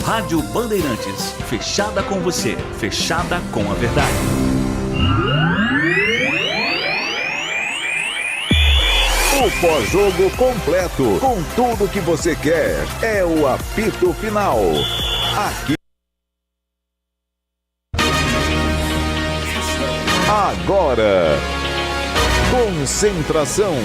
Rádio Bandeirantes, fechada com você, fechada com a verdade. O pós-jogo completo, com tudo que você quer, é o apito final. Aqui. Agora, concentração.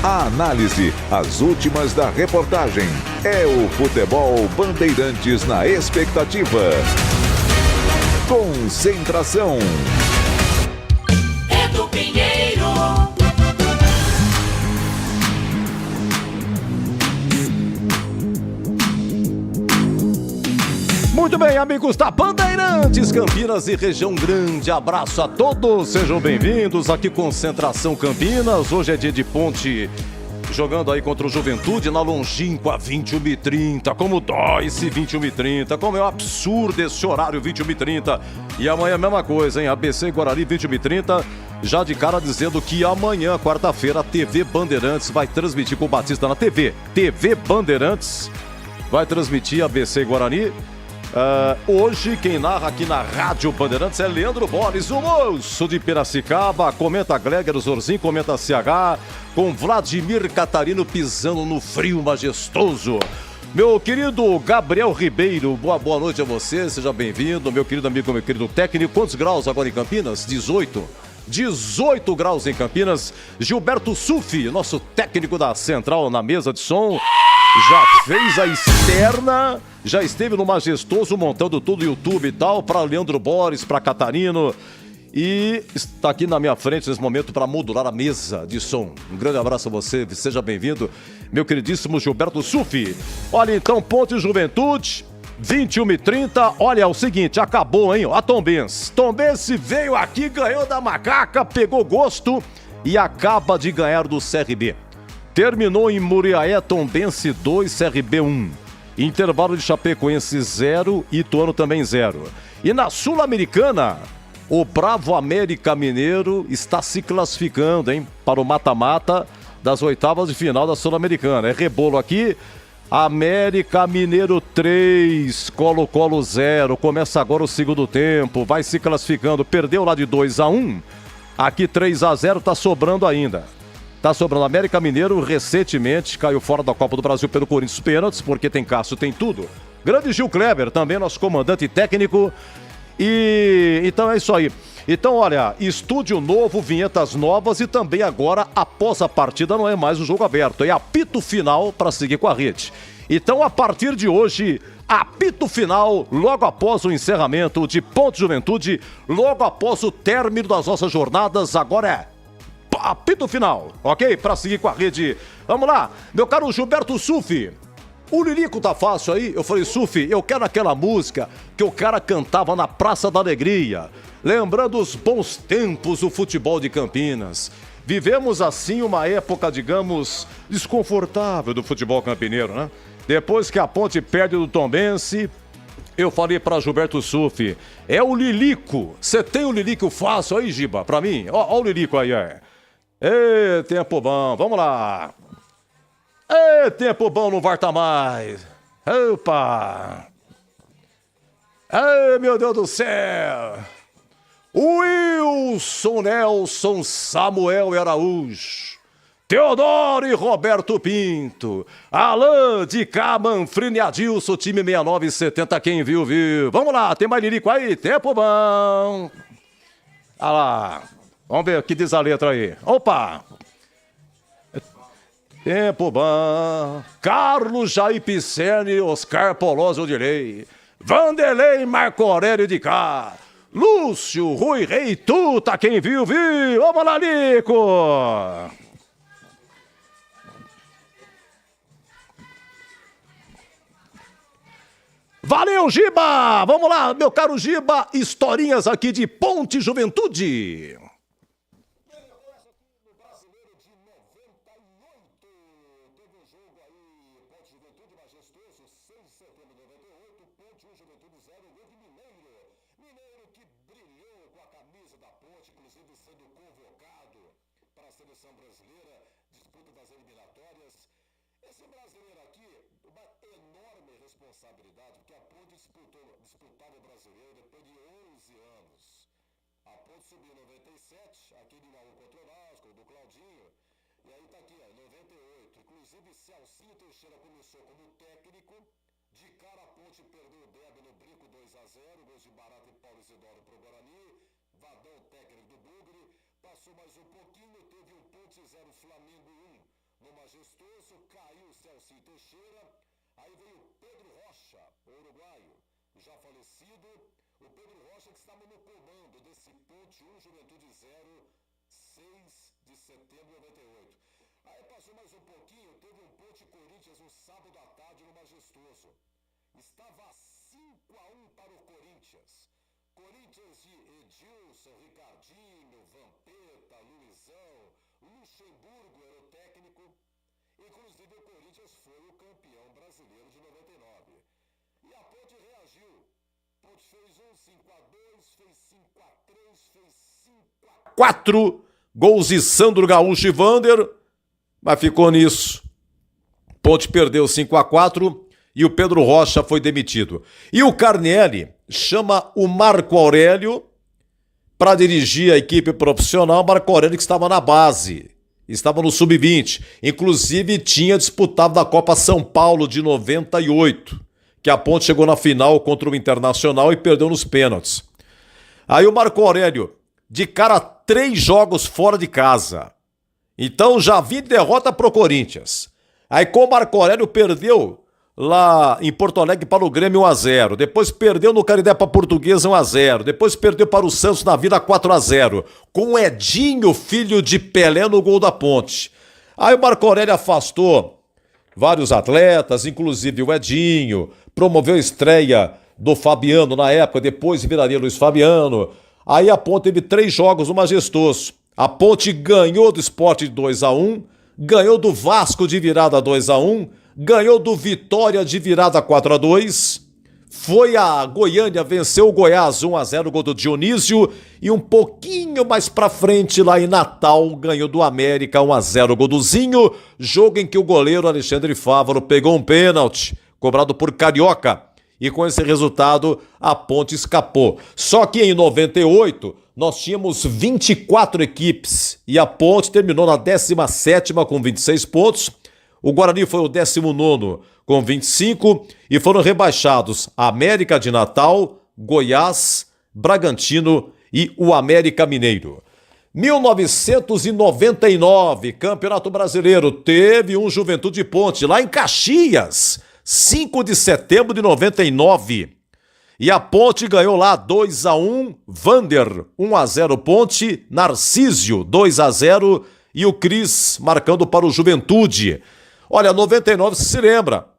A análise, as últimas da reportagem. É o Futebol Bandeirantes na expectativa. Concentração. Edu Pinheiro. Muito bem, amigos da Bandeirantes, Campinas e região grande, abraço a todos, sejam bem-vindos aqui Concentração Campinas. Hoje é dia de Ponte, jogando aí contra o Juventude na longínqua 21h30, como dói esse 21h30, como é um absurdo esse horário 21h30, e amanhã a mesma coisa, hein, ABC e Guarani 21h30, já de cara dizendo que amanhã, quarta-feira, a TV Bandeirantes vai transmitir com o Batista na TV Bandeirantes vai transmitir ABC e Guarani. Hoje quem narra aqui na Rádio Bandeirantes é Leandro Borges, o moço de Piracicaba, comenta Gleger Zorzinho, comenta CH, com Vladimir Catarino pisando no frio majestoso. Meu querido Gabriel Ribeiro, boa noite a você, seja bem-vindo, meu querido amigo, meu querido técnico. Quantos graus agora em Campinas? 18 graus em Campinas. Gilberto Sufi, nosso técnico da Central na mesa de som, já fez a externa, já esteve no Majestoso montando tudo, YouTube e tal, para Leandro Borges, para Catarino, e está aqui na minha frente nesse momento para modular a mesa de som. Um grande abraço a você, seja bem-vindo, meu queridíssimo Gilberto Sufi. Olha então, Ponte Juventude, 21h30, olha, é o seguinte, acabou, hein, a Tombense veio aqui, ganhou da Macaca, pegou gosto e acaba de ganhar do CRB. Terminou em Muriaé, Tombense 2, CRB 1. Intervalo de Chapecoense 0, Ituano também 0. E na Sul-Americana, o Bravo América Mineiro está se classificando, hein, para o mata-mata das oitavas de final da Sul-Americana. É rebolo aqui. América Mineiro 3, Colo-Colo 0. Começa agora o segundo tempo. Vai se classificando. Perdeu lá de 2-1. Aqui 3-0, tá sobrando ainda. Tá sobrando. América Mineiro recentemente caiu fora da Copa do Brasil pelo Corinthians pênaltis, porque tem Cássio, tem tudo. Grande Gil Kleber, também nosso comandante técnico. E então é isso aí. Então, olha, estúdio novo, vinhetas novas e também agora, após a partida, não é mais um jogo aberto, é apito final para seguir com a rede. Então, a partir de hoje, apito final, logo após o encerramento de Ponte Juventude, logo após o término das nossas jornadas, agora é apito final, ok? Para seguir com a rede. Vamos lá, meu caro Gilberto Sufi. O Lilico tá fácil aí? Eu falei, Sufi, eu quero aquela música que o cara cantava na Praça da Alegria. Lembrando os bons tempos do futebol de Campinas. Vivemos assim uma época, digamos, desconfortável do futebol campineiro, né? Depois que a Ponte perde do Tombense, eu falei para Gilberto Sufi, é o Lilico. Você tem o Lilico fácil aí, Giba, pra mim? Ó o Lilico aí, é. Ê, tempo bom, vamos lá. Ê, tempo bom não volta mais. Opa. Ê, meu Deus do céu. Wilson, Nelson, Samuel e Araújo. Teodoro e Roberto Pinto. Alain de Cá, Manfrini e Adilson, time 6970, quem viu, viu. Vamos lá, tem mais lirico aí? Tempo bom. Ah lá. Vamos ver o que diz a letra aí. Opa! Tempo bom. Carlos Jair Pisserni, Oscar Polozzi, eu direi. Vanderlei Marco Aurélio de Cá. Lúcio, Rui Rei, Tuta, quem viu, viu. Vamos lá, Lico! Valeu, Giba! Vamos lá, meu caro Giba, historinhas aqui de Ponte Juventude. Seleção brasileira, disputa das eliminatórias. Esse brasileiro aqui, responsabilidade, porque a Ponte disputava o Brasileiro depois de 11 anos. A Ponte subiu em 97, aquele 1-1 contra o Vasco, do Claudinho. E aí tá aqui, ó, 98. Inclusive, Celcinho Teixeira começou como técnico. De cara, a Ponte perdeu o derby no Brinco 2-0, gols de Barata e Paulo Isidoro pro Guarani. Vadão, técnico do Bugre. Passou mais um pouquinho, teve um Ponte 0, Flamengo 1. No Majestoso, caiu o Celcinho Teixeira. Aí veio o Pedro Rocha, o uruguaio, já falecido. O Pedro Rocha que estava no comando desse Ponte 1, Juventude 0, 6 de setembro de 98. Aí passou mais um pouquinho, teve um Ponte Corinthians no sábado à tarde no Majestoso. Estava 5-1 para o Corinthians. Corinthians de Edilson, Ricardinho, Vampeta, Luizão, Luxemburgo era o técnico. Inclusive o Corinthians foi o campeão brasileiro de 99. E a Ponte reagiu. Ponte fez 5-2, fez 5-3, fez 5-4. 4 gols de Sandro Gaúcho e Vander, mas ficou nisso. Ponte perdeu 5-4 e o Pedro Rocha foi demitido. E o Carnielli chama o Marco Aurélio para dirigir a equipe profissional. Marco Aurélio que estava na base, estava no sub-20, inclusive tinha disputado a Copa São Paulo de 98, que a Ponte chegou na final contra o Internacional e perdeu nos pênaltis. Aí o Marco Aurélio, de cara, 3 jogos fora de casa. Então já vi derrota pro Corinthians. Aí com o Marco Aurélio perdeu lá em Porto Alegre para o Grêmio 1-0. Depois perdeu no Canindé para a Portuguesa 1-0. Depois perdeu para o Santos na Vila 4-0. Com o Edinho, filho de Pelé, no gol da Ponte. Aí o Marco Aurélio afastou vários atletas, inclusive o Edinho. Promoveu a estreia do Fabiano na época, depois viraria Luiz Fabiano. Aí a Ponte teve 3 jogos no Majestoso. A Ponte ganhou do Sport de 2-1, ganhou do Vasco de virada 2-1, ganhou do Vitória de virada 4-2, foi a Goiânia, venceu o Goiás 1-0, gol do Dionísio, e um pouquinho mais pra frente, lá em Natal, ganhou do América 1-0, gol do Zinho, jogo em que o goleiro Alexandre Fávaro pegou um pênalti, cobrado por Carioca, e com esse resultado a Ponte escapou. Só que em 98 nós tínhamos 24 equipes e a Ponte terminou na 17ª com 26 pontos. O Guarani foi o 19º com 25 e foram rebaixados a América de Natal, Goiás, Bragantino e o América Mineiro. 1999, Campeonato Brasileiro, teve um Juventude Ponte lá em Caxias, 5 de setembro de 99. E a Ponte ganhou lá 2-1, Vander 1-0 Ponte, Narcísio 2-0 e o Cris marcando para o Juventude. Olha, 99 se lembra,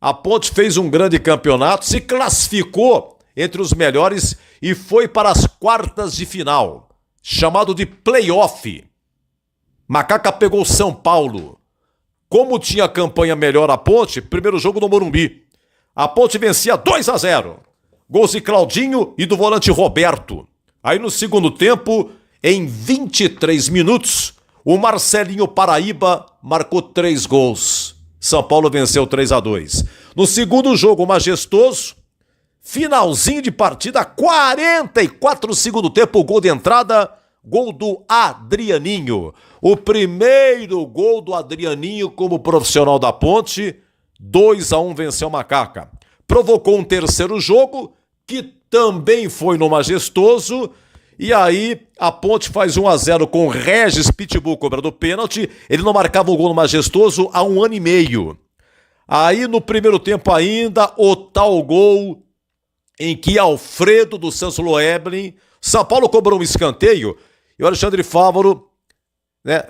a Ponte fez um grande campeonato, se classificou entre os melhores e foi para as quartas de final, chamado de play-off. Macaca pegou São Paulo. Como tinha campanha melhor a Ponte, primeiro jogo no Morumbi. A Ponte vencia 2-0. Gols de Claudinho e do volante Roberto. Aí no segundo tempo, em 23 minutos, o Marcelinho Paraíba marcou 3 gols. São Paulo venceu 3-2. No segundo jogo, Majestoso, finalzinho de partida, 44 segundo tempo, gol de entrada, gol do Adrianinho. O primeiro gol do Adrianinho como profissional da Ponte, 2-1 venceu o Macaca. Provocou um terceiro jogo, que também foi no Majestoso, e aí a Ponte faz 1-0 com Regis Pitbull cobrando pênalti. Ele não marcava o gol no Majestoso há 1 ano e meio. Aí no primeiro tempo ainda, o tal gol em que Alfredo do Santos Loeblin, São Paulo cobrou um escanteio, e o Alexandre Fávaro,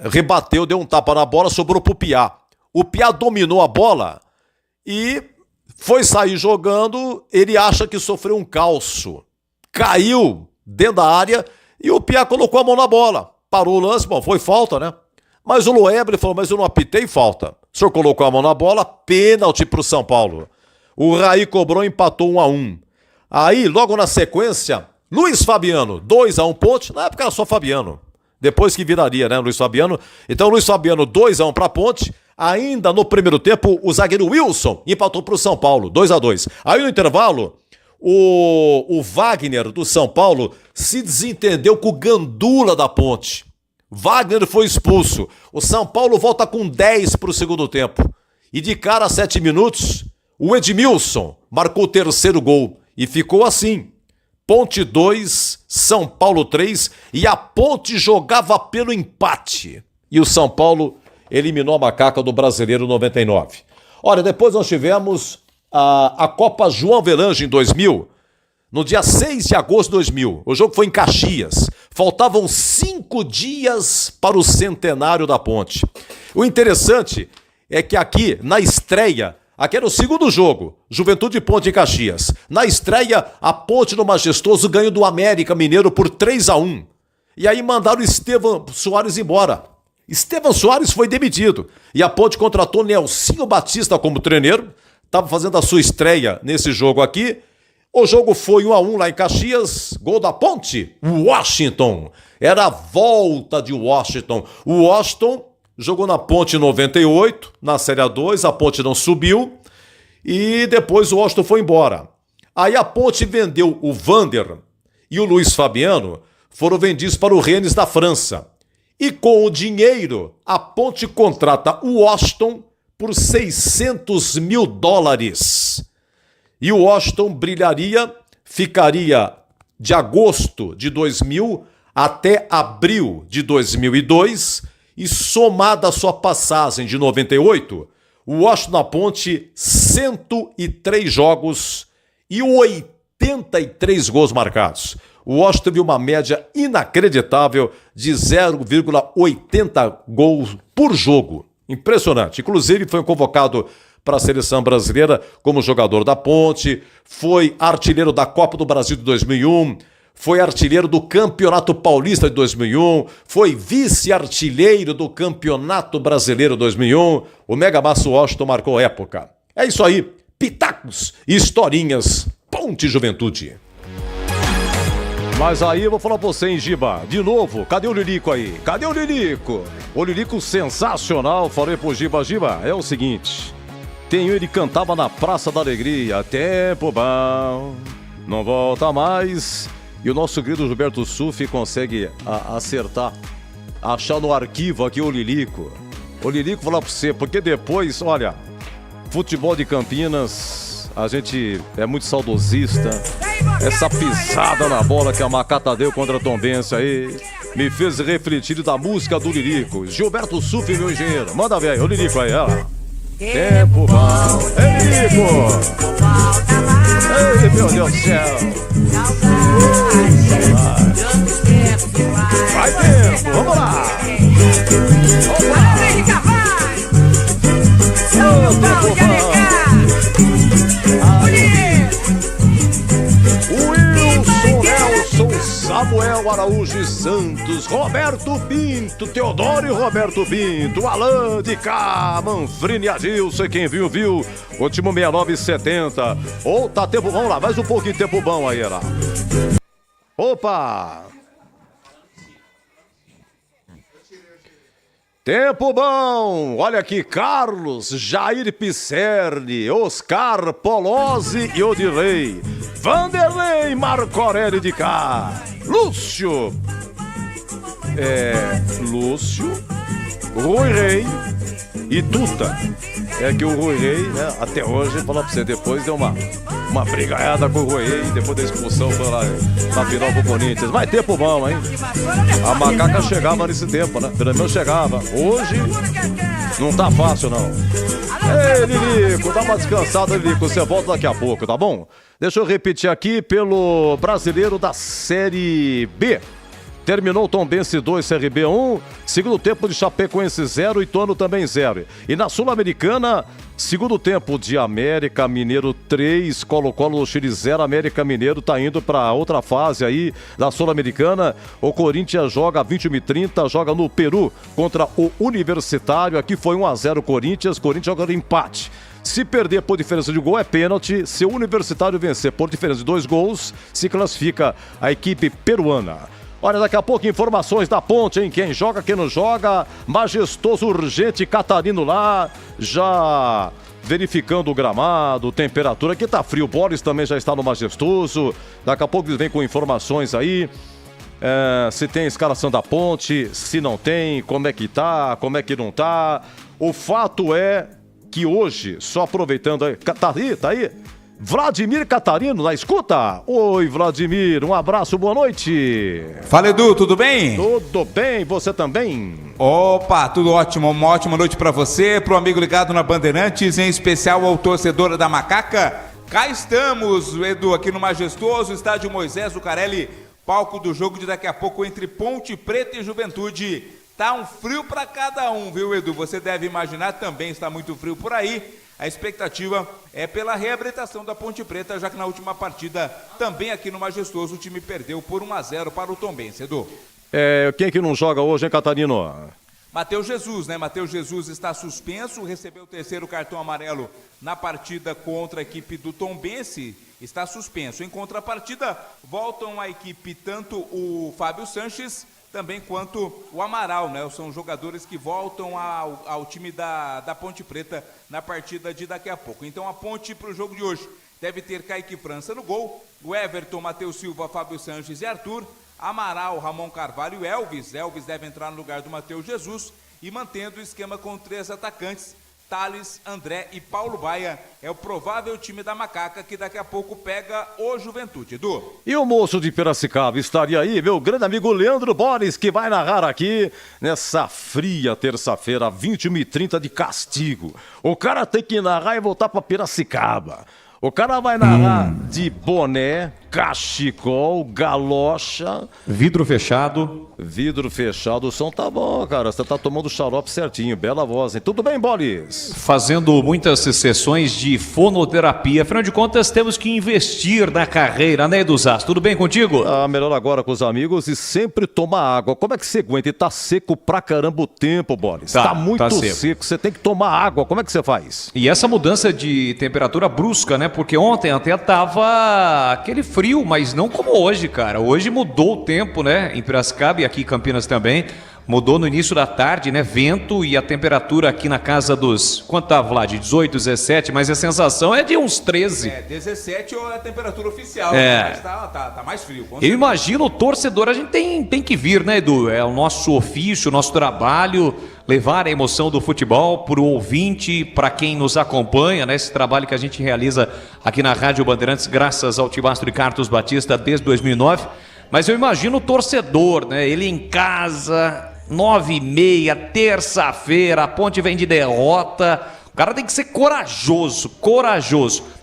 rebateu, deu um tapa na bola, sobrou pro Piá. O Piá dominou a bola e foi sair jogando, ele acha que sofreu um calço. Caiu dentro da área e o Piá colocou a mão na bola. Parou o lance, bom, foi falta, né? Mas o Loeblin falou, mas eu não apitei falta. O senhor colocou a mão na bola, pênalti pro São Paulo. O Raí cobrou e empatou 1-1. Aí, logo na sequência, Luiz Fabiano, 2-1 Ponte, na época era só Fabiano. Depois que viraria, né, Luiz Fabiano. Então, Luiz Fabiano, 2-1 pra Ponte. Ainda no primeiro tempo, o zagueiro Wilson empatou para o São Paulo, 2-2. Aí no intervalo, o Wagner do São Paulo se desentendeu com o Gandula da Ponte. Wagner foi expulso. O São Paulo volta com 10 para o segundo tempo. E de cara a 7 minutos, o Edmilson marcou o terceiro gol. E ficou assim. Ponte 2, São Paulo 3. E a Ponte jogava pelo empate. E o São Paulo eliminou a macaca do Brasileiro 99. Olha, depois nós tivemos a Copa João Avelange em 2000. No dia 6 de agosto de 2000, o jogo foi em Caxias. Faltavam 5 dias para o centenário da Ponte. O interessante é que aqui, na estreia, aqui era o segundo jogo, Juventude Ponte em Caxias. Na estreia, a Ponte no Majestoso ganhou do América Mineiro por 3-1. E aí mandaram o Estevam Soares embora. Estevam Soares foi demitido. E a Ponte contratou Nelsinho Batista como treineiro. Estava fazendo a sua estreia nesse jogo aqui. O jogo foi 1-1 lá em Caxias, gol da Ponte, Washington. Era a volta de Washington. O Washington jogou na Ponte em 98, na Série A2, a Ponte não subiu e depois o Washington foi embora. Aí a Ponte vendeu o Vander e o Luiz Fabiano, foram vendidos para o Rennes da França. E com o dinheiro, a Ponte contrata o Washington por $600 mil. E o Washington brilharia, ficaria de agosto de 2000 até abril de 2002 e somada a sua passagem de 98, o Washington na Ponte 103 jogos e 83 gols marcados. O Washington teve uma média inacreditável de 0,80 gols por jogo. Impressionante. Inclusive foi convocado para a seleção brasileira como jogador da Ponte, foi artilheiro da Copa do Brasil de 2001, foi artilheiro do Campeonato Paulista de 2001, foi vice-artilheiro do Campeonato Brasileiro de 2001. O Mega Massa Washington marcou época. É isso aí, pitacos e historinhas, Ponte Juventude. Mas aí eu vou falar pra você, hein, Giba? De novo, cadê o Lilico aí? Cadê o Lilico? O Lilico sensacional, falei pro Giba. Giba, é o seguinte... Ele cantava na Praça da Alegria, tempo bom, não volta mais. E o nosso querido Gilberto Sufi consegue acertar, achar no arquivo aqui o Lilico. O Lilico falar pra você, porque depois, olha, futebol de Campinas, a gente é muito saudosista. Essa pisada na bola que a Macata deu contra a Tombense aí, me fez refletir da música do Lilico. Gilberto Sufi, meu engenheiro, manda ver aí, o Lilico aí, olha lá. Tempo bom, ei, Nico! Ei, meu Deus do céu! Vai tempo, vamos lá! Tempo bom! Wilson, Nelson, Samuel Araújo Santos, Roberto Pinto, Teodoro e Roberto Pinto, Alain de Cá, Manfrini Adilson, e quem viu, viu. Último 69,70. Ou tá tempo, vamos lá, mais um pouquinho de tempo bom aí, lá. Opa! Tempo bom! Olha aqui, Carlos, Jair Pisserni, Oscar Polozzi e Odirley, Vanderlei, Marco Aurélio de Cá, Lúcio, Rui Rei e Tuta. É que o Rui Rei, né, até hoje, falar pra você, depois deu uma brigaiada com o Rui Rei, depois da expulsão foi lá na final pro Corinthians. Mas tempo bom, hein? A macaca chegava nesse tempo, né? Pelo menos chegava. Hoje não tá fácil, não. Ei, Lilico, dá uma descansada, Lilico. Você volta daqui a pouco, tá bom? Deixa eu repetir aqui pelo Brasileiro da Série B. Terminou o Tombense 2, CRB 1, segundo tempo de Chapecoense 0, Ituano também 0. E na Sul-Americana, segundo tempo de América Mineiro 3, Colo-Colo do Chile 0, América Mineiro tá indo para outra fase aí da Sul-Americana. O Corinthians joga 21h30, joga no Peru contra o Universitário. Aqui foi 1-0 Corinthians joga no empate. Se perder por diferença de gol é pênalti. Se o Universitário vencer por diferença de 2 gols, se classifica a equipe peruana. Olha, daqui a pouco informações da Ponte, hein? Quem joga, quem não joga. Majestoso, urgente, Catarino lá, já verificando o gramado, temperatura. Aqui tá frio, o Boris também já está no Majestoso. Daqui a pouco eles vêm com informações aí. Se tem escalação da Ponte, se não tem, como é que tá, como é que não tá. O fato é que hoje, só aproveitando aí, tá aí? Vladimir Catarino na escuta. Oi, Vladimir, um abraço, boa noite. Fala, Edu, tudo bem? Tudo bem, você também? Opa, tudo ótimo, uma ótima noite pra você, pro amigo ligado na Bandeirantes, em especial ao torcedor da Macaca. Cá estamos, Edu, aqui no Majestoso, estádio Moisés Zucarelli, palco do jogo de daqui a pouco entre Ponte Preta e Juventude. Tá um frio pra cada um, viu, Edu? Você deve imaginar, também está muito frio por aí. A expectativa é pela reabilitação da Ponte Preta, já que na última partida, também aqui no Majestoso, o time perdeu por 1-0 para o Tombense, Edu. Quem que não joga hoje, hein, Catarino? Matheus Jesus, né? Matheus Jesus está suspenso, recebeu o terceiro cartão amarelo na partida contra a equipe do Tombense, está suspenso. Em contrapartida, voltam à equipe tanto o Fábio Sanches também quanto o Amaral, né? São jogadores que voltam ao time da Ponte Preta na partida de daqui a pouco. Então a Ponte para o jogo de hoje deve ter Kaique França no gol, o Everton, Matheus Silva, Fábio Sanches e Arthur, Amaral, Ramon Carvalho e Elvis. Elvis deve entrar no lugar do Matheus Jesus e mantendo o esquema com 3 atacantes, Thales, André e Paulo Baia. É o provável time da Macaca que daqui a pouco pega o Juventude, Edu. E o moço de Piracicaba estaria aí, meu grande amigo Leandro Boris, que vai narrar aqui nessa fria terça-feira, 21h30 de castigo. O cara tem que narrar e voltar pra Piracicaba. O cara vai narrar de boné, cachecol, galocha. Vidro fechado. Vidro fechado, o som tá bom, cara. Você tá tomando o xarope certinho, bela voz, hein? Tudo bem, Bolis? Fazendo muitas sessões de fonoterapia. Afinal de contas, temos que investir na carreira, né, Eduzas? Tudo bem contigo? Melhor agora com os amigos e sempre tomar água. Como é que você aguenta? E tá seco pra caramba o tempo, Bolis. Tá muito seco. Você tem que tomar água. Como é que você faz? E essa mudança de temperatura brusca, né? Porque ontem até tava aquele frio, mas não como hoje, cara. Hoje mudou o tempo, né? Em Piracicaba e aqui em Campinas também. Mudou no início da tarde, né? Vento e a temperatura aqui na casa dos... Quanto tá, Vlad? 18, 17, mas a sensação é de uns 13. 17 é a temperatura oficial, mas tá mais frio. Eu imagino o torcedor, a gente tem que vir, né, Edu? É o nosso ofício, o nosso trabalho, levar a emoção do futebol pro ouvinte, para quem nos acompanha, né? Esse trabalho que a gente realiza aqui na Rádio Bandeirantes, graças ao Tibastro e Carlos Batista desde 2009. Mas eu imagino o torcedor, né? Ele em casa... 9h30, terça-feira, a Ponte vem de derrota, o cara tem que ser corajoso.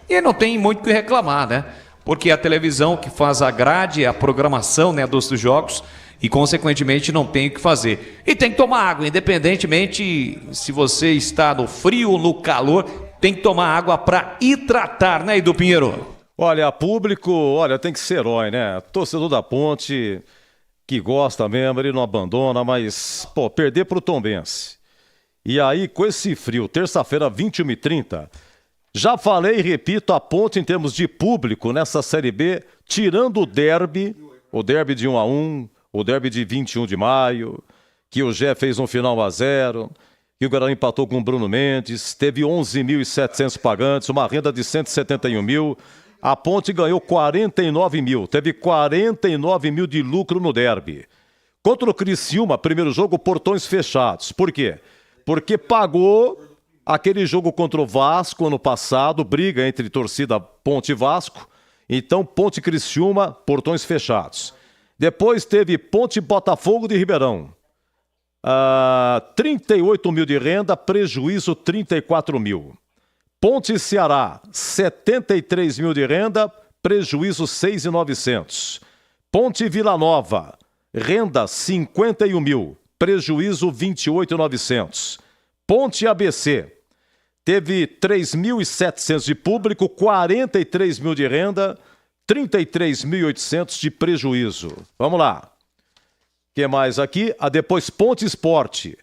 E não tem muito o que reclamar, né? Porque é a televisão que faz a grade, a programação, né, dos jogos, e consequentemente não tem o que fazer. E tem que tomar água, independentemente se você está no frio ou no calor, tem que tomar água para hidratar, né, Edu Pinheiro? Olha, público, tem que ser herói, né? Torcedor da Ponte... que gosta mesmo, ele não abandona, mas, perder pro Tombense. E aí, com esse frio, terça-feira, 21h30, já falei e repito, a Ponte em termos de público nessa Série B, tirando o derby de 1-1, o derby de 21 de maio, que o Gé fez um final 1-0, que o Guarani empatou com o Bruno Mendes, teve 11.700 pagantes, uma renda de 171 mil, a Ponte ganhou 49 mil, teve 49 mil de lucro no derby. Contra o Criciúma, primeiro jogo, portões fechados. Por quê? Porque pagou aquele jogo contra o Vasco ano passado, briga entre torcida Ponte e Vasco. Então, Ponte Criciúma, portões fechados. Depois teve Ponte Botafogo de Ribeirão. 38 mil de renda, prejuízo 34 mil. Ponte Ceará, 73 mil de renda, prejuízo 6.900. Ponte Vila Nova, renda 51 mil, prejuízo 28.900. Ponte ABC, teve 3.700 de público, 43 mil de renda, 33.800 de prejuízo. Vamos lá. O que mais aqui? Depois Ponte Esporte.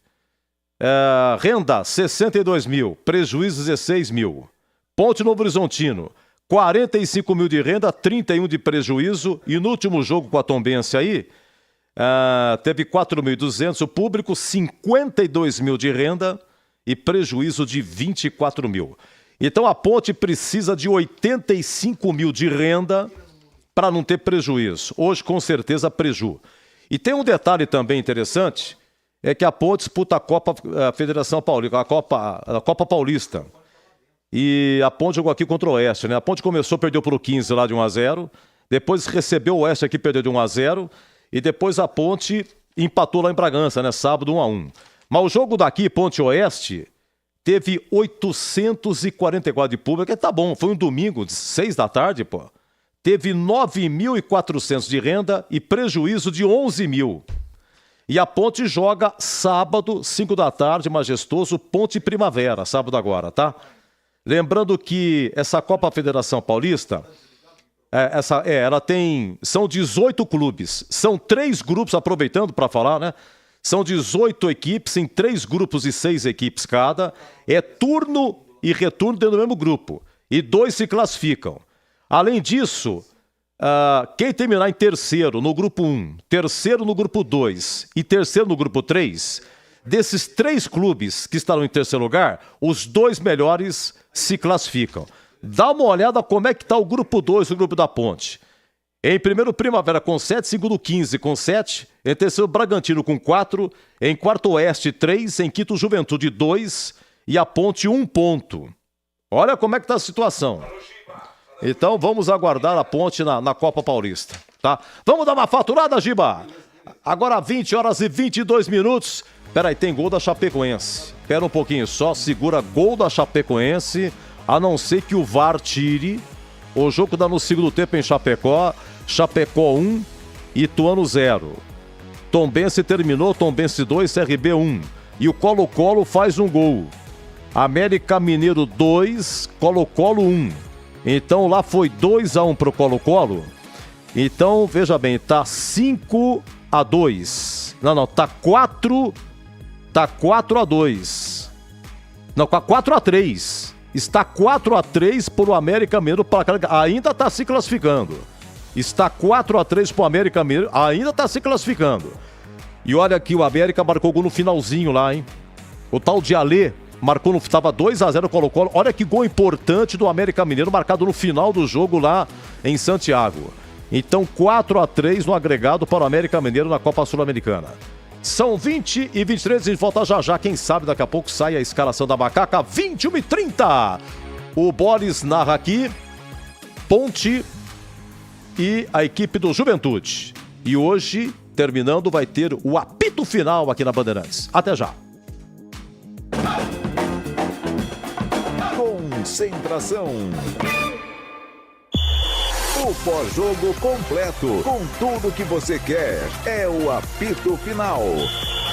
Renda 62 mil, prejuízo 16 mil. Ponte Novo Horizontino, 45 mil de renda, 31 de prejuízo. E no último jogo com a Tombense aí, teve 4.200 o público, 52 mil de renda e prejuízo de 24 mil. Então a Ponte precisa de 85 mil de renda para não ter prejuízo. Hoje, com certeza, preju. E tem um detalhe também interessante, é que a Ponte disputa a Federação Paulista, a Copa Paulista. E a Ponte jogou aqui contra o Oeste, né? A Ponte começou, perdeu pro 15 lá de 1-0, depois recebeu o Oeste aqui, perdeu de 1-0, e depois a Ponte empatou lá em Bragança, né? Sábado 1-1. Mas o jogo daqui, Ponte Oeste, teve 844 de público, que tá bom, foi um domingo, 6 da tarde, pô. Teve 9.400 de renda e prejuízo de 11 mil. E a Ponte joga sábado, 5 da tarde, majestoso, Ponte Primavera, sábado agora, tá? Lembrando que essa Copa Federação Paulista, são 18 clubes, são 3 grupos, aproveitando para falar, né? São 18 equipes em 3 grupos e 6 equipes cada. É turno e retorno dentro do mesmo grupo. E 2 se classificam. Além disso, quem terminar em terceiro no grupo 1, terceiro no grupo 2 e terceiro no grupo 3, desses 3 clubes que estarão em terceiro lugar, os 2 melhores se classificam. Dá uma olhada como é que está o grupo 2, o grupo da Ponte. Em primeiro, Primavera com 7, segundo, 15 com 7, em terceiro, Bragantino com 4, em quarto, Oeste 3, em quinto, Juventude 2 e a Ponte 1 ponto. Olha como é que está a situação. Então vamos aguardar a Ponte na Copa Paulista, tá? Vamos dar uma faturada, Giba? Agora 20 horas e 22 minutos. Peraí, tem gol da Chapecoense. Espera um pouquinho só, segura gol da Chapecoense, a não ser que o VAR tire. O jogo dá no segundo tempo em Chapecó. Chapecó 1, Ituano 0. Tombense terminou, Tombense 2, CRB 1. E o Colo-Colo faz um gol. América Mineiro 2, Colo-Colo 1. Então lá foi 2-1 pro Colo-Colo. Então, veja bem, tá 5-2. Não, tá 4-2. Não, 4-3. Está 4-3 pro América Mineiro, ainda está se classificando. Está 4-3 pro América Mineiro, ainda está se classificando. E olha que o América marcou gol no finalzinho lá, hein? O tal de Alê marcou, estava 2-0 Colo-Colo. Olha que gol importante do América Mineiro, marcado no final do jogo lá em Santiago. Então 4-3 no agregado para o América Mineiro na Copa Sul-Americana. São 20 e 23, a gente volta já já. Quem sabe daqui a pouco sai a escalação da Macaca, 21 e 30. O Boris narra aqui, Ponte e a equipe do Juventude. E hoje, terminando, vai ter o apito final aqui na Bandeirantes. Até já. Concentração. O pós-jogo completo, com tudo que você quer, é o apito final.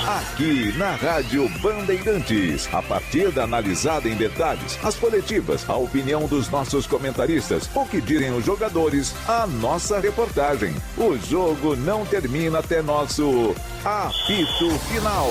Aqui na Rádio Bandeirantes, a partida analisada em detalhes, as coletivas, a opinião dos nossos comentaristas, o que direm os jogadores, a nossa reportagem. O jogo não termina até nosso apito final.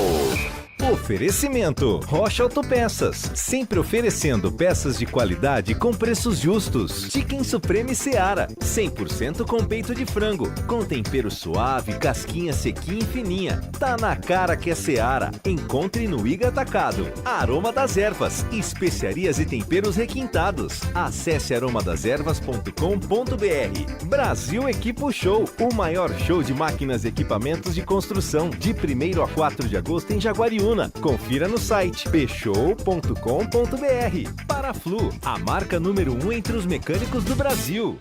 Oferecimento Rocha Autopeças, sempre oferecendo peças de qualidade com preços justos. Chicken Supreme Seara, 100% com peito de frango, com tempero suave, casquinha sequinha e fininha. Tá na cara que é Seara. Encontre no Iga Atacado. Aroma das Ervas, especiarias e temperos requintados. Acesse aromadeservas.com.br. Brasil Equipo Show, o maior show de máquinas e equipamentos de construção, de 1º a 4 de agosto em Jaguariúna. Confira no site pshow.com.br. Paraflu, a marca número 1 entre os mecânicos do Brasil.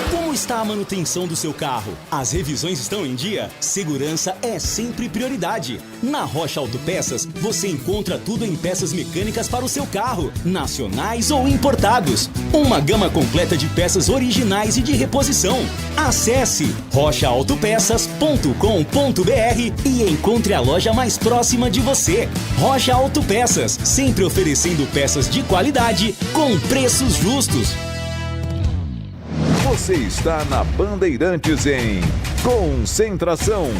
Como está a manutenção do seu carro? As revisões estão em dia? Segurança é sempre prioridade. Na Rocha Autopeças, você encontra tudo em peças mecânicas para o seu carro, nacionais ou importados. Uma gama completa de peças originais e de reposição. Acesse rochaautopeças.com.br e encontre a loja mais próxima de você. Rocha Autopeças, sempre oferecendo peças de qualidade com preços justos. Você está na Bandeirantes em Concentração.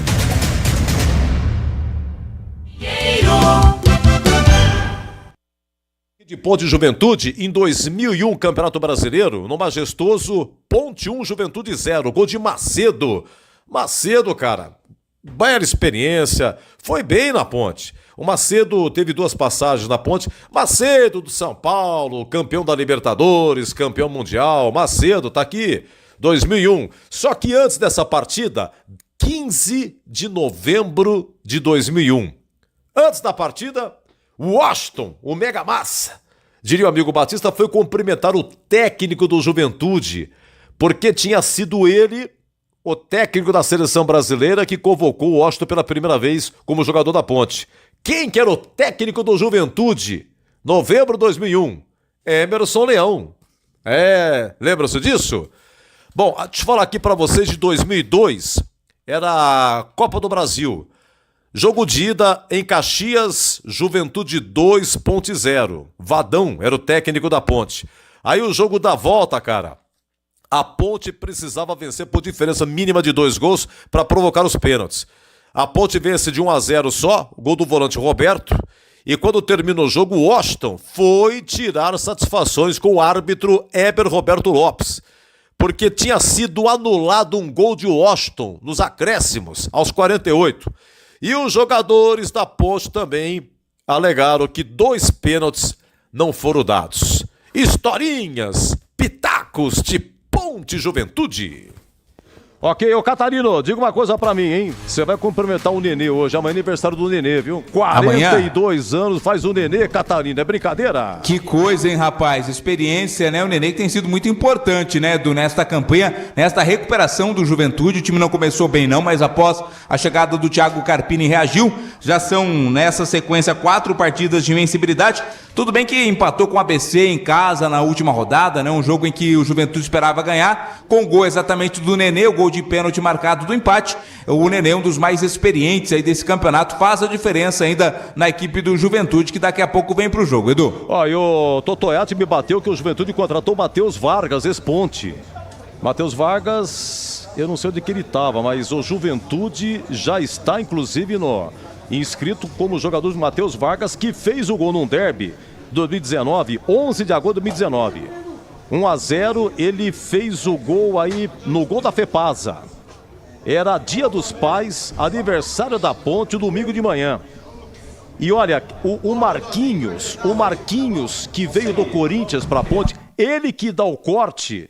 De Ponte Juventude, em 2001, Campeonato Brasileiro, no majestoso Ponte 1, Juventude 0. Gol de Macedo. Macedo, cara, bela experiência, foi bem na Ponte. O Macedo teve 2 passagens na Ponte. Macedo do São Paulo, campeão da Libertadores, campeão mundial. Macedo tá aqui, 2001. Só que antes dessa partida, 15 de novembro de 2001. Antes da partida, Washington, o Mega Massa, diria o amigo Batista, foi cumprimentar o técnico do Juventude, porque tinha sido ele o técnico da seleção brasileira que convocou o Washington pela primeira vez como jogador da Ponte. Quem que era o técnico do Juventude? Novembro de 2001. Emerson Leão. Lembra-se disso? Bom, deixa eu falar aqui pra vocês de 2002. Era a Copa do Brasil. Jogo de ida em Caxias, Juventude 2, Ponte 0. Vadão era o técnico da Ponte. Aí o jogo da volta, cara. A Ponte precisava vencer por diferença mínima de 2 gols para provocar os pênaltis. A Ponte vence de 1-0 só, gol do volante Roberto. E quando terminou o jogo, o Washington foi tirar satisfações com o árbitro Heber Roberto Lopes, porque tinha sido anulado um gol de Washington nos acréscimos, aos 48. E os jogadores da Ponte também alegaram que 2 pênaltis não foram dados. Historinhas, pitacos de Ponte Juventude. Ok, ô Catarino, diga uma coisa pra mim, hein? Você vai cumprimentar o Nenê hoje, amanhã é aniversário do Nenê, viu? 42 anos faz o Nenê, Catarino, é brincadeira? Que coisa, hein, rapaz? Experiência, né? O Nenê que tem sido muito importante, né, nesta campanha, nesta recuperação do Juventude. O time não começou bem não, mas após a chegada do Thiago Carpini reagiu. Já são, nessa sequência, 4 partidas de invencibilidade. Tudo bem que empatou com o ABC em casa na última rodada, né? Um jogo em que o Juventude esperava ganhar, com o gol exatamente do Nenê, o gol de pênalti marcado do empate. O Nenê, um dos mais experientes aí desse campeonato, faz a diferença ainda na equipe do Juventude, que daqui a pouco vem pro jogo, Edu. E o Totoiati me bateu que o Juventude contratou o Matheus Vargas, ex-Ponte. Matheus Vargas, eu não sei onde que ele estava, mas o Juventude já está, inclusive, inscrito como jogador de Matheus Vargas, que fez o gol num derby 2019, 11 de agosto de 2019. 1-0, ele fez o gol aí no gol da Fepasa. Era Dia dos Pais, aniversário da Ponte, domingo de manhã. E olha, o Marquinhos que veio do Corinthians para a Ponte, ele que dá o corte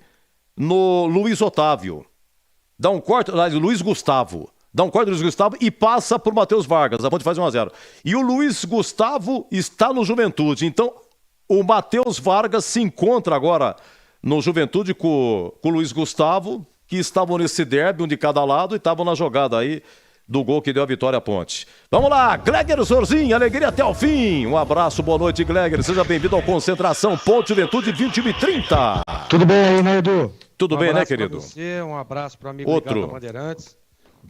no Luiz Otávio. Dá um corte, Luiz Gustavo. Dá um corte do Luiz Gustavo e passa por Matheus Vargas. A Ponte faz 1-0. E o Luiz Gustavo está no Juventude. Então, o Matheus Vargas se encontra agora no Juventude com o Luiz Gustavo, que estavam nesse derby, um de cada lado, e estavam na jogada aí do gol que deu a vitória à Ponte. Vamos lá, Gleger Zorzinho, alegria até o fim. Um abraço, boa noite, Gleger. Seja bem-vindo ao Concentração Ponte Juventude 21h30. Tudo bem aí, né, Edu? Tudo bem, né, querido? Um abraço para o amigo ligado da Bandeirantes.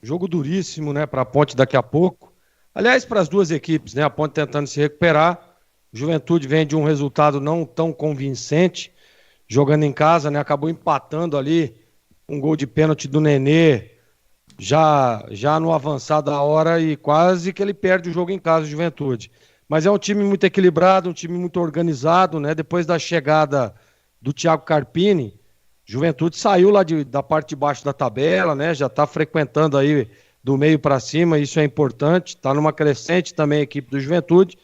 Jogo duríssimo, né, para a Ponte daqui a pouco. Aliás, para as duas equipes, né, a Ponte tentando se recuperar. Juventude vem de um resultado não tão convincente, jogando em casa, né, acabou empatando ali um gol de pênalti do Nenê, já no avançado da hora, e quase que ele perde o jogo em casa, Juventude. Mas é um time muito equilibrado, um time muito organizado, né, depois da chegada do Thiago Carpini, Juventude saiu lá da parte de baixo da tabela, né? Já está frequentando aí do meio para cima, isso é importante. Está numa crescente também a equipe do Juventude.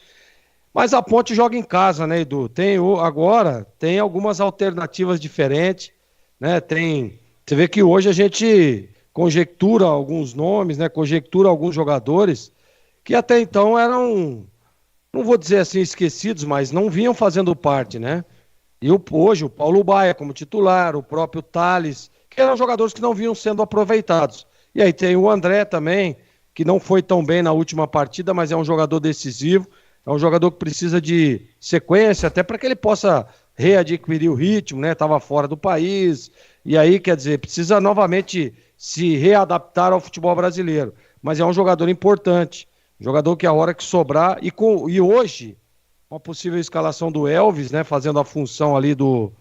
Mas a Ponte joga em casa, né, Edu? Agora tem algumas alternativas diferentes, né? Você vê que hoje a gente conjectura alguns nomes, né? Conjectura alguns jogadores que até então eram, não vou dizer assim, esquecidos, mas não vinham fazendo parte, né? E hoje o Paulo Baia como titular, o próprio Thales, que eram jogadores que não vinham sendo aproveitados. E aí tem o André também, que não foi tão bem na última partida, mas é um jogador decisivo, é um jogador que precisa de sequência, até para que ele possa readquirir o ritmo, né? Estava fora do país, e aí, quer dizer, precisa novamente se readaptar ao futebol brasileiro. Mas é um jogador importante, jogador que a hora que sobrar, e hoje, com a possível escalação do Elvis, né, fazendo a função ali do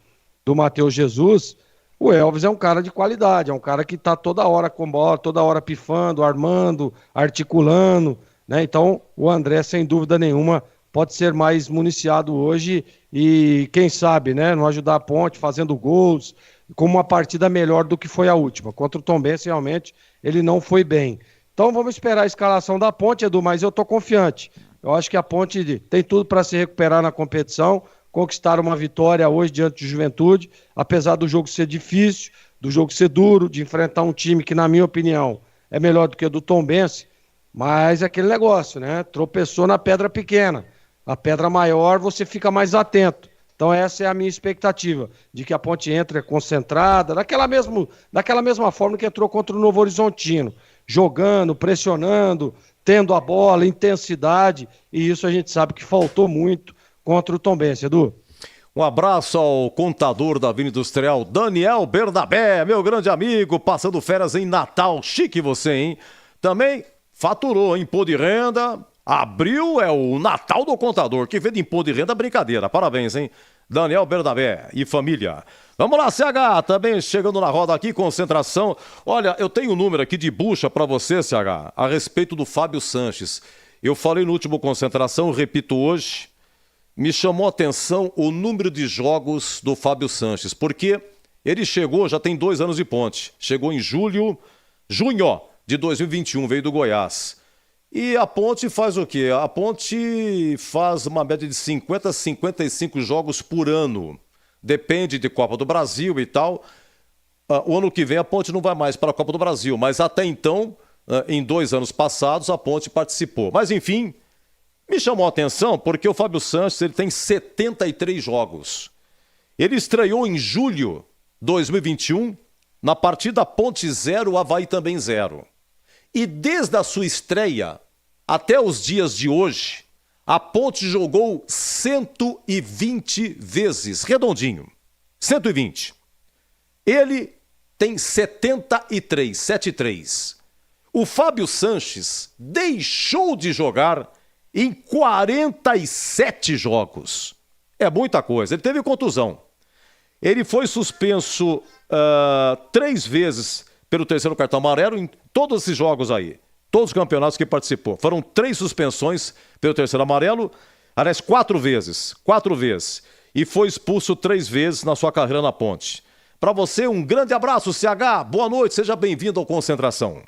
Matheus Jesus, o Elvis é um cara de qualidade, é um cara que está toda hora com bola, toda hora pifando, armando, articulando, né? Então o André, sem dúvida nenhuma, pode ser mais municiado hoje e, quem sabe, né, não ajudar a Ponte fazendo gols, com uma partida melhor do que foi a última. Contra o Tombense, realmente, ele não foi bem. Então vamos esperar a escalação da Ponte, Edu, mas eu estou confiante. Eu acho que a Ponte tem tudo para se recuperar na competição, conquistar uma vitória hoje diante do Juventude, apesar do jogo ser difícil, do jogo ser duro, de enfrentar um time que, na minha opinião, é melhor do que o do Tombense, mas é aquele negócio, né? Tropeçou na pedra pequena. A pedra maior você fica mais atento. Então essa é a minha expectativa, de que a Ponte entre concentrada, daquela mesma forma que entrou contra o Novo Horizontino, jogando, pressionando, tendo a bola, intensidade, e isso a gente sabe que faltou muito contra o Tombense, Edu. Um abraço ao contador da Avenida Industrial, Daniel Bernabé, meu grande amigo, passando férias em Natal, chique você, hein? Também faturou imposto de renda. Abril é o Natal do contador, que vê de imposto de renda brincadeira. Parabéns, hein? Daniel Bernabé e família. Vamos lá, CH, também chegando na roda aqui, concentração. Olha, eu tenho um número aqui de bucha para você, CH, a respeito do Fábio Sanches. Eu falei no último concentração, repito hoje, me chamou a atenção o número de jogos do Fábio Sanches, porque ele chegou, já tem 2 anos de Ponte, chegou em junho de 2021, veio do Goiás. E a Ponte faz o quê? A Ponte faz uma média de 50 a 55 jogos por ano. Depende de Copa do Brasil e tal. O ano que vem a Ponte não vai mais para a Copa do Brasil, mas até então, em 2 anos passados, a Ponte participou. Mas enfim, me chamou a atenção porque o Fábio Sanches ele tem 73 jogos. Ele estreou em julho de 2021, na partida Ponte 0, Avaí também 0. E desde a sua estreia até os dias de hoje, a Ponte jogou 120 vezes, redondinho, 120. Ele tem 73. O Fábio Sanches deixou de jogar em 47 jogos. É muita coisa. Ele teve contusão. Ele foi suspenso 3 vezes pelo 3º cartão amarelo em todos esses jogos aí. Todos os campeonatos que participou. Foram 3 suspensões pelo 3º amarelo. Aliás, 4 vezes. 4 vezes. E foi expulso 3 vezes na sua carreira na Ponte. Para você, um grande abraço, CH. Boa noite, seja bem-vindo ao Concentração.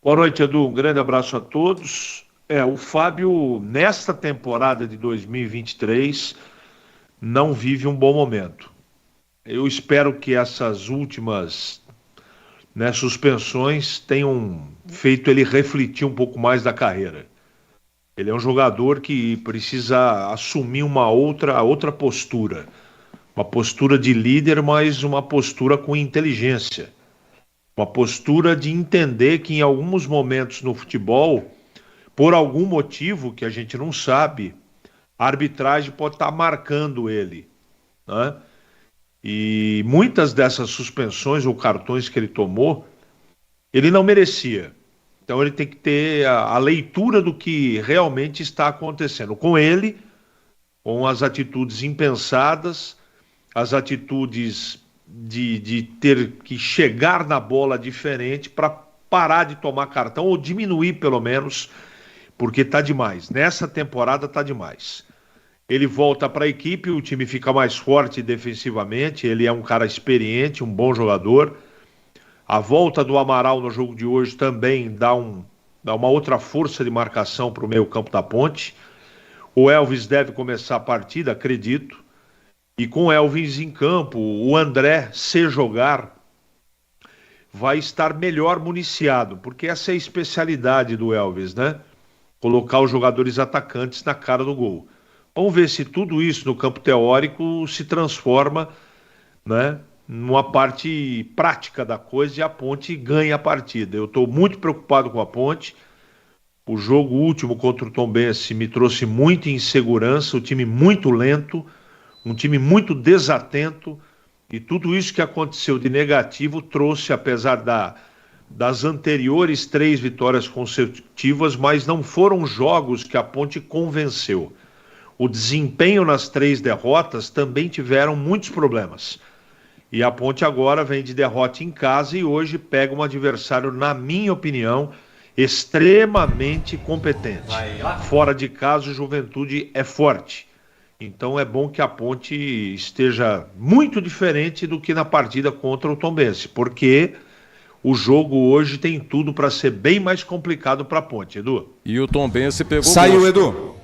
Boa noite, Edu. Um grande abraço a todos. O Fábio, nesta temporada de 2023, não vive um bom momento. Eu espero que essas últimas suspensões tenham feito ele refletir um pouco mais da carreira. Ele é um jogador que precisa assumir uma outra postura. Uma postura de líder, mas uma postura com inteligência. Uma postura de entender que em alguns momentos no futebol, por algum motivo que a gente não sabe, a arbitragem pode estar marcando ele, né? E muitas dessas suspensões ou cartões que ele tomou, ele não merecia. Então ele tem que ter a leitura do que realmente está acontecendo com ele, com as atitudes impensadas, as atitudes de ter que chegar na bola diferente para parar de tomar cartão ou diminuir pelo menos, porque tá demais. Nessa temporada tá demais. Ele volta para a equipe, o time fica mais forte defensivamente, ele é um cara experiente, um bom jogador. A volta do Amaral no jogo de hoje também dá uma outra força de marcação para o meio-campo da Ponte. O Elvis deve começar a partida, acredito. E com o Elvis em campo, o André, se jogar, vai estar melhor municiado, porque essa é a especialidade do Elvis, né? Colocar os jogadores atacantes na cara do gol. Vamos ver se tudo isso no campo teórico se transforma, né, numa parte prática da coisa e a Ponte ganha a partida. Eu estou muito preocupado com a Ponte. O jogo último contra o Tombense me trouxe muita insegurança, o time muito lento, um time muito desatento, e tudo isso que aconteceu de negativo trouxe, apesar das anteriores 3 vitórias consecutivas, mas não foram jogos que a Ponte convenceu. O desempenho nas 3 derrotas também tiveram muitos problemas. E a Ponte agora vem de derrota em casa e hoje pega um adversário, na minha opinião, extremamente competente. Fora de casa, o Juventude é forte. Então é bom que a Ponte esteja muito diferente do que na partida contra o Tombense, porque o jogo hoje tem tudo para ser bem mais complicado para a Ponte, Edu. E o Tombense pegou... Saiu, Edu.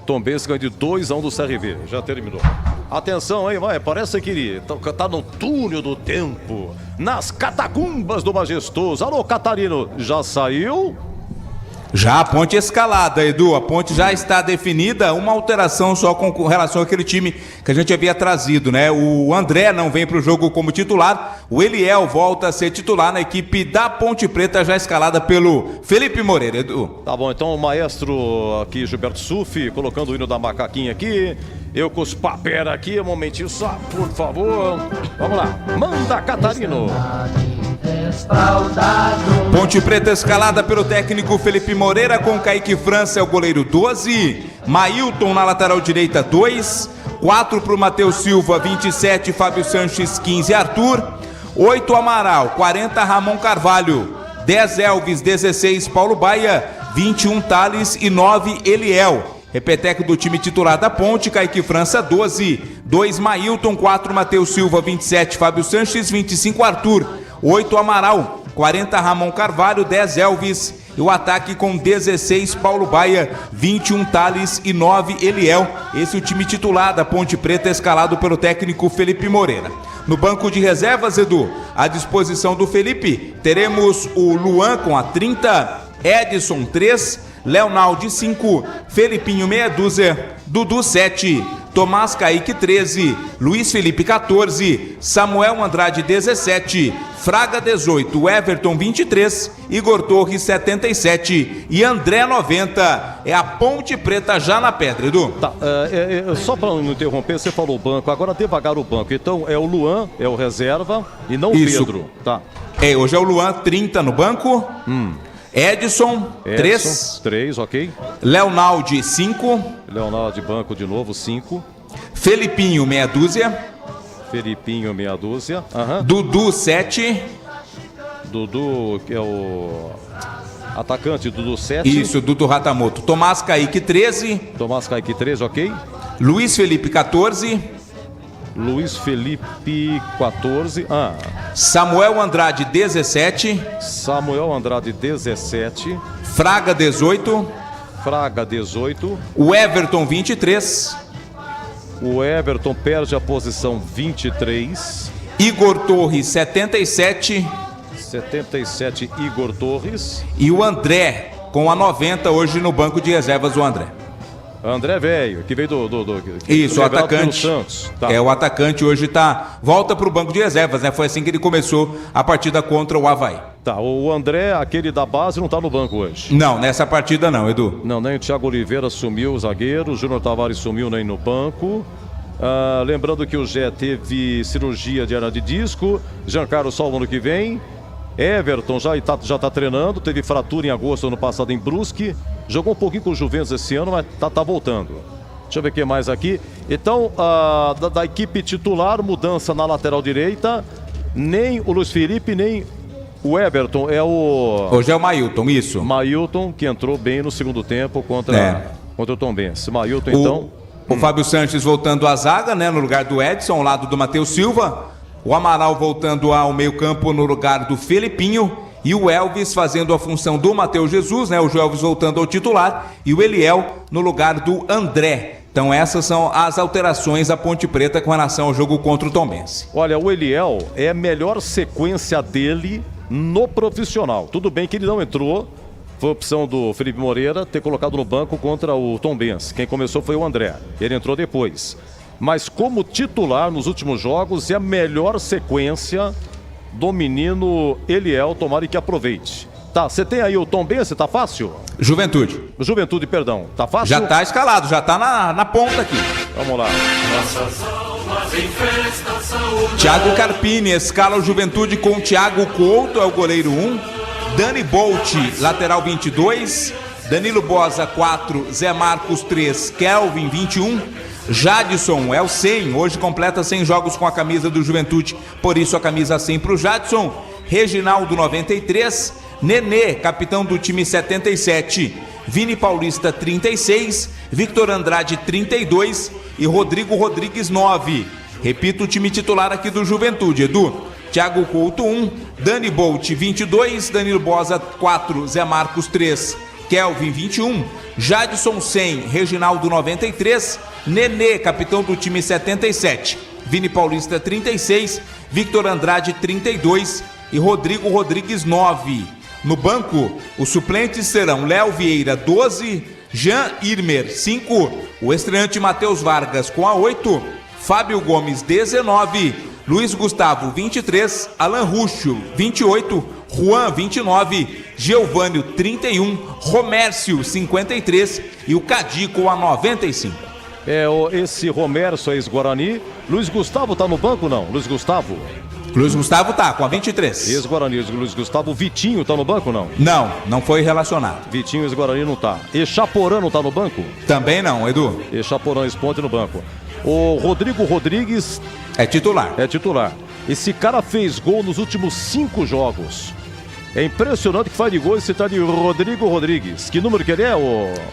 Tombense ganhou de 2-1 do CRV, já terminou. Atenção aí, vai, parece que ele tá no túnel do tempo, nas catacumbas do Majestoso. Alô, Catarino, já saiu? Já a Ponte escalada, Edu, a Ponte já está definida, uma alteração só com relação àquele time que a gente havia trazido, né? O André não vem para o jogo como titular, o Eliel volta a ser titular na equipe da Ponte Preta, já escalada pelo Felipe Moreira, Edu. Tá bom, então o maestro aqui, Gilberto Sufi, colocando o hino da macaquinha aqui, eu com os papéis aqui, um momentinho só, por favor. Vamos lá, manda, Catarino. Ponte Preta escalada pelo técnico Felipe Moreira, com Kaique França é o goleiro 12, Mailton na lateral direita 2, 4 para o Matheus Silva, 27 Fábio Sanches, 15 Arthur, 8 Amaral, 40 Ramon Carvalho, 10 Elvis, 16 Paulo Baia, 21 Thales e 9 Eliel. Repeteco do time titular da Ponte, Kaique França 12, 2 Mailton, 4 Matheus Silva, 27 Fábio Sanches, 25 Arthur, 8 Amaral, 40 Ramon Carvalho, 10 Elvis e o ataque com 16 Paulo Baia, 21 Thales e 9 Eliel. Esse é o time titular da Ponte Preta, escalado pelo técnico Felipe Moreira. No banco de reservas, Edu, à disposição do Felipe, teremos o Luan com a 30, Edson 3, Leonaldi 5, Felipinho meia dúzia, Dudu 7, Tomás Kaique 13, Luiz Felipe 14, Samuel Andrade 17, Fraga 18, Everton 23, Igor Torres 77 e André 90. É a Ponte Preta já na pedra, Edu. Tá, só para não interromper, você falou o banco, agora devagar o banco. Então é o Luan, é o reserva e não o Pedro. Tá. Hoje é o Luan 30 no banco. Edson 3, ok. Leonaldi 5. Leonaldi banco de novo, 5. Felipinho meia dúzia. Felipinho meia dúzia. Dudu 7. Dudu, que é o atacante, Dudu 7. Isso, Dudu Ratamoto. Tomás Kaique 13. Tomás Kaique 13, ok. Luiz Felipe 14. Luiz Felipe 14. Samuel Andrade 17. Samuel Andrade 17. Fraga 18. Fraga 18. O Everton 23. O Everton perde a posição 23. Igor Torres 77. 77 Igor Torres. E o André com a 90 hoje no banco de reservas, o André. André Velho, que veio Isso, o atacante. Santos. Tá. O atacante hoje volta para o banco de reservas, né? Foi assim que ele começou a partida contra o Avaí. Tá, o André, aquele da base, não tá no banco hoje. Não, nessa partida não, Edu. Não, nem o Thiago Oliveira sumiu, o zagueiro, o Júnior Tavares sumiu nem no banco. Lembrando que o Gé teve cirurgia de hernia de disco, Giancarlo só o ano que vem. Everton já tá treinando, teve fratura em agosto ano passado em Brusque, jogou um pouquinho com o Juventus esse ano, mas tá voltando. Deixa eu ver o que mais aqui. Então, da equipe titular, mudança na lateral direita, nem o Luiz Felipe, nem o Everton, hoje é o Mailton, isso. Mailton, que entrou bem no segundo tempo contra o Tombense. Mailton, então... O Fábio Sanches voltando à zaga, né, no lugar do Edson, ao lado do Matheus Silva. O Amaral voltando ao meio-campo no lugar do Felipinho. E o Elvis fazendo a função do Matheus Jesus, né? O Elvis voltando ao titular. E o Eliel no lugar do André. Então essas são as alterações da Ponte Preta com relação ao jogo contra o Tombense. Olha, o Eliel é a melhor sequência dele no profissional. Tudo bem que ele não entrou. Foi a opção do Felipe Moreira ter colocado no banco contra o Tombense. Quem começou foi o André. Ele entrou depois. Mas como titular nos últimos jogos é a melhor sequência do menino Eliel, tomara que aproveite. Tá, você tem aí o Tombense, tá fácil? Juventude, perdão, tá fácil? Já tá escalado, já tá na ponta aqui. Vamos lá. Thiago Carpini escala o Juventude com o Thiago Couto, é o goleiro 1. Dani Bolt, lateral 22. Danilo Bosa 4, Zé Marcos 3, Kelvin 21. Jadson é o 100, hoje completa 100 jogos com a camisa do Juventude, por isso a camisa 100 para o Jadson. Reginaldo 93, Nenê, capitão do time 77, Vini Paulista 36, Victor Andrade 32 e Rodrigo Rodrigues 9. Repito o time titular aqui do Juventude, Edu. Thiago Couto 1, Dani Bolt 22, Danilo Bosa 4, Zé Marcos 3, Kelvin 21, Jadson 100, Reginaldo 93, Nenê, capitão do time 77, Vini Paulista 36, Victor Andrade 32 e Rodrigo Rodrigues 9. No banco, os suplentes serão Léo Vieira 12, Jean Irmer 5, o estreante Matheus Vargas com a 8, Fábio Gomes 19, Luiz Gustavo 23, Alan Ruxo 28, Juan 29, Geovânio 31, Romércio 53 e o Cadico a 95. Esse Romércio, ex-Guarani. Luiz Gustavo tá no banco, não? Luiz Gustavo Tá com a 23. Ex-Guarani, Luiz Gustavo. Vitinho tá no banco, não? Não foi relacionado. Vitinho, ex-Guarani, não tá. Echaporã não tá no banco? Também não, Edu. Echaporã, ex-Ponte no banco. O Rodrigo Rodrigues... É titular. Esse cara fez gol nos últimos 5 jogos. É impressionante que faz de gol esse tal de Rodrigo Rodrigues. Que número que ele é?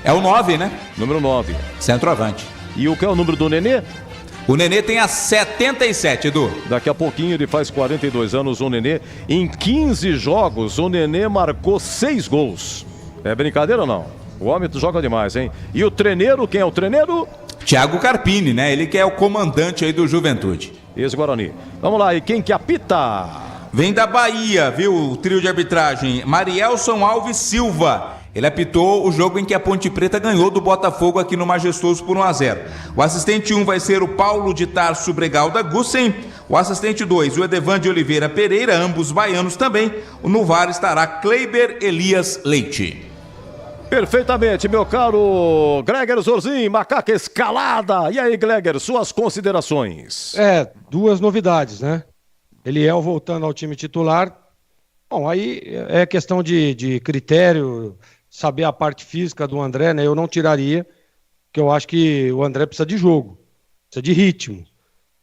É o 9, né? Número 9. Centroavante. E o que é o número do Nenê? O Nenê tem a 77, Edu. Daqui a pouquinho ele faz 42 anos, o Nenê. Em 15 jogos, o Nenê marcou 6 gols. É brincadeira ou não? O homem joga demais, hein? E o treneiro, quem é o treneiro? Thiago Carpini, né? Ele que é o comandante aí do Juventude. Ex-Guarani. Vamos lá, e quem que apita? Vem da Bahia, viu? O trio de arbitragem. Marielson Alves Silva. Ele apitou o jogo em que a Ponte Preta ganhou do Botafogo aqui no Majestoso por 1-0. O assistente 1 vai ser o Paulo de Tarso Bregalda Gussen. O assistente 2, o Edevan de Oliveira Pereira, ambos baianos também. No VAR estará Kleiber Elias Leite. Perfeitamente, meu caro Gleger Zorzin, Macaca Escalada. E aí, Gleger, suas considerações? 2 novidades, né? Eliel voltando ao time titular. Bom, aí é questão de critério, saber a parte física do André, né? Eu não tiraria, porque eu acho que o André precisa de jogo, precisa de ritmo.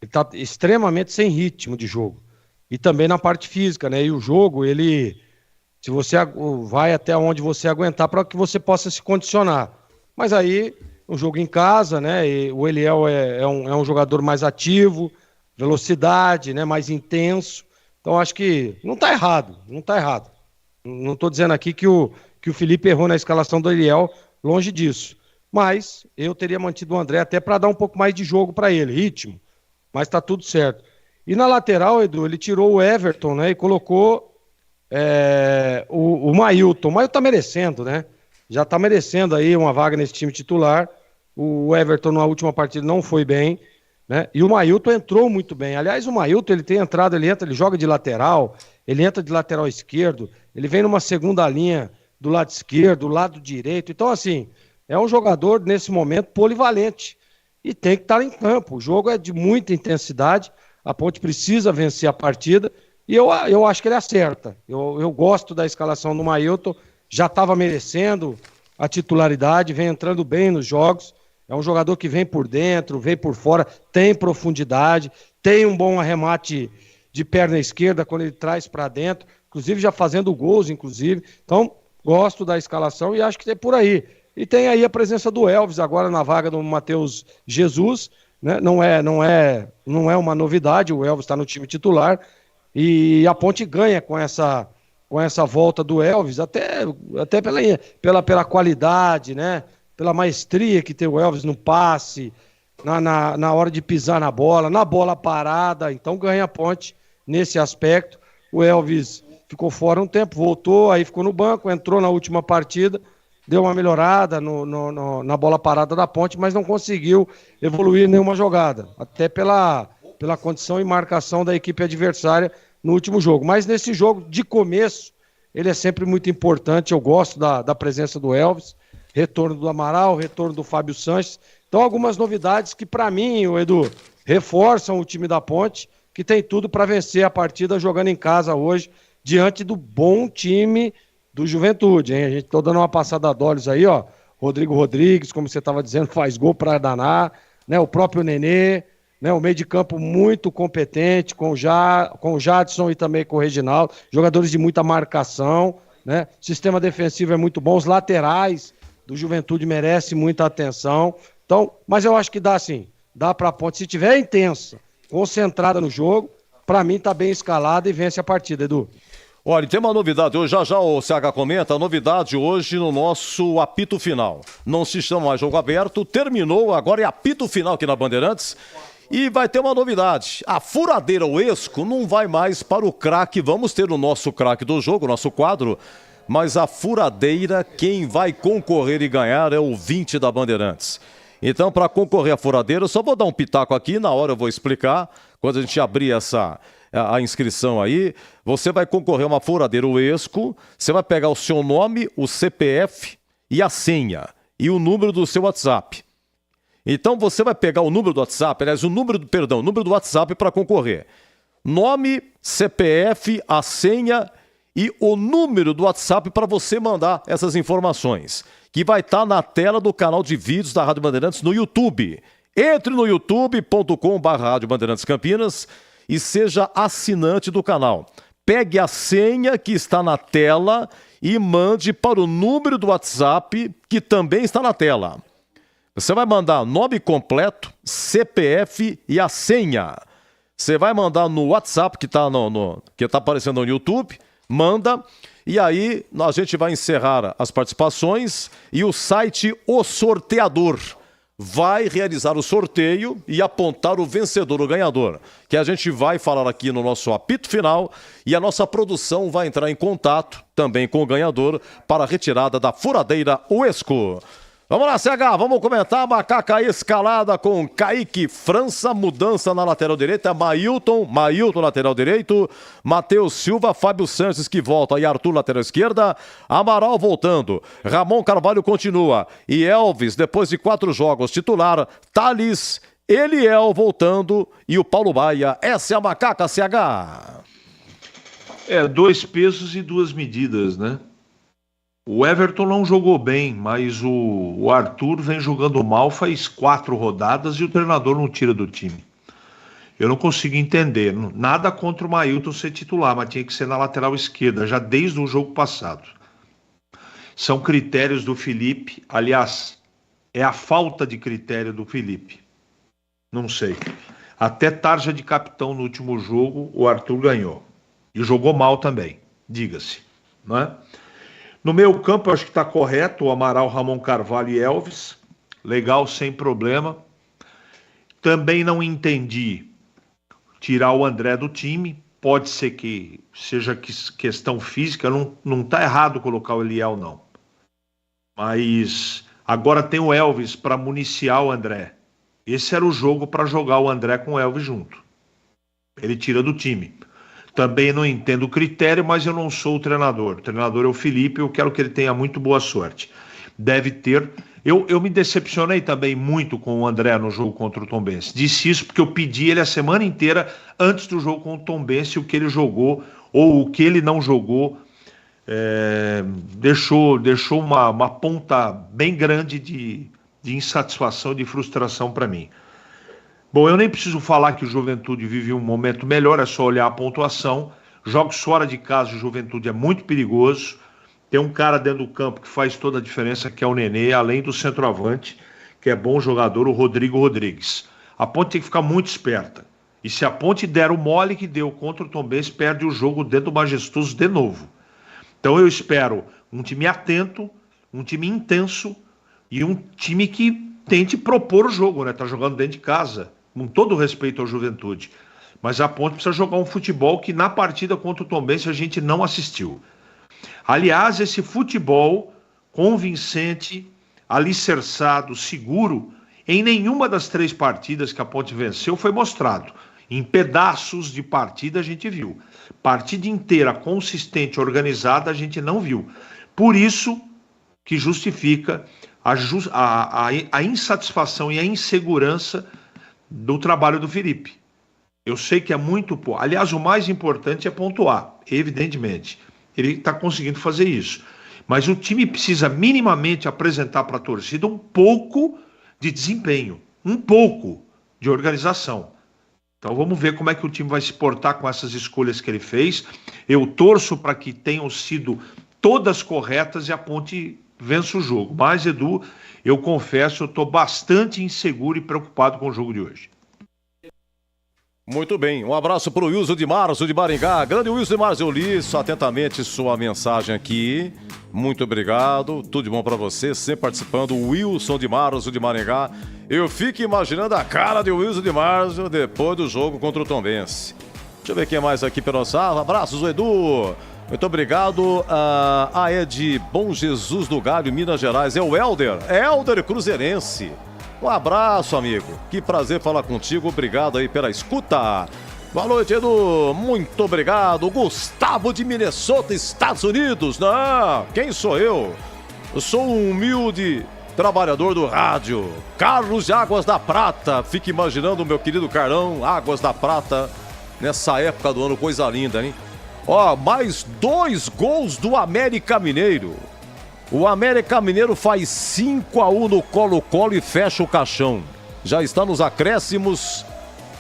Ele tá extremamente sem ritmo de jogo. E também na parte física, né? E o jogo, se você vai até onde você aguentar para que você possa se condicionar. Mas aí, um jogo em casa, né? E o Eliel é um jogador mais ativo, velocidade, né? Mais intenso. Então acho que não está errado. Não estou dizendo aqui que o Felipe errou na escalação do Eliel, longe disso. Mas eu teria mantido o André até para dar um pouco mais de jogo para ele, ritmo. Mas está tudo certo. E na lateral, Edu, ele tirou o Everton, né? E colocou o Mailton. O Mailton tá merecendo, né? Já tá merecendo aí uma vaga nesse time titular. O Everton na última partida não foi bem, né? E o Mailton entrou muito bem. Aliás, o Mailton, ele tem entrado, ele joga de lateral, ele entra de lateral esquerdo, ele vem numa segunda linha do lado esquerdo, do lado direito. Então, assim, é um jogador, nesse momento, polivalente. E tem que estar em campo. O jogo é de muita intensidade, a Ponte precisa vencer a partida. E eu acho que ele acerta. Eu gosto da escalação do Mailton, já estava merecendo a titularidade, vem entrando bem nos jogos. É um jogador que vem por dentro, vem por fora, tem profundidade, tem um bom arremate de perna esquerda quando ele traz para dentro, inclusive já fazendo gols, inclusive. Então, gosto da escalação e acho que é por aí. E tem aí a presença do Elvis agora na vaga do Matheus Jesus, né? Não é uma novidade, o Elvis está no time titular. E a Ponte ganha com essa volta do Elvis, até pela qualidade, né? Pela maestria que tem o Elvis no passe, na hora de pisar na bola parada. Então ganha a Ponte nesse aspecto. O Elvis ficou fora um tempo, voltou, aí ficou no banco, entrou na última partida, deu uma melhorada na bola parada da Ponte, mas não conseguiu evoluir nenhuma jogada, até pela condição e marcação da equipe adversária no último jogo. Mas nesse jogo, de começo, ele é sempre muito importante. Eu gosto da presença do Elvis, retorno do Amaral, retorno do Fábio Sanches. Então, algumas novidades que, para mim, Edu, reforçam o time da Ponte, que tem tudo para vencer a partida jogando em casa hoje, diante do bom time do Juventude, hein? A gente tá dando uma passada de olhos aí, ó. Rodrigo Rodrigues, como você estava dizendo, faz gol para danar, né? O próprio Nenê, né, o meio de campo muito competente, com o Jadson e também com o Reginaldo, jogadores de muita marcação, né? O sistema defensivo é muito bom, os laterais do Juventude merecem muita atenção. Então, mas eu acho que dá sim, dá para a Ponte, se tiver intensa, concentrada no jogo, para mim tá bem escalado e vence a partida, Edu. Olha, tem uma novidade, hoje já o CH comenta, a novidade hoje no nosso apito final. Não se chama mais jogo aberto, terminou, agora é apito final aqui na Bandeirantes. E vai ter uma novidade, a furadeira Uesco não vai mais para o craque, vamos ter o nosso craque do jogo, o nosso quadro, mas a furadeira, quem vai concorrer e ganhar é o 20 da Bandeirantes. Então, para concorrer à furadeira, eu só vou dar um pitaco aqui, na hora eu vou explicar, quando a gente abrir a inscrição aí, você vai concorrer a uma furadeira Uesco, você vai pegar o seu nome, o CPF e a senha, e o número do seu WhatsApp. Então você vai pegar o número do WhatsApp, aliás, o número do WhatsApp para concorrer. Nome, CPF, a senha e o número do WhatsApp para você mandar essas informações, que vai estar na tela do canal de vídeos da Rádio Bandeirantes no YouTube. Entre no youtube.com/Rádio Bandeirantes Campinas e seja assinante do canal. Pegue a senha que está na tela e mande para o número do WhatsApp que também está na tela. Você vai mandar nome completo, CPF e a senha. Você vai mandar no WhatsApp que está aparecendo no YouTube, manda, e aí a gente vai encerrar as participações e o site O Sorteador vai realizar o sorteio e apontar o vencedor, o ganhador, que a gente vai falar aqui no nosso apito final e a nossa produção vai entrar em contato também com o ganhador para a retirada da furadeira Uesco. Vamos lá, CH, vamos comentar. Macaca escalada com Kaique França, mudança na lateral direita, Mailton lateral direito, Matheus Silva, Fábio Sanches que volta e Arthur lateral esquerda, Amaral voltando, Ramon Carvalho continua e Elvis, depois de 4 jogos, titular, Thales, Eliel voltando e o Paulo Baia. Essa é a Macaca, CH. 2 pesos e 2 medidas, né? O Everton não jogou bem, mas o Arthur vem jogando mal faz 4 rodadas e o treinador não tira do time. Eu não consigo entender. Nada contra o Mailton ser titular, mas tinha que ser na lateral esquerda, já desde o jogo passado. São critérios do Felipe. Aliás, é a falta de critério do Felipe. Não sei. Até tarja de capitão no último jogo, o Arthur ganhou. E jogou mal também, diga-se, não é? No meio campo, eu acho que está correto, o Amaral, Ramon Carvalho e Elvis. Legal, sem problema. Também não entendi tirar o André do time. Pode ser que seja questão física, não está errado colocar o Eliel, não. Mas agora tem o Elvis para municiar o André. Esse era o jogo para jogar o André com o Elvis junto. Ele tira do time. Também não entendo o critério, mas eu não sou o treinador. O treinador é o Felipe, eu quero que ele tenha muito boa sorte. Deve ter. Eu me decepcionei também muito com o André no jogo contra o Tombense. Disse isso porque eu pedi ele a semana inteira, antes do jogo contra o Tombense, o que ele jogou ou o que ele não jogou. Deixou uma ponta bem grande de insatisfação, de frustração para mim. Bom, eu nem preciso falar que o Juventude vive um momento melhor, é só olhar a pontuação. Jogos fora de casa, o Juventude é muito perigoso. Tem um cara dentro do campo que faz toda a diferença, que é o Nenê, além do centroavante, que é bom jogador, o Rodrigo Rodrigues. A Ponte tem que ficar muito esperta. E se a Ponte der o mole que deu contra o Tombense, perde o jogo dentro do Majestoso de novo. Então eu espero um time atento, um time intenso e um time que tente propor o jogo, né? Tá jogando dentro de casa. Com todo respeito ao Juventude. Mas a Ponte precisa jogar um futebol que na partida contra o Tombense a gente não assistiu. Aliás, esse futebol convincente, alicerçado, seguro, em nenhuma das 3 partidas que a Ponte venceu foi mostrado. Em pedaços de partida a gente viu. Partida inteira, consistente, organizada, a gente não viu. Por isso que justifica a insatisfação e a insegurança do trabalho do Felipe. Eu sei que é muito... Aliás, o mais importante é pontuar, evidentemente. Ele está conseguindo fazer isso. Mas o time precisa minimamente apresentar para a torcida um pouco de desempenho, um pouco de organização. Então vamos ver como é que o time vai se portar com essas escolhas que ele fez. Eu torço para que tenham sido todas corretas e a Ponte vença o jogo. Mas, Edu, eu confesso, eu estou bastante inseguro e preocupado com o jogo de hoje. Muito bem, um abraço pro Wilson de Março de Maringá. Grande Wilson de Março, eu li atentamente sua mensagem aqui. Muito obrigado, tudo de bom pra você, sempre participando. Wilson de Março de Maringá. Eu fico imaginando a cara de Wilson de Março depois do jogo contra o Tombense. Deixa eu ver quem mais aqui pelo WhatsApp. Abraços, Edu. Muito obrigado. É de Bom Jesus do Galho, Minas Gerais. É o Helder Cruzeirense. Um abraço, amigo. Que prazer falar contigo. Obrigado aí pela escuta. Boa noite, Edu. Muito obrigado. Gustavo de Minnesota, Estados Unidos. Não, quem sou eu? Eu sou um humilde trabalhador do rádio. Carlos de Águas da Prata. Fique imaginando o meu querido Carlão, Águas da Prata, nessa época do ano, coisa linda, hein? Ó, mais 2 gols do América Mineiro. O América Mineiro faz 5-1 no Colo-Colo e fecha o caixão. Já está nos acréscimos.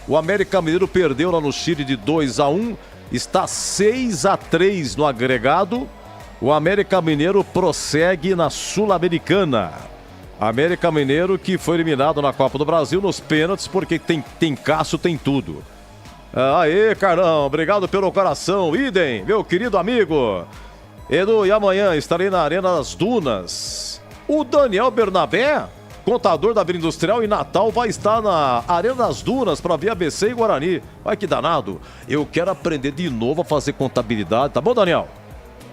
O América Mineiro perdeu lá no Chile de 2-1. Está 6-3 no agregado. O América Mineiro prossegue na Sul-Americana. América Mineiro que foi eliminado na Copa do Brasil nos pênaltis, porque tem Cássio, tem tudo. Aê, Carlão, obrigado pelo coração. Idem, meu querido amigo. Edu, e amanhã estarei na Arena das Dunas. O Daniel Bernabé, contador da Vila Industrial, em Natal vai estar na Arena das Dunas para ver ABC e Guarani. Vai que danado. Eu quero aprender de novo a fazer contabilidade, tá bom, Daniel?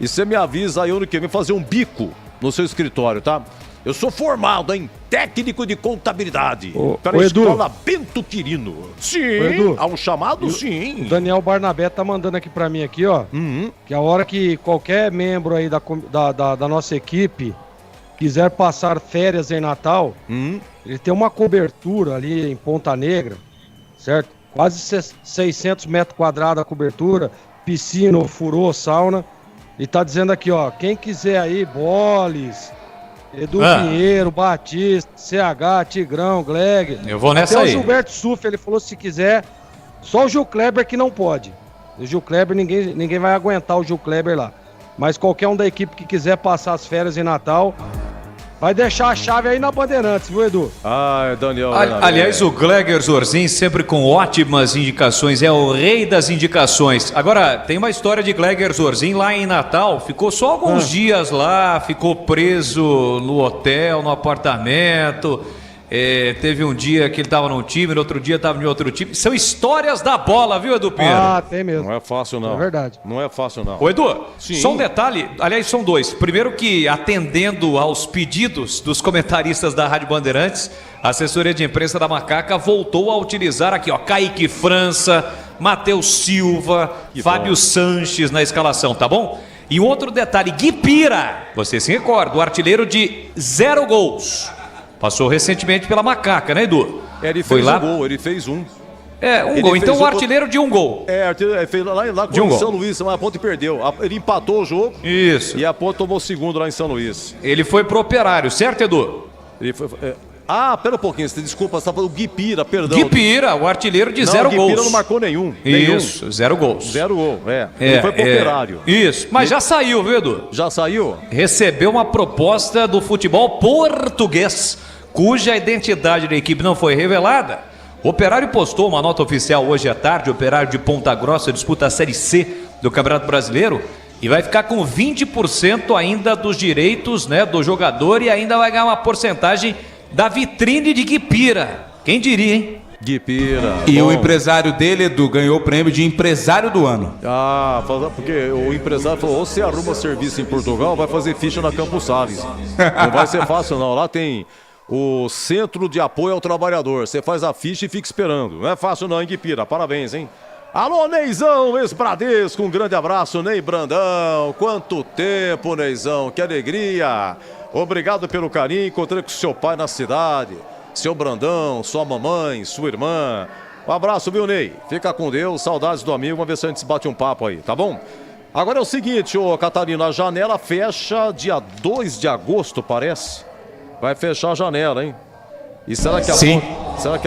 E você me avisa aí ano que vem fazer um bico no seu escritório, tá? Eu sou formado em técnico de contabilidade. Para a escola Bento Quirino. Sim, há um chamado, sim. O Daniel Barnabé tá mandando aqui para mim aqui, ó. Que a hora que qualquer membro aí da nossa equipe quiser passar férias em Natal, ele tem uma cobertura ali em Ponta Negra, certo? Quase 600 metros quadrados a cobertura, piscina, furô, sauna. E tá dizendo aqui, ó, quem quiser aí, Boles, Edu Pinheiro, Batista, CH, Tigrão, Gleg. Eu vou nessa até aí. O Gilberto Suf, ele falou se quiser, só o Gil Kleber que não pode. O Gil Kleber, ninguém vai aguentar o Gil Kleber lá. Mas qualquer um da equipe que quiser passar as férias em Natal, vai deixar a chave aí na Bandeirantes, viu, Edu? Ai, Daniel. Aliás, o Gleger Zorzin sempre com ótimas indicações, é o rei das indicações. Agora, tem uma história de Gleger Zorzin lá em Natal, ficou só alguns dias lá, ficou preso no hotel, no apartamento. Teve um dia que ele estava num time, no outro dia estava em outro time. São histórias da bola, viu, Edu Pinheiro? Ah, tem mesmo. Não é fácil, não. É verdade. Não é fácil, não. Ô, Edu, Sim. Só um detalhe, aliás, são 2. Primeiro que, atendendo aos pedidos dos comentaristas da Rádio Bandeirantes, a assessoria de imprensa da Macaca voltou a utilizar aqui, ó, Kaique França, Matheus Silva, Fábio Sanches na escalação, tá bom? E um outro detalhe, Gui Pira, você se recorda, o artilheiro de 0 gols. Passou recentemente pela Macaca, né, Edu? Ele fez um gol, ele fez um. Um gol. Então o artilheiro de um gol. Ele fez lá com o São Luís, mas a Ponte perdeu. Ele empatou o jogo. Isso. E a Ponte tomou o segundo lá em São Luís. Ele foi pro Operário, certo, Edu? Ele foi... pera um pouquinho, desculpa, você tá falando do Gui Pira, perdão. Gui Pira, o artilheiro de 0 gols. Gui Pira não marcou nenhum. Isso, 0 gols. 0 gol, Ele foi pro Operário. Isso, mas já saiu, viu, Edu? Já saiu? Recebeu uma proposta do futebol português, cuja identidade da equipe não foi revelada. O Operário postou uma nota oficial hoje à tarde. O Operário de Ponta Grossa disputa a Série C do Campeonato Brasileiro e vai ficar com 20% ainda dos direitos, né, do jogador, e ainda vai ganhar uma porcentagem da vitrine de Gui Pira. Quem diria, hein? Gui Pira. E o empresário dele, Edu, ganhou o prêmio de empresário do ano. Porque o empresário falou, ou você arruma serviço em Portugal, vai fazer ficha na Campos Salles. Não vai ser fácil, não. Lá tem o Centro de Apoio ao Trabalhador. Você faz a ficha e fica esperando. Não é fácil não, hein, Gui Pira? Parabéns, hein? Alô, Neizão, ex-Bradesco, um grande abraço, Ney Brandão. Quanto tempo, Neizão, que alegria. Obrigado pelo carinho, encontrei com seu pai na cidade. Seu Brandão, sua mamãe, sua irmã. Um abraço, viu, Ney? Fica com Deus, saudades do amigo, vamos ver se a gente se bate um papo aí, tá bom? Agora é o seguinte, ô Catarina, a janela fecha dia 2 de agosto, parece. Vai fechar a janela, hein? E será que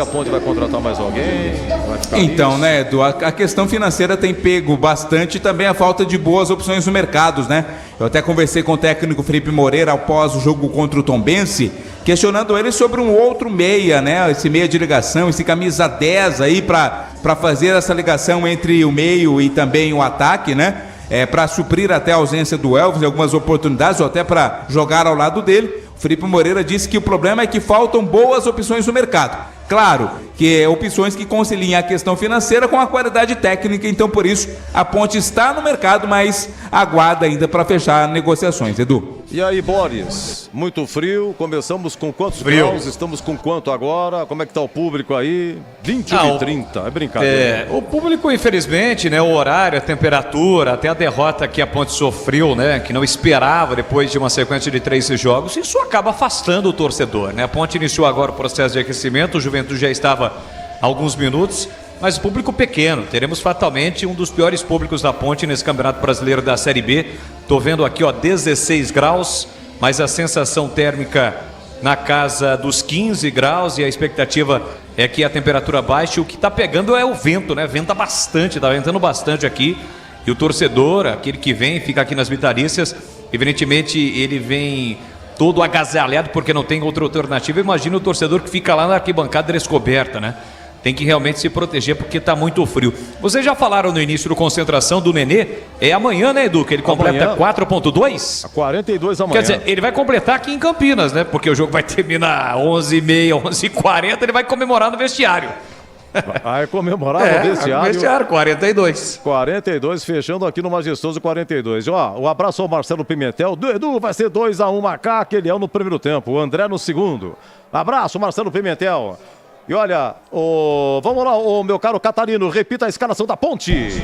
a Ponte vai contratar mais alguém? Vai ficar então, nisso? né, Edu, a questão financeira tem pego bastante e também a falta de boas opções no mercado, né? Eu até conversei com o técnico Felipe Moreira após o jogo contra o Tombense, questionando ele sobre um outro meia, né? Esse meia de ligação, esse camisa 10 aí para fazer essa ligação entre o meio e também o ataque, né? Para suprir até a ausência do Elvis em algumas oportunidades, ou até para jogar ao lado dele. O Felipe Moreira disse que o problema é que faltam boas opções no mercado. Claro, que opções que conciliem a questão financeira com a qualidade técnica, então por isso a Ponte está no mercado, mas aguarda ainda para fechar negociações, Edu. E aí, Boris, muito frio, começamos com quantos graus, estamos com quanto agora, como é que tá o público aí? 21 e 30, é brincadeira. O público, infelizmente, né, o horário, a temperatura, até a derrota que a Ponte sofreu, né, que não esperava depois de uma sequência de 3 jogos, isso acaba afastando o torcedor, né? A Ponte iniciou agora o processo de aquecimento, o Juventude já estava há alguns minutos, mas o público pequeno, teremos fatalmente um dos piores públicos da Ponte nesse Campeonato Brasileiro da Série B. Tô vendo aqui, 16 graus, mas a sensação térmica na casa dos 15 graus e a expectativa é que a temperatura baixe. O que tá pegando é o vento, né? Venta bastante, tá ventando bastante aqui. E o torcedor, aquele que vem, fica aqui nas vitalícias, evidentemente ele vem todo agasalhado porque não tem outra alternativa. Imagina o torcedor que fica lá na arquibancada descoberta, né? Tem que realmente se proteger porque está muito frio. Vocês já falaram no início do Concentração do Nenê? É amanhã, né, Edu? Que ele completa 4.2? 42 amanhã. Quer dizer, ele vai completar aqui em Campinas, né? Porque o jogo vai terminar 11h30, 11h40. Ele vai comemorar no vestiário. Vai comemorar no vestiário. No vestiário, 42. 42, fechando aqui no Majestoso 42. E, ó, um abraço ao Marcelo Pimentel. Edu, vai ser 2-1 Macá, que ele é no primeiro tempo. O André no segundo. Abraço, Marcelo Pimentel. E olha, vamos lá, meu caro Catarino, repita a escalação da Ponte.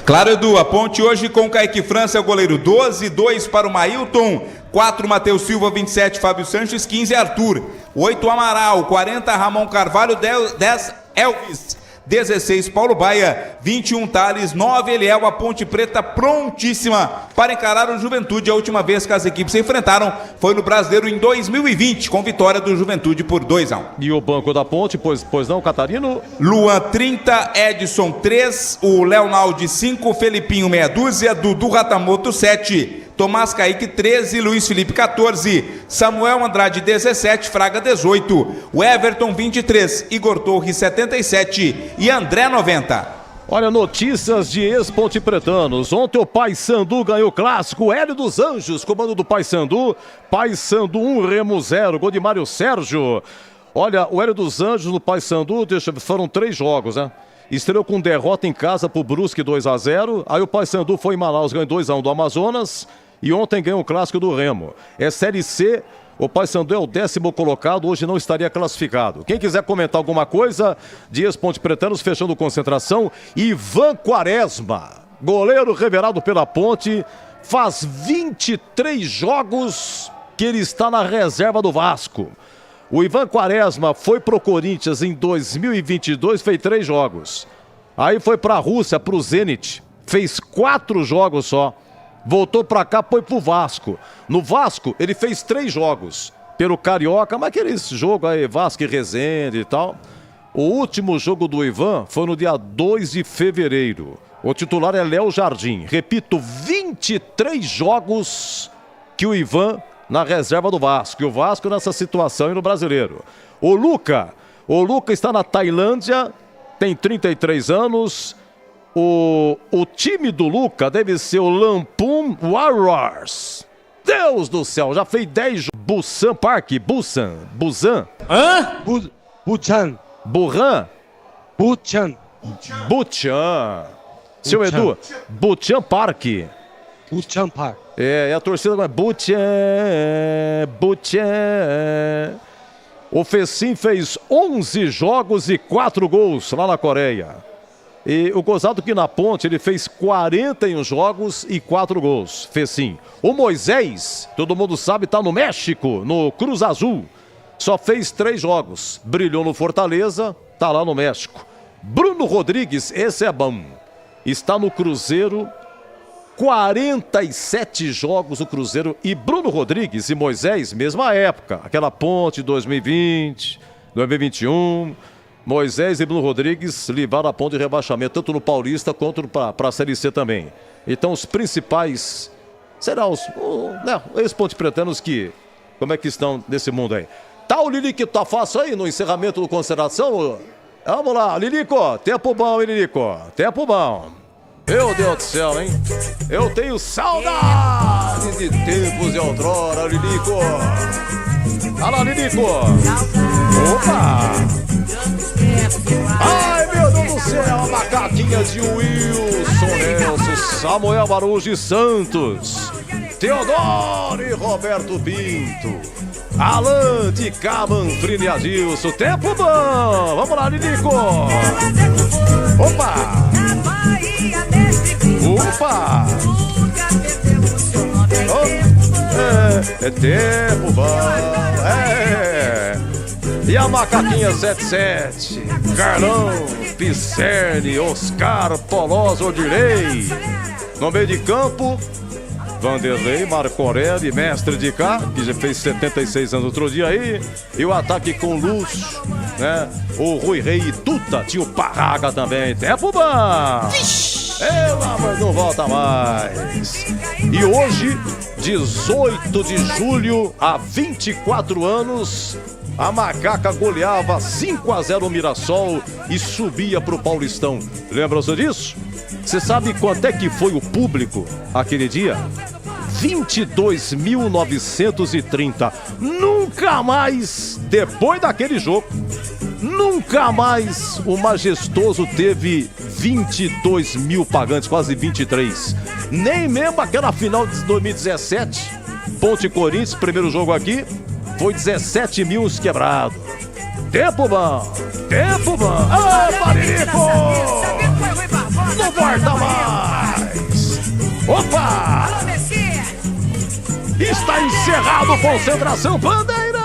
Claro, Edu, a Ponte hoje com Kaique França é o goleiro, 12, 2 para o Mailton, 4 Matheus Silva, 27 Fábio Sanches, 15 Arthur, 8 Amaral, 40 Ramon Carvalho, 10 Elvis, 16 Paulo Baia, 21 Thales, 9 Eliel. A Ponte Preta prontíssima para encarar o Juventude. A última vez que as equipes se enfrentaram foi no Brasileiro em 2020, com vitória do Juventude por 2-1. E o banco da Ponte, pois não, Catarino? Luan 30, Edson 3, o Leonaldi 5, Felipinho meia dúzia, Dudu Ratamoto 7, Tomás Kaique 13, Luiz Felipe 14, Samuel Andrade 17, Fraga 18, o Everton 23, Igor Torres 77 e André 90. Olha, notícias de ex-pontepretanos. Ontem o Paysandu ganhou o clássico. Hélio dos Anjos, comando do Paysandu. Paysandu 1, Remo 0, gol de Mário Sérgio. Olha, o Hélio dos Anjos no Paysandu, foram 3 jogos, né? Estreou com derrota em casa pro Brusque 2-0. Aí o Paysandu foi em Manaus, ganhou 2-1 do Amazonas. E ontem ganhou o clássico do Remo. É Série C, o Paysandu é o 10º colocado, hoje não estaria classificado. Quem quiser comentar alguma coisa, Dias Ponte-Pretanos fechando concentração. Ivan Quaresma, goleiro revelado pela Ponte, faz 23 jogos que ele está na reserva do Vasco. O Ivan Quaresma foi pro Corinthians em 2022, fez 3 jogos. Aí foi pra Rússia, pro Zenit, fez 4 jogos só. Voltou pra cá, foi pro Vasco. No Vasco, ele fez 3 jogos. Pelo Carioca, mas aquele jogo aí, Vasco e Resende e tal. O último jogo do Ivan foi no dia 2 de fevereiro. O titular é Léo Jardim. Repito, 23 jogos que o Ivan na reserva do Vasco. E o Vasco nessa situação e no Brasileiro. O Luca está na Tailândia, tem 33 anos. O time do Luca deve ser o Lampum Warriors. Deus do céu, já fez 10 Busan Park, Busan. Hã? Buchan. Burhan? Buchan. Seu Edu, Buchan Park. Buchan Park. É a torcida agora. Buchan. O Fecim fez 11 jogos e 4 gols lá na Coreia. E o gozado que na Ponte ele fez 41 jogos e 4 gols, fez sim. O Moisés, todo mundo sabe, está no México, no Cruz Azul. Só fez 3 jogos, brilhou no Fortaleza, está lá no México. Bruno Rodrigues, esse é bom, está no Cruzeiro, 47 jogos no Cruzeiro. E Bruno Rodrigues e Moisés, mesma época, aquela Ponte 2020, 2021... Moisés e Bruno Rodrigues levaram a Ponte de rebaixamento, tanto no Paulista quanto para a Série C também. Então os principais serão os ex-pontepretanos que, como é que estão nesse mundo aí? Já o Lilico tá fácil aí no encerramento do Consideração? Vamos lá, Lilico. Tempo bom, hein, Lilico? Tempo bom. Meu Deus do céu, hein? Eu tenho saudade de tempos de outrora, Lilico. Olha lá, Lilico. Opa! Ai, meu Deus do céu, macaquinhas de Wilson Nelson, Samuel Baruji Santos, Teodoro e Roberto Pinto, Alan de Camanfrini e Adilson. Tempo bom! Vamos lá, Lilico! Opa! Opa! É tempo bom! E a macaquinha 77, Carlão, Pisserni, Oscar, Polós, Odirei. No meio de campo, Vanderlei, Marco Aurélio, mestre de cá, que já fez 76 anos outro dia aí. E o ataque com Lúcio, né? O Rui Rei e Tuta, tinha o Parraga também. Tempo bom! Mas não volta mais. E hoje, 18 de julho, há 24 anos, a Macaca goleava 5-0 o Mirassol e subia pro Paulistão. Lembram-se disso? Você sabe quanto é que foi o público aquele dia? 22.930. Nunca mais, depois daquele jogo, nunca mais o Majestoso teve 22 mil pagantes, quase 23. Nem mesmo aquela final de 2017, Ponte Corinthians, primeiro jogo aqui, foi 17 mil os quebrados. Tempo bom! Tempo bom! Ah, Marinico! Não volta mais! Opa! Está encerrado Concentração Bandeirantes.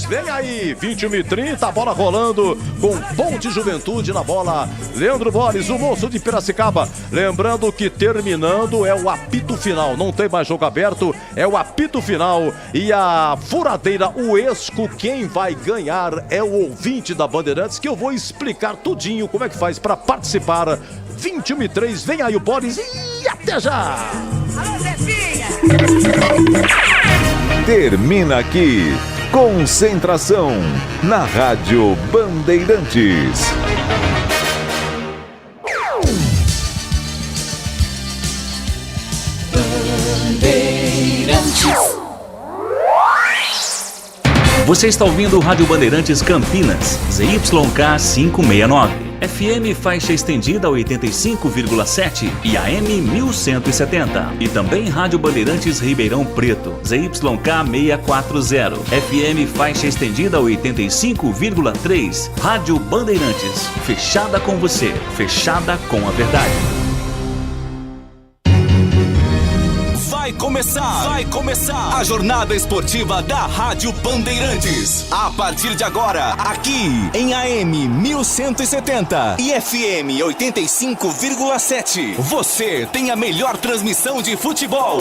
Vem aí, 21h30, a bola rolando com Ponte Juventude na bola. Leandro Borges, o moço de Piracicaba. Lembrando que terminando é o apito final. Não tem mais jogo aberto, é o apito final. E a furadeira, o Esco, quem vai ganhar é o ouvinte da Bandeirantes, que eu vou explicar tudinho como é que faz para participar. 21h03, vem aí o Borges e até já! Alô, Zefinha! Termina aqui Concentração na Rádio Bandeirantes. Você está ouvindo Rádio Bandeirantes Campinas, ZYK 569. FM faixa estendida 85,7 e AM 1170. E também Rádio Bandeirantes Ribeirão Preto, ZYK 640. FM faixa estendida 85,3. Rádio Bandeirantes, fechada com você, fechada com a verdade. Vai começar a jornada esportiva da Rádio Bandeirantes. A partir de agora, aqui em AM 1170 e FM 85,7. Você tem a melhor transmissão de futebol.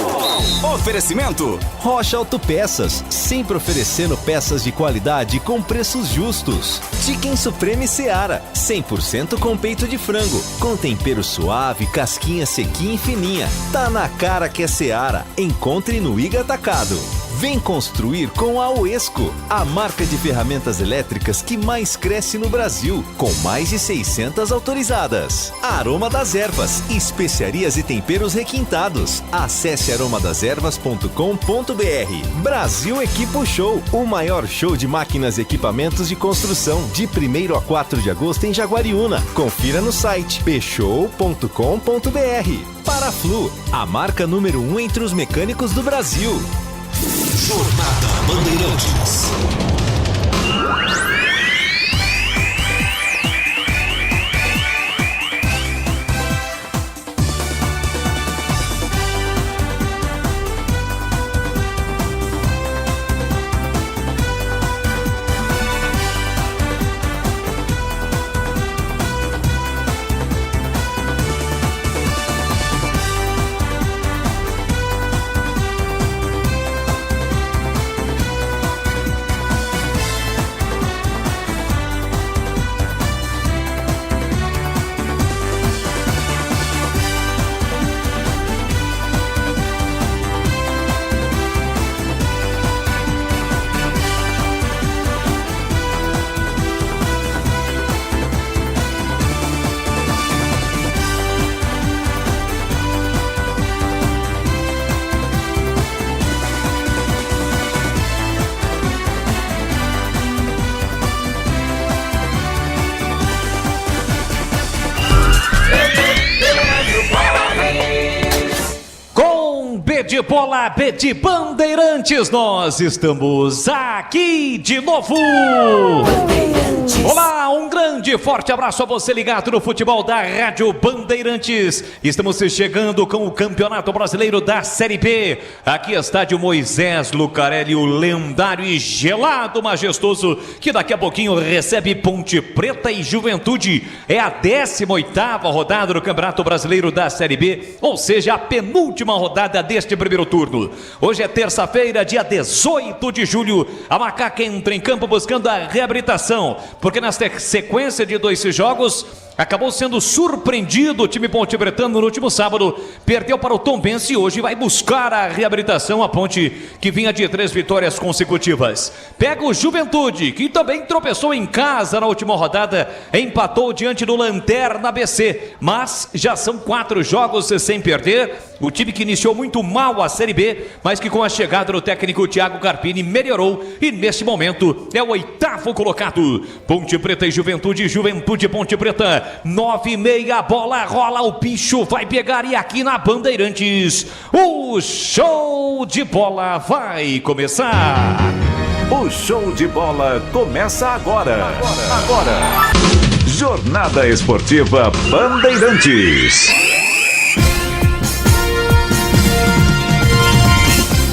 Oferecimento Rocha Autopeças, sempre oferecendo peças de qualidade com preços justos. Chicken Supreme Seara, 100% com peito de frango, com tempero suave, casquinha sequinha e fininha. Tá na cara que é Seara. Encontre no Iga Atacado. Vem construir com a Oesco, a marca de ferramentas elétricas que mais cresce no Brasil, com mais de 600 autorizadas. Aroma das Ervas, especiarias e temperos requintados. Acesse aromadeservas.com.br. Brasil Equipo Show, o maior show de máquinas e equipamentos de construção, de 1º a 4 de agosto em Jaguariúna. Confira no site pshow.com.br. Paraflu, a marca número 1 entre os mecânicos do Brasil. Jornada Bandeirantes. de bola, B de Bandeirantes, nós estamos aqui de novo. Olá, um grande e forte abraço a você ligado no futebol da Rádio Bandeirantes. Estamos chegando com o Campeonato Brasileiro da Série B. Aqui estádio Moisés Lucarelli, o lendário e gelado majestoso, que daqui a pouquinho recebe Ponte Preta e Juventude. É a 18ª rodada do Campeonato Brasileiro da Série B, ou seja, a penúltima rodada deste primeiro turno. Hoje é terça-feira, dia 18 de julho. A Macaca entra em campo buscando a reabilitação, porque nesta sequência de 2 jogos acabou sendo surpreendido o time pontepretano no último sábado, perdeu para o Tombense e hoje vai buscar a reabilitação. A Ponte, que vinha de 3 vitórias consecutivas, pega o Juventude, que também tropeçou em casa na última rodada, empatou diante do Lanterna ABC, mas já são 4 jogos sem perder. O time que iniciou muito mal a Série B, mas que com a chegada do técnico Thiago Carpini melhorou e neste momento é o 8º colocado. Ponte Preta e Juventude, Juventude Ponte Preta, 9h30, a bola rola, o bicho vai pegar e aqui na Bandeirantes o show de bola vai começar. O show de bola começa agora. Jornada Esportiva Bandeirantes.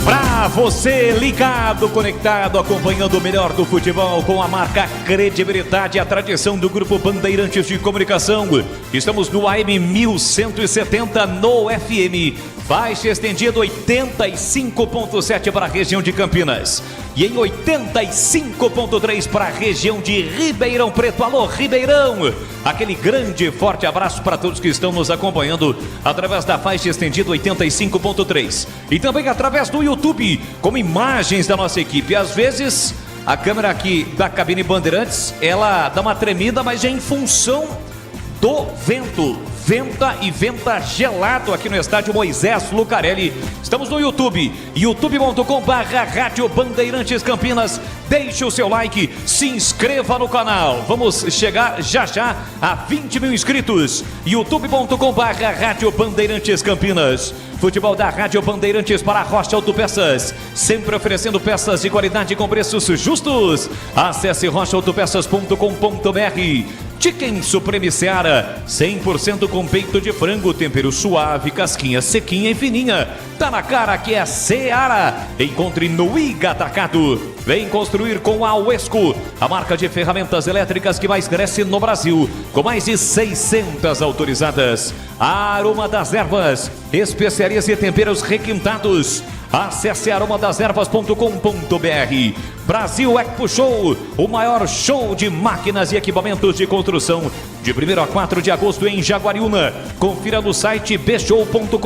Pra você ligado, conectado, acompanhando o melhor do futebol com a marca, credibilidade e a tradição do Grupo Bandeirantes de Comunicação. Estamos no AM 1170 no FM. Faixa estendida 85.7 para a região de Campinas e em 85.3 para a região de Ribeirão Preto. Alô, Ribeirão! Aquele grande forte abraço para todos que estão nos acompanhando através da faixa estendida 85.3 e também através do YouTube com imagens da nossa equipe. Às vezes a câmera aqui da cabine Bandeirantes, ela dá uma tremida, mas é em função do vento. Venta e venta gelado aqui no estádio Moisés Lucarelli. Estamos no YouTube, youtube.com/Rádio Bandeirantes Campinas. Deixe o seu like, se inscreva no canal. Vamos chegar já a 20 mil inscritos. youtube.com/Rádio Bandeirantes Campinas. Futebol da Rádio Bandeirantes para a Rocha Autopeças, sempre oferecendo peças de qualidade com preços justos. Acesse rochaautopeças.com.br. Chicken Supreme Seara, 100% com peito de frango, tempero suave, casquinha sequinha e fininha. Tá na cara que é Seara. Encontre no Iga Atacado. Vem construir com a Uesco, a marca de ferramentas elétricas que mais cresce no Brasil, com mais de 600 autorizadas. Aroma das Ervas, especiarias e temperos requintados. Acesse aromadeservas.com.br. Brasil Expo Show, o maior show de máquinas e equipamentos de construção, de 1º a 4 de agosto em Jaguariúna. Confira no site bshow.com.br.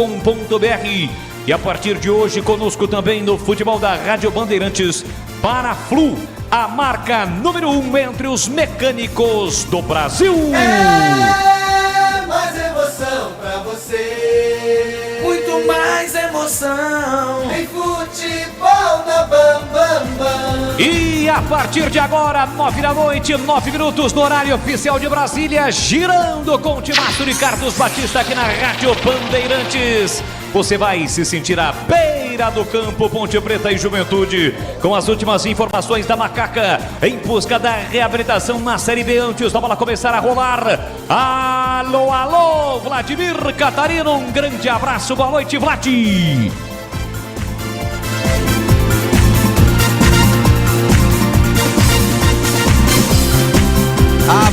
E a partir de hoje conosco também no futebol da Rádio Bandeirantes, Paraflu, a marca número 1 entre os mecânicos do Brasil. É mais emoção pra você, muito mais emoção em futebol na Bam Bam Bam. E a partir de agora, 9 da noite, 9 minutos no horário oficial de Brasília, girando com o timaço de Carlos Batista aqui na Rádio Bandeirantes. Você vai se sentir à beira do campo. Ponte Preta e Juventude, com as últimas informações da Macaca em busca da reabilitação na Série B antes da bola começar a rolar. Alô, alô, Vladimir Catarino, um grande abraço, boa noite, Vlad.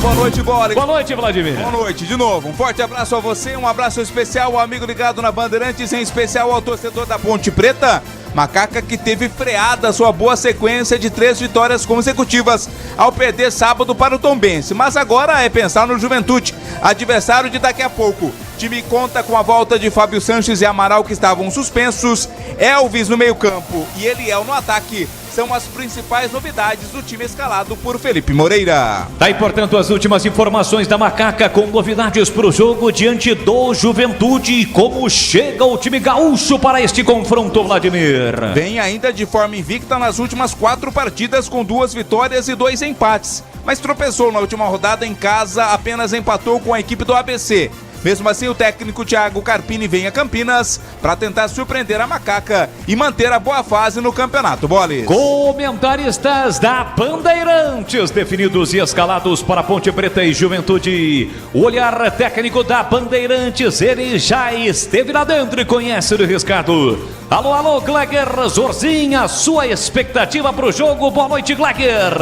Boa noite, Bola. Boa noite, Vladimir. Boa noite, de novo. Um forte abraço a você, um abraço especial ao amigo ligado na Bandeirantes, em especial ao torcedor da Ponte Preta. Macaca que teve freada sua boa sequência de 3 vitórias consecutivas ao perder sábado para o Tombense. Mas agora é pensar no Juventude, adversário de daqui a pouco. O time conta com a volta de Fábio Sanches e Amaral, que estavam suspensos. Elvis no meio-campo e Eliel no ataque são as principais novidades do time escalado por Felipe Moreira. Tá aí, portanto, as últimas informações da Macaca com novidades para o jogo diante do Juventude. Como chega o time gaúcho para este confronto, Vladimir? Vem ainda de forma invicta nas últimas 4 partidas, com 2 vitórias e 2 empates, mas tropeçou na última rodada em casa, apenas empatou com a equipe do ABC. Mesmo assim, o técnico Thiago Carpini vem a Campinas para tentar surpreender a Macaca e manter a boa fase no campeonato. Boles. Comentaristas da Bandeirantes, definidos e escalados para Ponte Preta e Juventude. O olhar técnico da Bandeirantes, ele já esteve lá dentro e conhece o riscado. Alô, alô, Gleger Zorzinha, sua expectativa para o jogo. Boa noite, Gleger.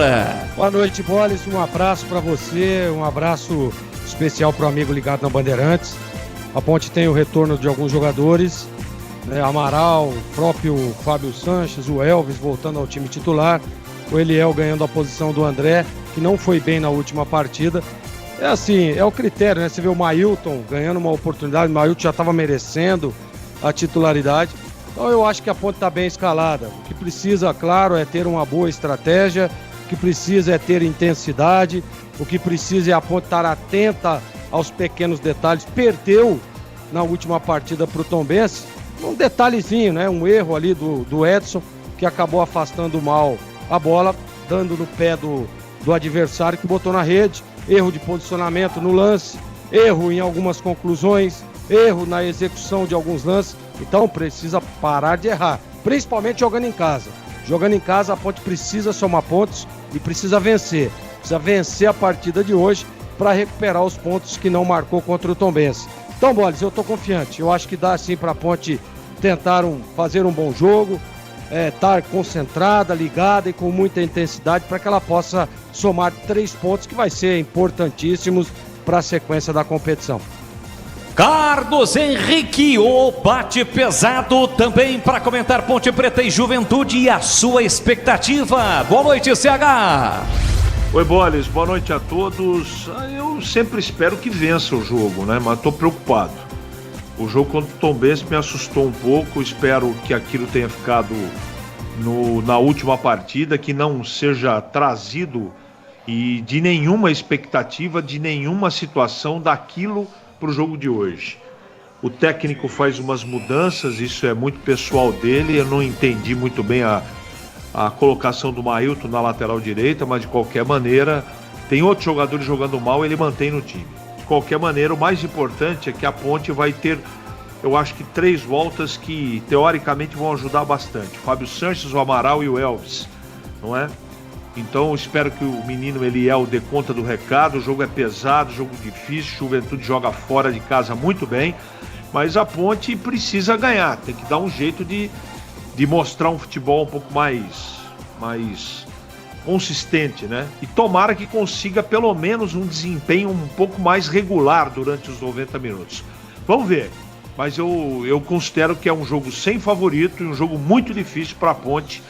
Boa noite, Boles. Um abraço para você, um abraço especial para o amigo ligado na Bandeirantes. A Ponte tem o retorno de alguns jogadores, Amaral, o próprio Fábio Sanches, o Elvis voltando ao time titular, o Eliel ganhando a posição do André, que não foi bem na última partida. É assim, é o critério, né? Você vê o Mailton ganhando uma oportunidade, o Mailton já estava merecendo a titularidade. Então eu acho que a Ponte está bem escalada. O que precisa, claro, é ter uma boa estratégia, o que precisa é ter intensidade, o que precisa é a Ponte estar atenta aos pequenos detalhes. Perdeu na última partida para o Tombense, um detalhezinho, né? Um erro ali do Edson, que acabou afastando mal a bola, dando no pé do adversário que botou na rede. Erro de posicionamento no lance, erro em algumas conclusões, erro na execução de alguns lances. Então precisa parar de errar, principalmente jogando em casa. Jogando em casa, a Ponte precisa somar pontos e precisa vencer. Precisa vencer a partida de hoje para recuperar os pontos que não marcou contra o Tombense. Então, Boles, eu estou confiante. Eu acho que dá sim para a Ponte tentar fazer um bom jogo, estar concentrada, ligada e com muita intensidade para que ela possa somar 3 pontos que vai ser importantíssimos para a sequência da competição. Carlos Henrique, o bate pesado também para comentar Ponte Preta e Juventude e a sua expectativa. Boa noite, CH. Oi, Boles, boa noite a todos. Eu sempre espero que vença o jogo, né? Mas estou preocupado. O jogo contra o Tombense me assustou um pouco. Espero que aquilo tenha ficado na última partida, que não seja trazido e de nenhuma expectativa, de nenhuma situação daquilo para o jogo de hoje. O técnico faz umas mudanças, isso é muito pessoal dele. Eu não entendi muito bem a colocação do Mailton na lateral direita, mas de qualquer maneira tem outros jogadores jogando mal, ele mantém no time. De qualquer maneira, o mais importante é que a Ponte vai ter, eu acho que 3 voltas que teoricamente vão ajudar bastante. Fábio Sanches, o Amaral e o Elvis, não é? Então eu espero que o menino Eliel dê conta do recado. O jogo é pesado, jogo difícil, Juventude joga fora de casa muito bem, mas a Ponte precisa ganhar, tem que dar um jeito de mostrar um futebol um pouco mais consistente, né? E tomara que consiga pelo menos um desempenho um pouco mais regular durante os 90 minutos. Vamos ver, mas eu considero que é um jogo sem favorito e um jogo muito difícil para a Ponte,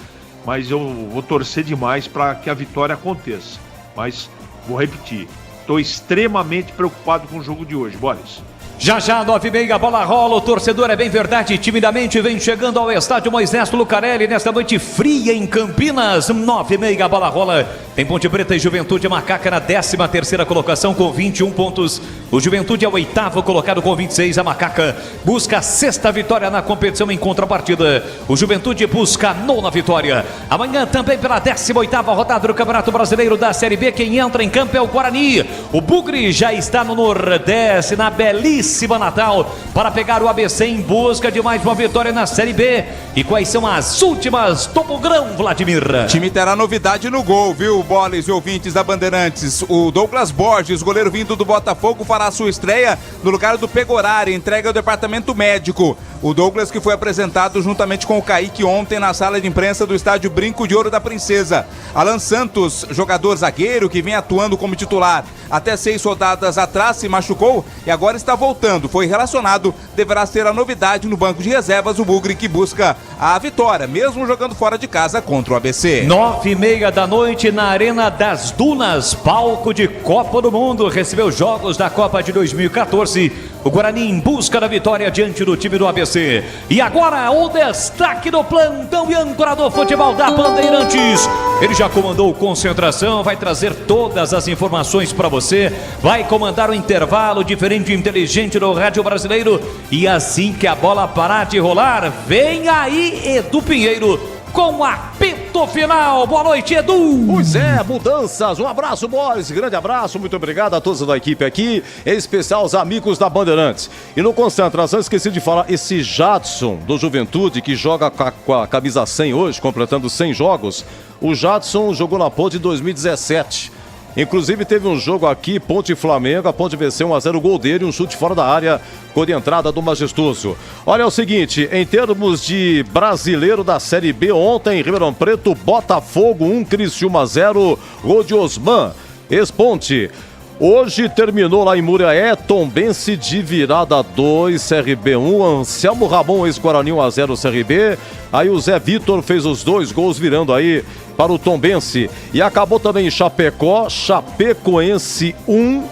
mas eu vou torcer demais para que a vitória aconteça. Mas vou repetir, estou extremamente preocupado com o jogo de hoje, Boris. Já 9h30, a bola rola, o torcedor é bem verdade, timidamente vem chegando ao estádio Moisés Lucarelli nesta noite fria em Campinas. 9h30, a bola rola, tem Ponte Preta e Juventude, Macaca na 13ª colocação com 21 pontos. O Juventude é o 8º colocado com 26, a Macaca busca a 6ª vitória na competição em contrapartida. O Juventude busca a 9ª vitória. Amanhã também pela 18ª rodada do Campeonato Brasileiro da Série B, quem entra em campo é o Guarani. O Bugre já está no Nordeste, na belíssima Natal, para pegar o ABC em busca de mais uma vitória na Série B. E quais são as últimas do Bugrão, Vladimir? O time terá novidade no gol, viu, Boles e ouvintes da Bandeirantes? O Douglas Borges, goleiro vindo do Botafogo, fará sua estreia no lugar do Pegorari, entrega ao departamento médico. O Douglas, que foi apresentado juntamente com o Kaique ontem na sala de imprensa do estádio Brinco de Ouro da Princesa. Alan Santos, jogador zagueiro que vem atuando como titular até 6 rodadas atrás, se machucou e agora está voltando. Foi relacionado, deverá ser a novidade no banco de reservas, o Bugre, que busca a vitória, mesmo jogando fora de casa contra o ABC. 9h30 da noite na Arena das Dunas, palco de Copa do Mundo, recebeu jogos da Copa de 2014. O Guarani em busca da vitória diante do time do ABC. E agora o destaque do plantão e âncora do futebol da Bandeirantes. Ele já comandou concentração, vai trazer todas as informações para você, vai comandar o intervalo diferente e inteligente do rádio brasileiro. E assim que a bola parar de rolar, vem aí Edu Pinheiro com a apito apito final. Boa noite, Edu. Pois é, mudanças. Um abraço, Boris. Grande abraço. Muito obrigado a todos da equipe aqui, em especial os amigos da Bandeirantes. E no Concentração, esqueci de falar, esse Jadson do Juventude, que joga com a camisa 100 hoje, completando 100 jogos. O Jadson jogou na Ponte em 2017. Inclusive teve um jogo aqui, Ponte e Flamengo, a Ponte venceu 1-0, o gol dele, um chute fora da área, gol de entrada do Majestoso. Olha, é o seguinte, em termos de brasileiro da Série B, ontem, Ribeirão Preto, Botafogo 1, Criciúma 0, gol de Osman, ex-Ponte. Hoje terminou lá em Muriaé, Tombense de virada 2, CRB 1, Anselmo Ramon, ex-Guarani 1-0 CRB, aí o Zé Vitor fez os 2 gols virando aí para o Tombense. E acabou também em Chapecó, Chapecoense 1,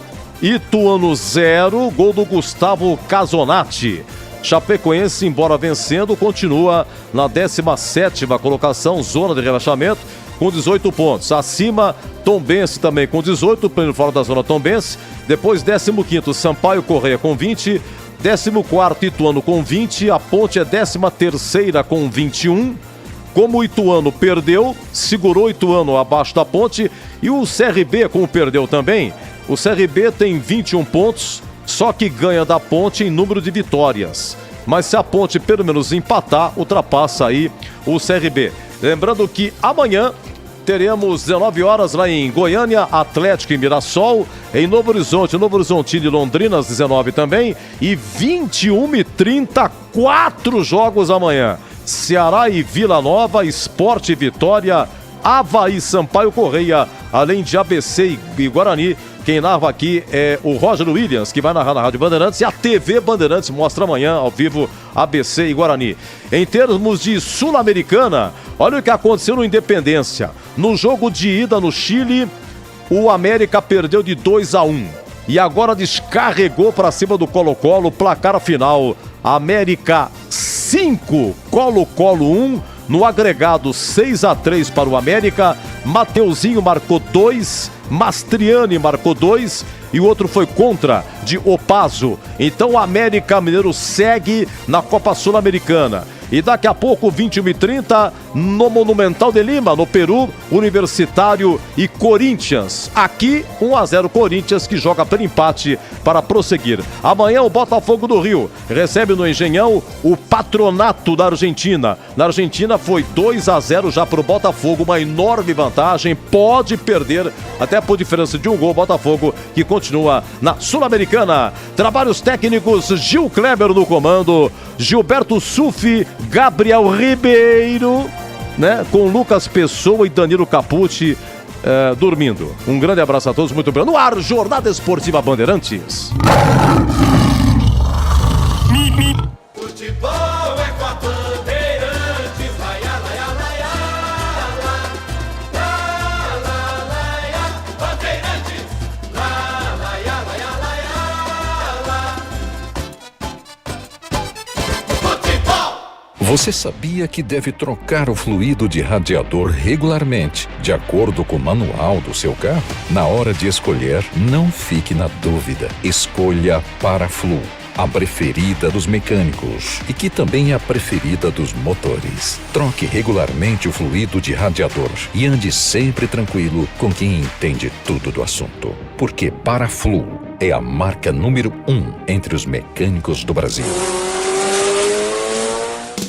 Ituano 0, gol do Gustavo Casonati. Chapecoense, embora vencendo, continua na 17ª colocação, zona de rebaixamento, com 18 pontos. Acima, Tombense também com 18, pleno fora da zona Tombense. Depois, 15º, Sampaio Correia com 20. 14º, Ituano com 20. A Ponte é 13ª com 21. Como o Ituano perdeu, segurou o Ituano abaixo da Ponte. E o CRB, como perdeu também, o CRB tem 21 pontos, só que ganha da Ponte em número de vitórias. Mas se a Ponte pelo menos empatar, ultrapassa aí o CRB. Lembrando que amanhã teremos 19 horas lá em Goiânia, Atlético e Mirassol, em Novo Horizonte, Novo Horizontino e Londrina, às 19 também, e 21h30, 4 jogos amanhã. Ceará e Vila Nova, Sport e Vitória, Avaí, Sampaio Correia, além de ABC e Guarani. Quem narra aqui é o Roger Williams, que vai narrar na Rádio Bandeirantes, e a TV Bandeirantes mostra amanhã, ao vivo, ABC e Guarani. Em termos de Sul-Americana, olha o que aconteceu no Independência. No jogo de ida no Chile, o América perdeu de 2-1 e agora descarregou para cima do Colo-Colo, placar final, América 5, Colo-Colo 1, no agregado 6-3 para o América. Mateuzinho marcou 2, Mastriani marcou 2 e o outro foi contra de Opaso. Então o América Mineiro segue na Copa Sul-Americana. E daqui a pouco, 21h30, no Monumental de Lima, no Peru, Universitário e Corinthians. Aqui, 1-0 Corinthians, que joga pelo empate para prosseguir. Amanhã, o Botafogo do Rio recebe no Engenhão o Patronato da Argentina. Na Argentina foi 2-0 já para o Botafogo, uma enorme vantagem. Pode perder, até por diferença de um gol, o Botafogo, que continua na Sul-Americana. Trabalhos técnicos, Gil Kleber no comando, Gilberto Sufi, Gabriel Ribeiro, né, com Lucas Pessoa e Danilo Capucci dormindo. Um grande abraço a todos, muito obrigado. No ar, Jornada Esportiva Bandeirantes. Futebol é com a Bandeirantes, laia, laia, laia, laia, Bandeirantes, laia, laia, laia, futebol. Você sabia que deve trocar o fluido de radiador regularmente, de acordo com o manual do seu carro? Na hora de escolher, não fique na dúvida. Escolha Paraflu, a preferida dos mecânicos e que também é a preferida dos motores. Troque regularmente o fluido de radiador e ande sempre tranquilo com quem entende tudo do assunto. Porque Paraflu é a marca número 1 entre os mecânicos do Brasil.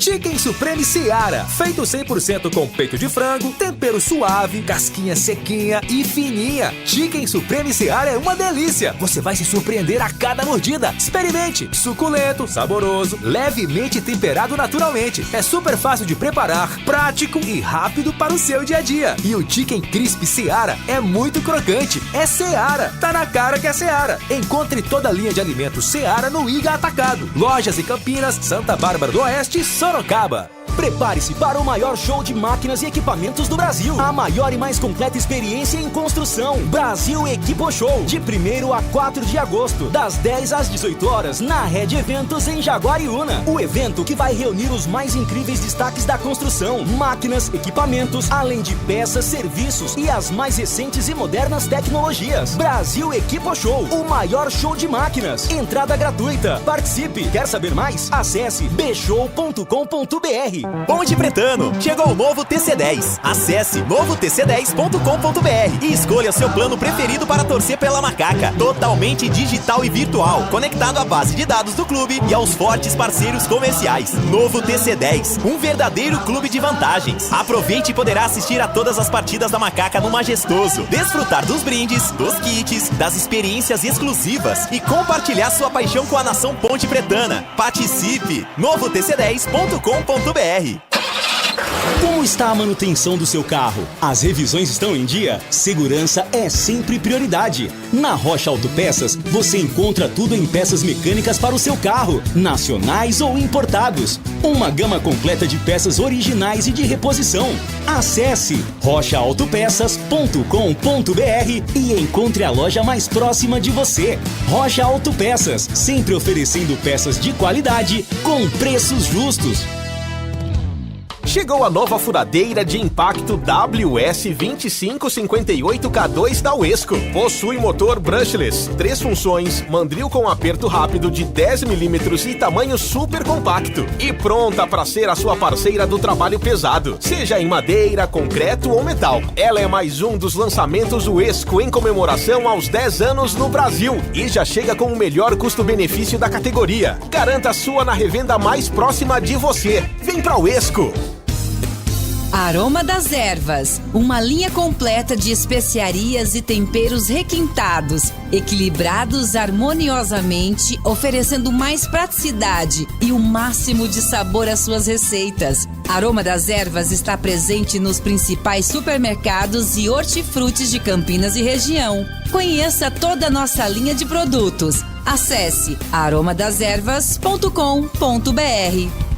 Chicken Supreme Seara, feito 100% com peito de frango, tempero suave, casquinha sequinha e fininha. Chicken Supreme Seara é uma delícia. Você vai se surpreender a cada mordida. Experimente. Suculento, saboroso, levemente temperado naturalmente. É super fácil de preparar, prático e rápido para o seu dia a dia. E o Chicken Crisp Seara é muito crocante. É Seara. Tá na cara que é Seara. Encontre toda a linha de alimentos Seara no Iga Atacado. Lojas em Campinas, Santa Bárbara do Oeste e Sorocaba. Prepare-se para o maior show de máquinas e equipamentos do Brasil. A maior e mais completa experiência em construção. Brasil Equipo Show. De 1º a 4 de agosto, das 10 às 18 horas, na Rede Eventos em Jaguariúna. O evento que vai reunir os mais incríveis destaques da construção. Máquinas, equipamentos, além de peças, serviços e as mais recentes e modernas tecnologias. Brasil Equipo Show. O maior show de máquinas. Entrada gratuita. Participe. Quer saber mais? Acesse bshow.com.br. Ponte Pretano, chegou o novo TC10. Acesse novotc10.com.br e escolha seu plano preferido para torcer pela Macaca. Totalmente digital e virtual, conectado à base de dados do clube e aos fortes parceiros comerciais. Novo TC10, um verdadeiro clube de vantagens. Aproveite e poderá assistir a todas as partidas da Macaca no Majestoso, desfrutar dos brindes, dos kits, das experiências exclusivas e compartilhar sua paixão com a nação Ponte Pretana. Participe! novotc10.com.br. Como está a manutenção do seu carro? As revisões estão em dia? Segurança é sempre prioridade. Na Rocha Autopeças, você encontra tudo em peças mecânicas para o seu carro, nacionais ou importados. Uma gama completa de peças originais e de reposição. Acesse rochaautopeças.com.br e encontre a loja mais próxima de você. Rocha Autopeças, sempre oferecendo peças de qualidade com preços justos. Chegou a nova furadeira de impacto WS2558K2 da Uesco. Possui motor brushless, 3 funções, mandril com aperto rápido de 10 mm e tamanho super compacto. E pronta para ser a sua parceira do trabalho pesado, seja em madeira, concreto ou metal. Ela é mais um dos lançamentos Uesco em comemoração aos 10 anos no Brasil e já chega com o melhor custo-benefício da categoria. Garanta a sua na revenda mais próxima de você. Vem pra Uesco! Aroma das Ervas, uma linha completa de especiarias e temperos requintados, equilibrados harmoniosamente, oferecendo mais praticidade e o máximo de sabor às suas receitas. Aroma das Ervas está presente nos principais supermercados e hortifrutis de Campinas e região. Conheça toda a nossa linha de produtos. Acesse aromadeservas.com.br.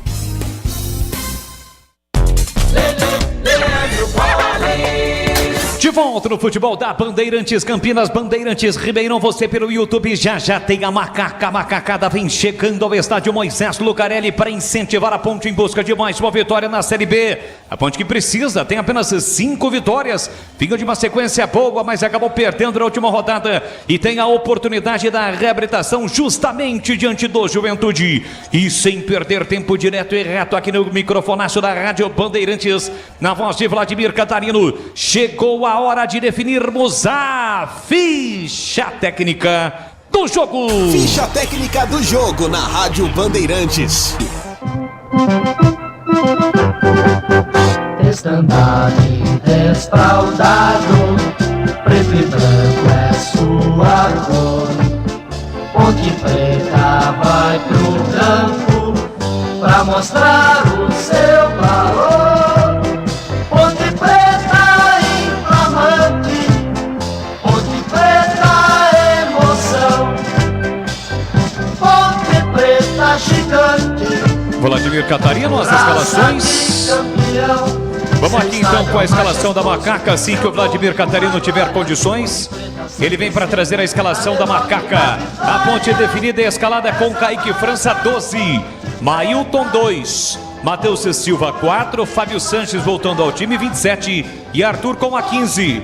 De volta no futebol da Bandeirantes Campinas, Bandeirantes Ribeirão, você pelo YouTube, já tem a macacada vem chegando ao estádio Moisés Lucarelli para incentivar a Ponte em busca de mais uma vitória na Série B. A Ponte que precisa, tem apenas 5 vitórias, vinha de uma sequência boa, mas acabou perdendo na última rodada e tem a oportunidade da reabilitação justamente diante do Juventude. E sem perder tempo, direto e reto aqui no microfonaço da Rádio Bandeirantes, na voz de Vladimir Catarino, chegou a hora de definirmos a ficha técnica do jogo. Ficha técnica do jogo na Rádio Bandeirantes. Estandarte desfraldado, preto e branco é sua cor. Ponte Preta vai pro campo pra mostrar o seu valor. Ponte Preta inflamante, Ponte Preta emoção, Ponte Preta gigante. Vladimir Catarino, as escalações. Vamos aqui então com a escalação da Macaca, assim que o Vladimir Catarino tiver condições. Ele vem para trazer a escalação da Macaca. A Ponte definida e escalada com Kaique França 12, Mailton 2, Matheus Silva 4, Fábio Sanches voltando ao time 27 e Arthur com a 15,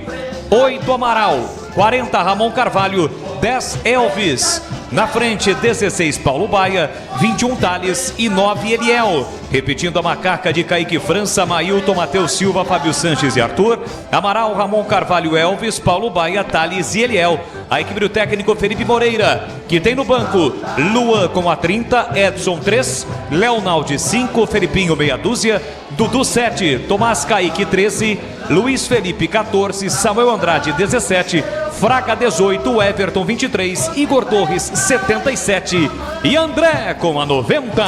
8 Amaral, 40 Ramon Carvalho, 10 Elvis, na frente 16 Paulo Baia, 21 Thales e 9 Eliel. Repetindo a Macaca de Kaique França, Mailton, Matheus Silva, Fábio Sanches e Arthur, Amaral, Ramon Carvalho, Elvis, Paulo Baia, Thales e Eliel. A equipe do técnico Felipe Moreira, que tem no banco Luan com a 30, Edson 3, Leonaldi 5, Felipinho meia dúzia, Dudu 7, Tomás Kaique 13, Luiz Felipe 14, Samuel Andrade 17, Fraga 18, Everton 23, Igor Torres 77 e André com a 90.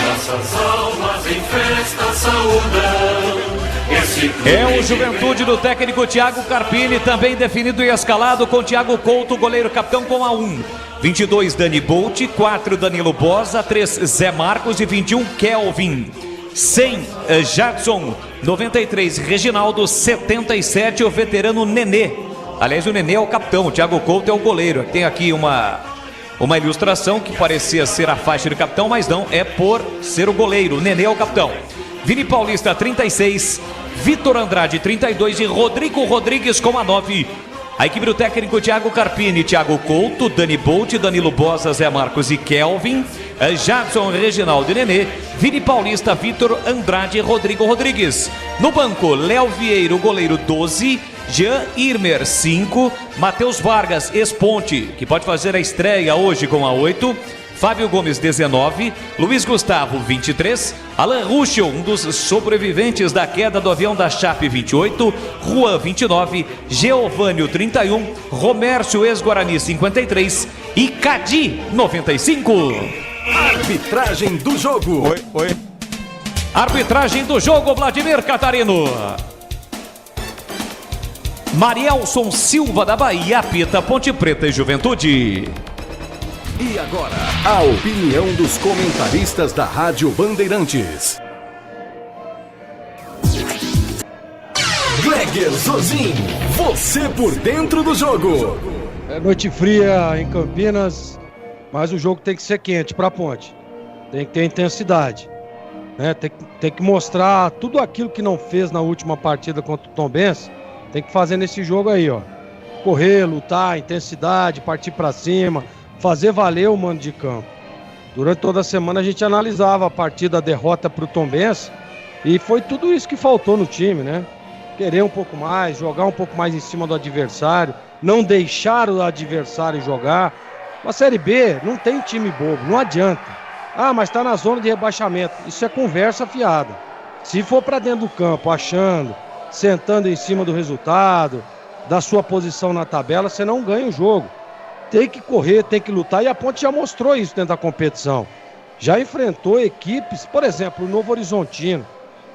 Nossas almas em festa saudam. É o Juventude do técnico Thiago Carpini, também definido e escalado com Thiago Couto, goleiro capitão com a 1. 22 Dani Bolt, 4 Danilo Bosa, 3 Zé Marcos e 21 Kelvin. 100 Jadson, 93 Reginaldo, 77 o veterano Nenê. Aliás, o Nenê é o capitão, o Thiago Couto é o goleiro. Tem aqui uma ilustração que parecia ser a faixa do capitão, mas não, é por ser o goleiro. O Nenê é o capitão. Vini Paulista 36, Vitor Andrade 32 e Rodrigo Rodrigues com a 9. A equipe do técnico Thiago Carpini, Thiago Couto, Dani Bolt, Danilo Bosa, Zé Marcos e Kelvin. Jadson, Reginaldo e Nenê, Vini Paulista, Vitor Andrade e Rodrigo Rodrigues. No banco, Léo Vieira, goleiro 12, Jean Irmer 5, Matheus Vargas, ex-Ponte, que pode fazer a estreia hoje com a 8, Fábio Gomes 19, Luiz Gustavo 23, Alan Ruschel, um dos sobreviventes da queda do avião da Chape 28, Juan 29, Geovânio 31, Romércio ex-Guarani 53 e Cadi 95. Arbitragem do jogo. Oi. Arbitragem do jogo, Vladimir Catarino. Marielson Silva da Bahia apita Ponte Preta e Juventude. E agora, a opinião dos comentaristas da Rádio Bandeirantes. Gleger Zozin, você por dentro do jogo. É noite fria em Campinas, mas o jogo tem que ser quente para a Ponte. Tem que ter intensidade, né? Tem que mostrar tudo aquilo que não fez na última partida contra o Tombense. Tem que fazer nesse jogo aí, ó. Correr, lutar, intensidade, partir para cima, fazer valer o mando de campo. Durante toda a semana a gente analisava a partida, a derrota para o Tombense, e foi tudo isso que faltou no time, né? Querer um pouco mais, jogar um pouco mais em cima do adversário, não deixar o adversário jogar. A Série B não tem time bobo, não adianta. Ah, mas tá na zona de rebaixamento. Isso é conversa fiada. Se for para dentro do campo, achando, sentando em cima do resultado, da sua posição na tabela, você não ganha o jogo. Tem que correr, tem que lutar, e a Ponte já mostrou isso dentro da competição. Já enfrentou equipes, por exemplo, o Novo Horizontino.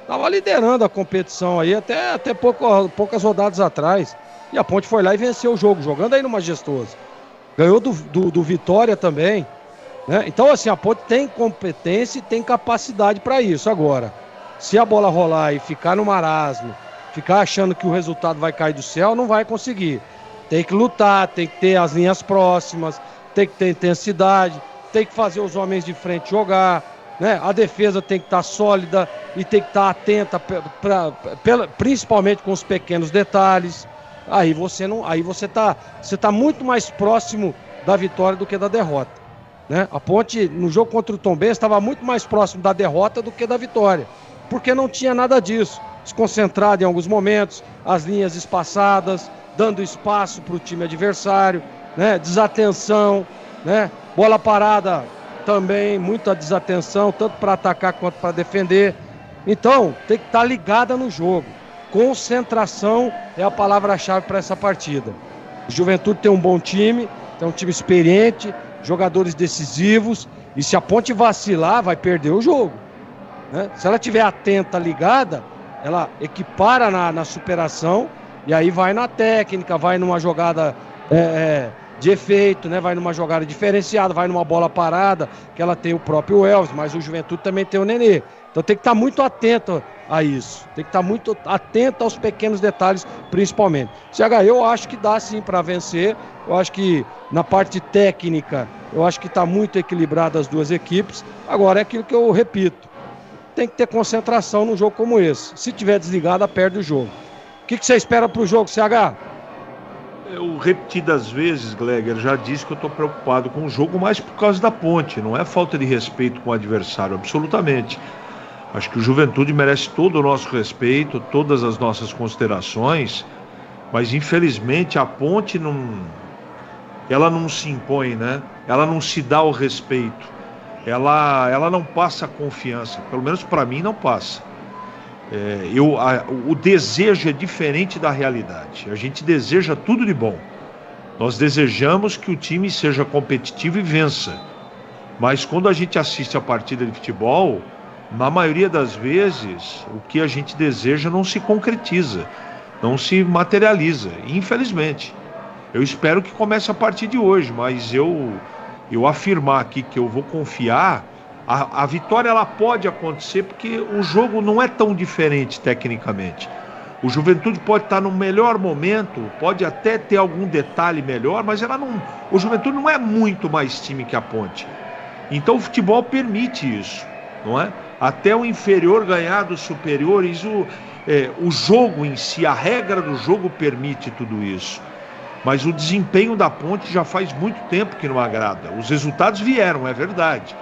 Estava liderando a competição aí até poucas rodadas atrás. E a Ponte foi lá e venceu o jogo, jogando aí no Majestoso. Ganhou do Vitória também, né? Então, assim, a Ponte tem competência e tem capacidade para isso. Agora, se a bola rolar e ficar no marasmo, ficar achando que o resultado vai cair do céu, não vai conseguir. Tem que lutar, tem que ter as linhas próximas, tem que ter intensidade, tem que fazer os homens de frente jogar, né? A defesa tem que estar sólida e tem que estar atenta, principalmente com os pequenos detalhes. Aí você tá muito mais próximo da vitória do que da derrota, né? A Ponte, no jogo contra o Tombense, estava muito mais próximo da derrota do que da vitória, porque não tinha nada disso. Desconcentrado em alguns momentos, as linhas espaçadas, dando espaço para o time adversário, né? Desatenção, né? Bola parada também, muita desatenção, tanto para atacar quanto para defender. Então, tem que estar ligada no jogo. Concentração é a palavra-chave para essa partida. O Juventude tem um bom time, tem um time experiente, jogadores decisivos, e se a Ponte vacilar, vai perder o jogo, né? Se ela estiver atenta, ligada, ela equipara na superação, e aí vai na técnica, vai numa jogada de efeito, né? Vai numa jogada diferenciada, vai numa bola parada, que ela tem o próprio Elvis, mas o Juventude também tem o Nenê. Então tem que estar muito atento a isso, tem que estar muito atento aos pequenos detalhes, principalmente. CH, eu acho que dá sim para vencer, eu acho que na parte técnica, eu acho que está muito equilibrado as duas equipes. Agora é aquilo que eu repito, tem que ter concentração num jogo como esse. Se tiver desligada, perde o jogo. O que você espera para o jogo, CH? Eu repetidas vezes, Gleger, já disse que eu estou preocupado com o jogo, mais por causa da Ponte. Não é falta de respeito com o adversário, absolutamente. Acho que o Juventude merece todo o nosso respeito, todas as nossas considerações, mas infelizmente a Ponte ela não se impõe, né? Ela não se dá o respeito, ela não passa confiança, pelo menos para mim não passa. O desejo é diferente da realidade. A gente deseja tudo de bom. Nós desejamos que o time seja competitivo e vença. Mas quando a gente assiste a partida de futebol, na maioria das vezes, o que a gente deseja não se concretiza, não se materializa, infelizmente. Eu espero que comece a partir de hoje, mas eu afirmar aqui que eu vou confiar, a vitória ela pode acontecer porque o jogo não é tão diferente tecnicamente. O Juventude pode estar no melhor momento, pode até ter algum detalhe melhor, mas o Juventude não é muito mais time que a Ponte. Então o futebol permite isso, não é? Até o inferior ganhar do superior, o jogo em si, a regra do jogo permite tudo isso. Mas o desempenho da Ponte já faz muito tempo que não agrada. Os resultados vieram, é verdade.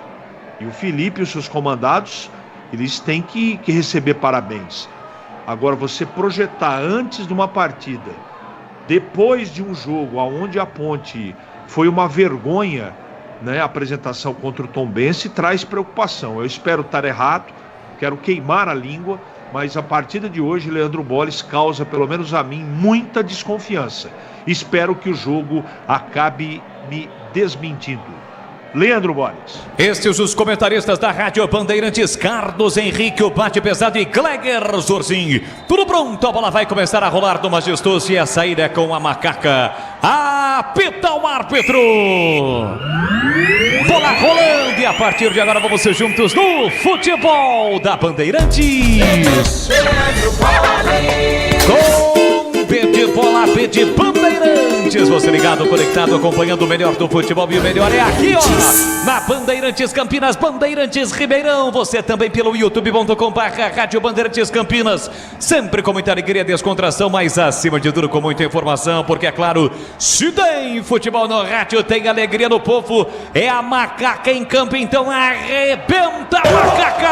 E o Felipe e os seus comandados, eles têm que receber parabéns. Agora, você projetar antes de uma partida, depois de um jogo onde a Ponte foi uma vergonha, né, a apresentação contra o Tombense, traz preocupação. Eu espero estar errado, quero queimar a língua, mas a partida de hoje, Leandro Bolles causa, pelo menos a mim, muita desconfiança. Espero que o jogo acabe me desmentindo. Leandro Bolles. Estes os comentaristas da Rádio Bandeirantes, Carlos Henrique, o bate pesado e Gleger Zorzin. Tudo pronto, a bola vai começar a rolar do Majestoso e a saída é com a Macaca. Apita o árbitro. Bola rolando e a partir de agora vamos ser juntos no futebol da Bandeirantes. Com B de bola, B de Bandeirantes. Você ligado, conectado, acompanhando o melhor do futebol e o melhor é aqui, ó, na Bandeirantes Campinas, Bandeirantes Ribeirão. Você também pelo youtube.com/Rádio Bandeirantes Campinas. Sempre com muita alegria e descontração, mas acima de tudo com muita informação, porque é claro, se tem futebol no rádio, tem alegria no povo. É a Macaca em campo, então arrebenta a Macaca!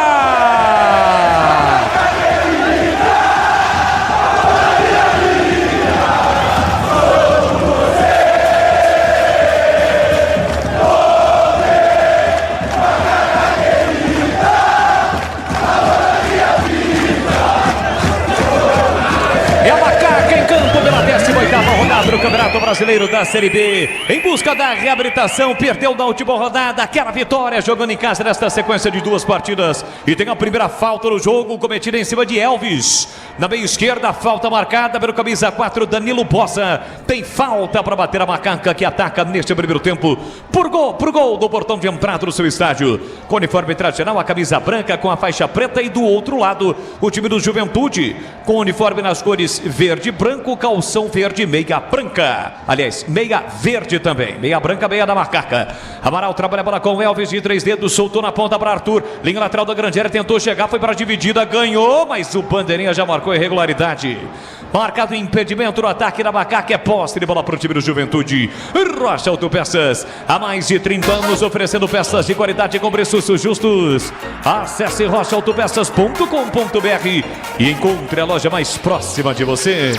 Rodada do Campeonato Brasileiro da Série B, em busca da reabilitação, perdeu na última rodada, aquela vitória, jogando em casa nesta sequência de 2 partidas, e tem a primeira falta no jogo, cometida em cima de Elvis, na meia esquerda, falta marcada pelo camisa 4, Danilo Bossa, tem falta para bater a Macaca, que ataca neste primeiro tempo, por gol do portão de entrada do seu estádio, com uniforme tradicional, a camisa branca com a faixa preta, e do outro lado, o time do Juventude, com uniforme nas cores verde e branco, calção verde, meia branca, aliás, meia verde também, meia branca, meia da Macaca. Amaral trabalha a bola com Elvis de 3 dedos, soltou na ponta para Arthur, linha lateral da grande área, tentou chegar, foi para a dividida, ganhou, mas o bandeirinha já marcou irregularidade. Marcado impedimento no ataque da Macaca, é posse de bola para o time do Juventude. Rocha Autopeças, há mais de 30 anos oferecendo peças de qualidade com preços justos. Acesse rochaautopeças.com.br e encontre a loja mais próxima de você.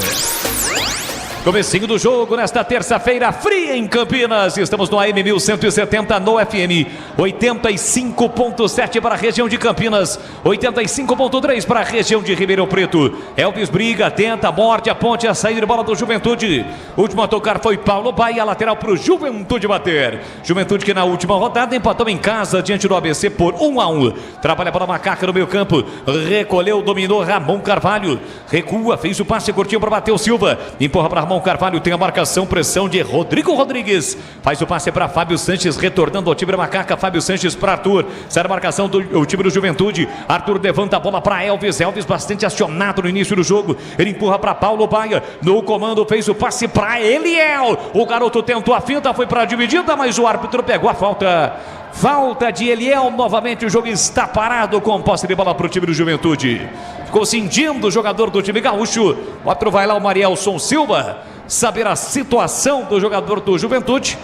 Comecinho do jogo nesta terça-feira fria em Campinas. Estamos no AM 1170, no FM 85.7 para a região de Campinas, 85.3 para a região de Ribeirão Preto. Elvis briga, tenta, morde a ponte, a saída de bola do Juventude. O último a tocar foi Paulo Baia, lateral para o Juventude bater. Juventude que na última rodada empatou em casa diante do ABC por 1-1. Trabalha para a Macaca no meio campo, recolheu, dominou Ramon Carvalho, recua, fez o passe curtinho para Matheus Silva, empurra para Ramon Carvalho, tem a marcação, pressão de Rodrigo Rodrigues, faz o passe para Fábio Sanches, retornando ao time da Macaca, Fábio Sanches para Arthur, sai a marcação do time do Juventude, Arthur levanta a bola para Elvis, Elvis bastante acionado no início do jogo, ele empurra para Paulo Baia, no comando fez o passe para Eliel, o garoto tentou a finta, foi para a dividida, mas o árbitro pegou a falta. Falta de Eliel, novamente o jogo está parado com posse de bola para o time do Juventude. Ficou sentindo o jogador do time gaúcho. O árbitro vai lá, o Marielson Silva, saber a situação do jogador do Juventude.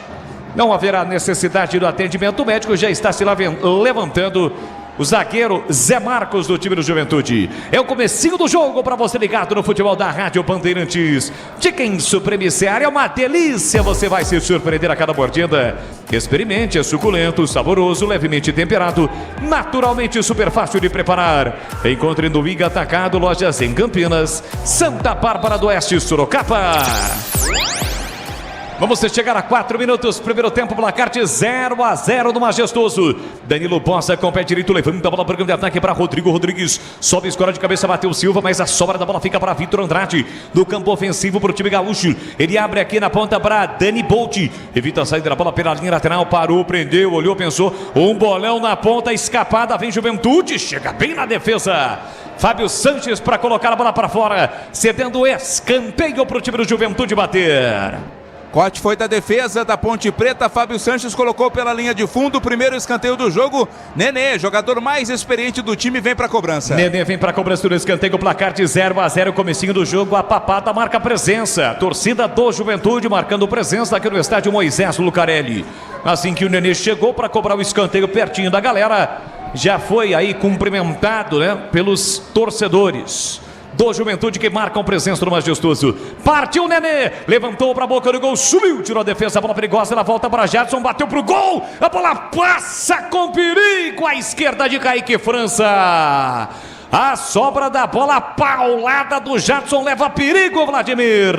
Não haverá necessidade do atendimento médico, já está se levantando o zagueiro Zé Marcos do time do Juventude. É o comecinho do jogo para você ligado no futebol da Rádio Bandeirantes. Chicken Supreme Seara é uma delícia, você vai se surpreender a cada mordida. Experimente, é suculento, saboroso, levemente temperado, naturalmente super fácil de preparar. Encontre no Iga Atacado, lojas em Campinas, Santa Bárbara do Oeste, Sorocaba. Vamos chegar a 4 minutos, primeiro tempo, placar de 0-0 no Majestoso. Danilo Bossa com o pé direito, levanta a bola para o grande ataque para Rodrigo Rodrigues. Sobe, escora de cabeça, Matheus Silva, mas a sobra da bola fica para Vitor Andrade. No campo ofensivo para o time gaúcho. Ele abre aqui na ponta para Dani Bolt. Evita a saída da bola pela linha lateral, parou, prendeu, olhou, pensou. Um bolão na ponta, escapada, vem Juventude, chega bem na defesa. Fábio Sanches para colocar a bola para fora, cedendo escanteio para o time do Juventude bater. Corte foi da defesa da Ponte Preta. Fábio Sanches colocou pela linha de fundo. O primeiro escanteio do jogo. Nenê, jogador mais experiente do time, vem para a cobrança. Nenê vem para a cobrança do escanteio. Placar de 0-0. Comecinho do jogo. A Papada marca presença. Torcida do Juventude marcando presença aqui no estádio Moisés Lucarelli. Assim que o Nenê chegou para cobrar o escanteio pertinho da galera, já foi aí cumprimentado, né, pelos torcedores do Juventude que marcam presença no Majestoso. Partiu o Nenê, levantou para a boca do gol, subiu, tirou a defesa, a bola perigosa, ela volta para Jadson, bateu pro gol, a bola passa com perigo à esquerda de Kaique França. A sobra da bola paulada do Jadson leva perigo, Vladimir.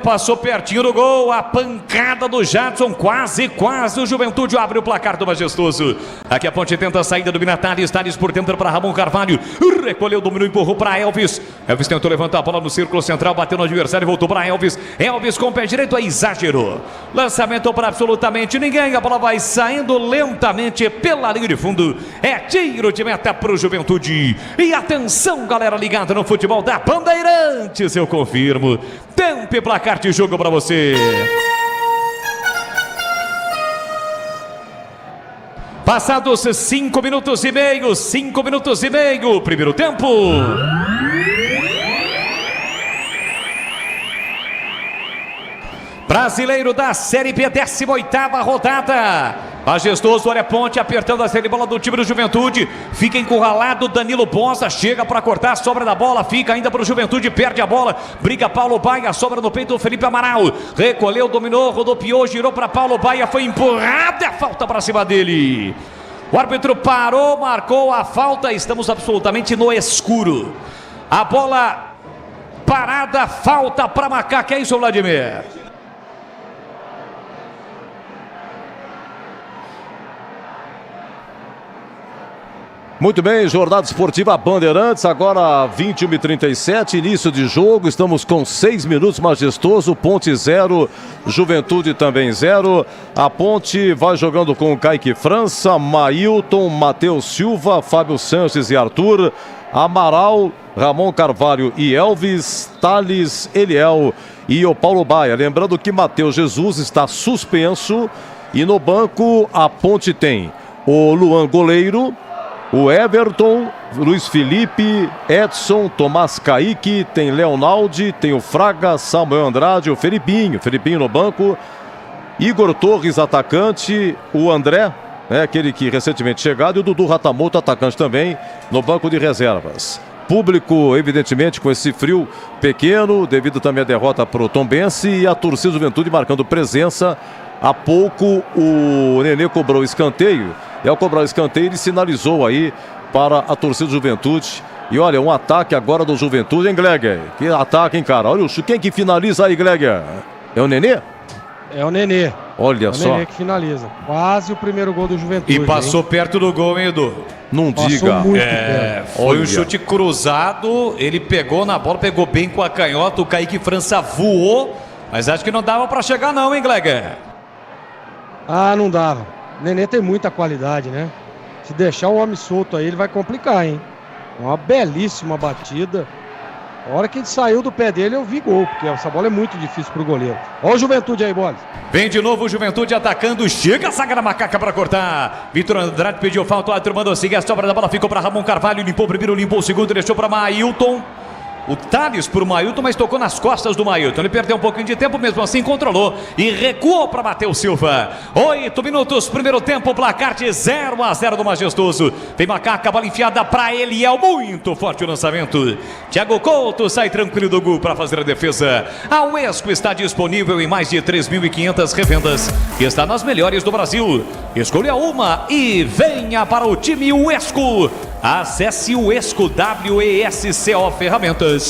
Passou pertinho do gol, a pancada do Jadson, quase o Juventude abre o placar do Majestoso. Aqui a Ponte tenta a saída do Binatales, Thales por dentro para Ramon Carvalho, recolheu, dominou, empurrou para Elvis. Elvis tentou levantar a bola no círculo central, bateu no adversário e voltou para Elvis. Elvis com o pé direito, é exagero. Lançamento para absolutamente ninguém, a bola vai saindo lentamente pela linha de fundo. É tiro de meta para o Juventude. E atenção, galera ligada no futebol da Bandeirantes, eu confirmo. Tempo e placar de jogo para você. Passados 5 minutos e meio, primeiro tempo. Brasileiro da Série B, 18ª rodada. Majestoso, olha a Ponte apertando a série bola do time do Juventude. Fica encurralado, Danilo Bosa chega para cortar, sobra da bola, fica ainda para o Juventude, perde a bola. Briga Paulo Baia, sobra no peito do Felipe Amaral. Recolheu, dominou, rodopiou, girou para Paulo Baia, foi empurrado, é falta para cima dele. O árbitro parou, marcou a falta, estamos absolutamente no escuro. A bola parada, falta para marcar, que é isso, Vladimir? Muito bem, jornada esportiva Bandeirantes, agora 21h37, início de jogo, estamos com 6 minutos, Majestoso, Ponte 0, Juventude também 0. A Ponte vai jogando com Kaique França, Mailton, Matheus Silva, Fábio Sanches e Arthur, Amaral, Ramon Carvalho e Elvis, Thales, Eliel e o Paulo Baia. Lembrando que Matheus Jesus está suspenso e no banco a Ponte tem o Luan goleiro, o Everton, Luiz Felipe, Edson, Tomás Kaique, tem Leonaldi, tem o Fraga, Samuel Andrade, o Felipinho no banco, Igor Torres, atacante, o André, aquele que recentemente chegado, e o Dudu Ratamoto, atacante também, no banco de reservas. Público, evidentemente, com esse frio pequeno, devido também à derrota para o Tombense, e a torcida Juventude marcando presença. Há pouco o Nenê cobrou escanteio, e ao cobrar o escanteio ele sinalizou aí para a torcida do Juventude. E olha, um ataque agora do Juventude, hein, Gleger? Que ataque, hein, cara? Olha, quem que finaliza aí, Gleger? É o Nenê? É o Nenê. Olha só. É o Nenê que finaliza. Quase o primeiro gol do Juventude. E passou perto do gol, hein, Edu? Não diga. Muito perto. Foi um chute cruzado, ele pegou na bola, pegou bem com a canhota, o Kaique França voou, mas acho que não dava para chegar não, hein, Gleger? Ah, não dava. O Nenê tem muita qualidade, né? Se deixar o homem solto aí, ele vai complicar, hein? Uma belíssima batida. A hora que ele saiu do pé dele, eu vi gol, porque essa bola é muito difícil pro goleiro. Olha o Juventude aí, Boles. Vem de novo o Juventude atacando, chega a saga da macaca para cortar. Vitor Andrade pediu falta, o árbitro mandou seguir, a sobra da bola ficou para Ramon Carvalho, limpou o primeiro, limpou o segundo, deixou para Mailton. O Thales por Mailton, mas tocou nas costas do Mailton. Ele perdeu um pouquinho de tempo, mesmo assim controlou e recuou para Matheus Silva. 8 minutos, primeiro tempo, placar de 0-0 do Majestoso. Vem Macaca, bola enfiada para ele, é muito forte o lançamento. Thiago Couto sai tranquilo do gol para fazer a defesa. A Uesco está disponível em mais de 3.500 revendas e está nas melhores do Brasil. Escolha uma e venha para o time Uesco. Acesse o Uesco, WESCO Ferramentas.com.br.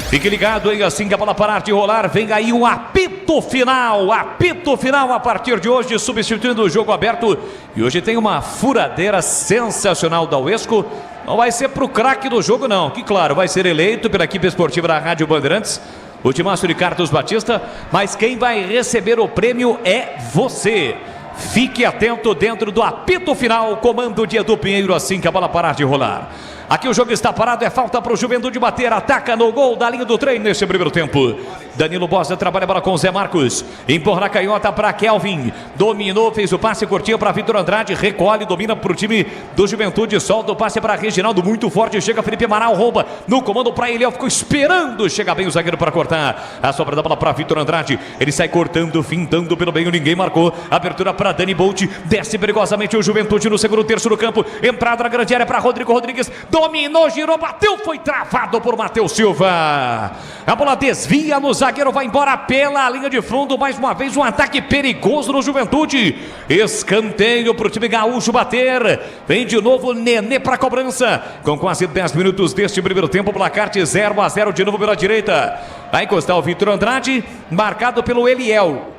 Fique ligado aí, assim que a bola parar de rolar, vem aí o apito final a partir de hoje, substituindo o jogo aberto. E hoje tem uma furadeira sensacional da Uesco. Não vai ser pro craque do jogo não, que claro, vai ser eleito pela equipe esportiva da Rádio Bandeirantes, o timaço de Carlos Batista, mas quem vai receber o prêmio é você. Fique atento dentro do apito final, comando de Edu Pinheiro, assim que a bola parar de rolar. Aqui o jogo está parado, é falta para o Juventude bater, ataca no gol da linha do trem nesse primeiro tempo. Danilo Bosa trabalha a bola com o Zé Marcos, empurra na canhota para Kelvin, dominou, fez o passe curtinho para Vitor Andrade, recolhe, domina para o time do Juventude, solta o passe para Reginaldo, muito forte, chega Felipe Amaral, rouba no comando para ele, ficou esperando, chega bem o zagueiro para cortar, a sobra da bola para Vitor Andrade, ele sai cortando, fintando pelo meio, ninguém marcou, abertura para Dani Bolt, desce perigosamente o Juventude no segundo terço do campo, entrada na grande área para Rodrigo Rodrigues, dominou, girou, bateu, foi travado por Matheus Silva. A bola desvia no zagueiro, vai embora pela linha de fundo. Mais uma vez um ataque perigoso no Juventude. Escanteio para o time gaúcho bater. Vem de novo Nenê para a cobrança. Com quase 10 minutos deste primeiro tempo, placar de 0-0 de novo pela direita. Vai encostar o Vitor Andrade, marcado pelo Eliel.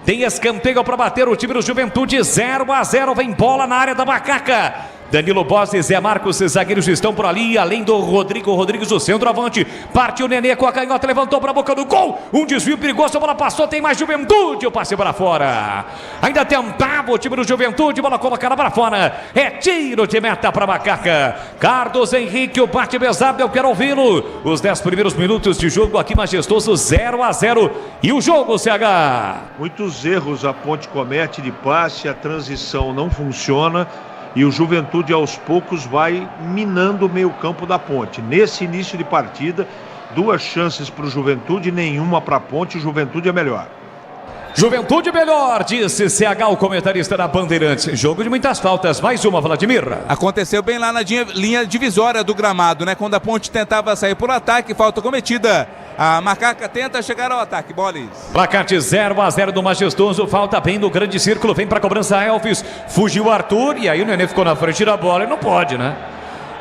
Tem escanteio para bater o time do Juventude, 0-0, vem bola na área da Macaca. Danilo Bosa e Zé Marcos, zagueiros estão por ali, além do Rodrigo Rodrigues, o centroavante. Partiu o Nenê com a canhota, levantou para a boca do gol. Um desvio perigoso, a bola passou, tem mais Juventude, o passe para fora. Ainda tentava o time do Juventude, bola colocada para fora. É tiro de meta para Macaca. Carlos Henrique, o bate pesado, eu quero ouvi-lo. Os 10 primeiros minutos de jogo aqui majestoso, 0-0. E o jogo, CH. Muitos erros a Ponte comete de passe, a transição não funciona. E o Juventude aos poucos vai minando o meio campo da Ponte. Nesse início de partida, 2 chances para o Juventude, nenhuma para a Ponte, o Juventude é melhor. Juventude melhor, disse CH, o comentarista da Bandeirantes. Jogo de muitas faltas, mais uma, Vladimir. Aconteceu bem lá na linha divisória do gramado, né? Quando a Ponte tentava sair por ataque, falta cometida. A Macaca tenta chegar ao ataque, bolas. Placar de 0-0 do majestoso, falta bem no grande círculo, vem para a cobrança Elvis, fugiu Arthur e aí o Nenê ficou na frente da bola e não pode, né?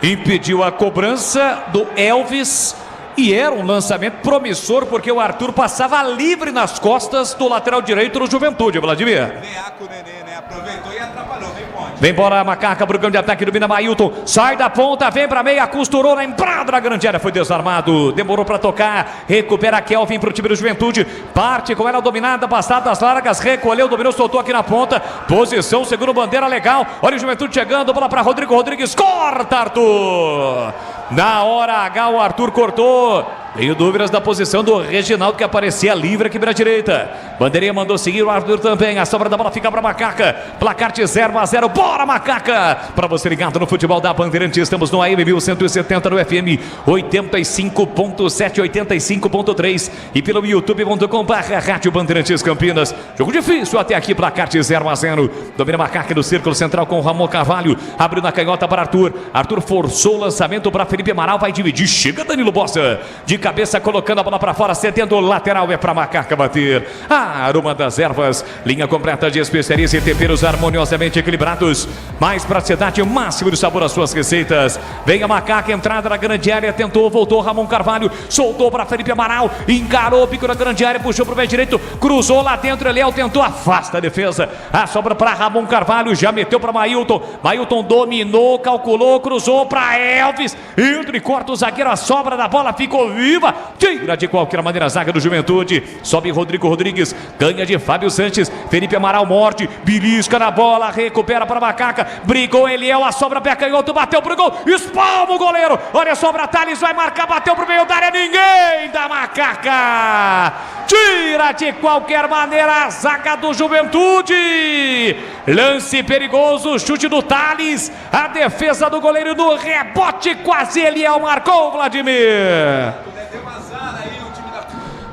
Impediu a cobrança do Elvis e era um lançamento promissor porque o Arthur passava livre nas costas do lateral direito do Juventude, Vladimir. Veaco, Nenê, né? Aproveitou e atrapalhou, vem Ponte. Vem embora a Macaca pro campo de ataque, domina Mailton, sai da ponta, vem pra meia, costurou na entrada da grande área, foi desarmado, demorou pra tocar, recupera Kelvin pro time do Juventude, parte com ela dominada, passadas largas, recolheu, dominou, soltou aqui na ponta, posição, seguro bandeira, legal, olha o Juventude chegando, bola pra Rodrigo Rodrigues, corta Arthur, na hora H o Arthur cortou. Tenho dúvidas da posição do Reginaldo, que aparecia livre aqui pela direita. Bandeirinha mandou seguir, o Arthur também. A sobra da bola fica para Macaca. Placar de 0-0. Bora, Macaca! Para você ligado no futebol da Bandeirantes, estamos no AM 1170, no FM 85.7, 85.3 e pelo youtube.com/Rádio Bandeirantes Campinas. Jogo difícil até aqui, placar de 0-0. Domina Macaca no círculo central com o Ramon Carvalho. Abriu na canhota para Arthur. Arthur forçou o lançamento para Felipe Amaral. Vai dividir. Chega Danilo Bossa. De cabeça colocando a bola para fora, cedendo o lateral, é para Macaca bater. Aroma das Ervas, linha completa de especiarias e temperos harmoniosamente equilibrados. Mais praticidade, máximo de sabor às suas receitas. Vem a Macaca, entrada na grande área, tentou, voltou Ramon Carvalho, soltou para Felipe Amaral, encarou o bico na grande área, puxou para o pé direito, cruzou lá dentro, Eliel tentou, afasta a defesa. A sobra para Ramon Carvalho, já meteu para Mailton. Mailton dominou, calculou, cruzou para Elvis, entra e corta o zagueiro, a sobra da bola ficou viva. Tira de qualquer maneira a zaga do Juventude. Sobe Rodrigo Rodrigues, ganha de Fábio Sanches. Felipe Amaral morde, belisca na bola, recupera para Macaca, brigou Eliel, a sobra pé canhoto, bateu pro gol, espalma o goleiro. Olha a sobra, Thales vai marcar, bateu pro meio da área, ninguém da Macaca. Tira de qualquer maneira a zaga do Juventude. Lance perigoso, chute do Thales, a defesa do goleiro no rebote, quase Eliel marcou, Vladimir.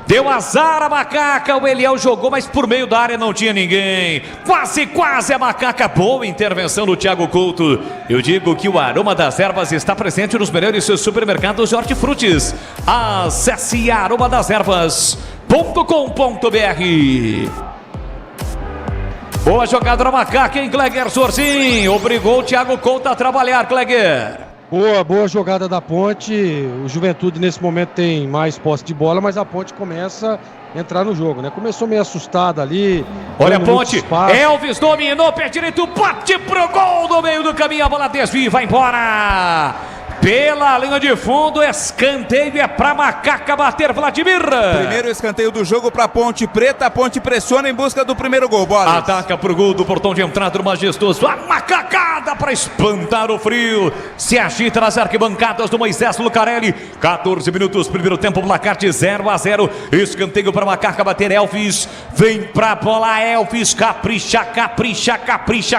Deu azar a Macaca, o Eliel jogou, mas por meio da área não tinha ninguém. Quase a Macaca, boa intervenção do Thiago Couto. Eu digo que o Aroma das Ervas está presente nos melhores supermercados de hortifrutis. Acesse aromadeservas.com.br. Boa jogada da Macaca, hein, Cleger Sorsim? Obrigou o Thiago Couto a trabalhar, Cleger. Boa jogada da Ponte. O Juventude nesse momento tem mais posse de bola, mas a Ponte começa a entrar no jogo, né? Começou meio assustada ali. Olha a Ponte, Elvis dominou, pé direito, bate pro gol no meio do caminho, a bola desvia, vai embora. pela linha de fundo, escanteio é pra Macaca bater, Vladimir. Primeiro escanteio do jogo pra Ponte Preta, a Ponte pressiona em busca do primeiro gol, bola. Ataca pro gol do portão de entrada do Majestoso, a macacada pra espantar o frio, se agita nas arquibancadas do Moisés Lucarelli, 14 minutos, primeiro tempo, placar de 0-0, escanteio pra Macaca bater, Elvis, vem pra bola, Elvis, capricha,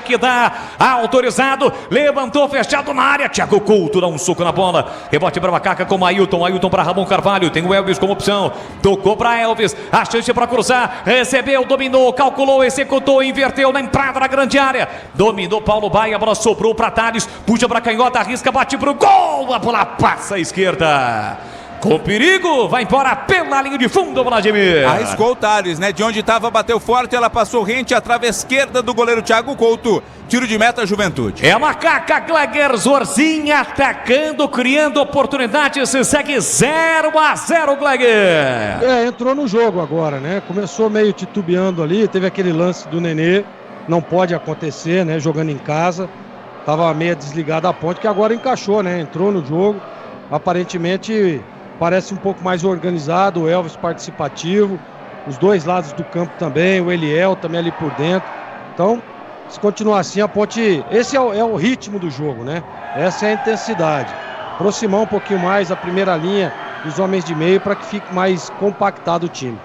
que dá, autorizado, levantou, fechado na área, Thiago Couto dá um soco na bola, rebote para Macaca com Ailton para Ramon Carvalho, tem o Elvis como opção, tocou para Elvis, a chance para cruzar, recebeu, dominou, calculou, executou, inverteu na entrada da grande área, dominou Paulo Baia, a bola sobrou para Thales, puxa para canhota, arrisca, bate pro gol, a bola passa à esquerda. Com perigo, vai embora pela linha de fundo, Vladimir. Arriscou o Thales, né? De onde estava, bateu forte, ela passou rente, a trave esquerda do goleiro Thiago Couto. Tiro de meta, Juventude. É a Macaca, Gleger Zorzinha atacando, criando oportunidades, segue 0-0, Gleger. Entrou no jogo agora, né? Começou meio titubeando ali, teve aquele lance do Nenê, não pode acontecer, né? Jogando em casa, tava meio desligado a ponte, que agora encaixou, né? Entrou no jogo, aparentemente... Parece um pouco mais organizado, o Elvis participativo, os dois lados do campo também, o Eliel também ali por dentro. Então, se continuar assim, a Ponte... Esse é o ritmo do jogo, né? Essa é a intensidade. Aproximar um pouquinho mais a primeira linha dos homens de meio para que fique mais compactado o time.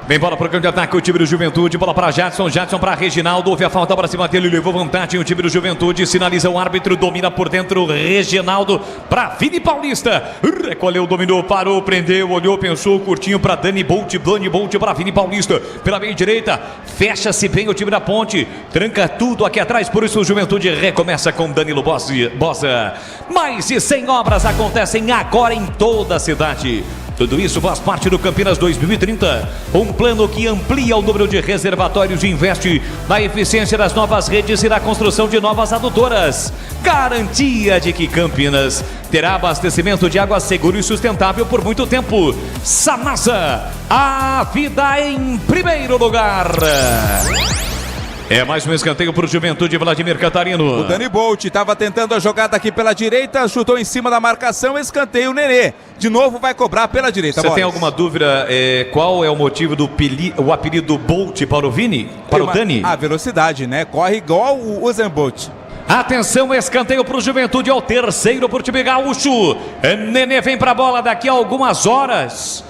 Vem bola para o campo de ataque, o time do Juventude, bola para Jadson para Reginaldo, houve a falta para cima dele, levou vantagem o time do Juventude, sinaliza o árbitro, domina por dentro, Reginaldo para Vini Paulista, recolheu, dominou, parou, prendeu, olhou, pensou, curtinho para Dani Bolt para Vini Paulista, pela meia direita, fecha-se bem o time da Ponte, tranca tudo aqui atrás, por isso o Juventude recomeça com Danilo Bosa. Mais de 100 obras acontecem agora em toda a cidade. Tudo isso faz parte do Campinas 2030, um plano que amplia o número de reservatórios e investe na eficiência das novas redes e na construção de novas adutoras. Garantia de que Campinas terá abastecimento de água seguro e sustentável por muito tempo. Sanasa, a vida em primeiro lugar. É mais um escanteio para o Juventude, Vladimir Catarino. O Dani Bolt estava tentando a jogada aqui pela direita, chutou em cima da marcação, escanteio, Nenê. De novo vai cobrar pela direita. Você tem alguma dúvida qual é o motivo do o apelido Bolt para o Vini? Para o Dani? A velocidade, né? Corre igual o Usain Bolt. Atenção, escanteio para o Juventude, é o terceiro para o time gaúcho. Nenê vem para a bola daqui a algumas horas.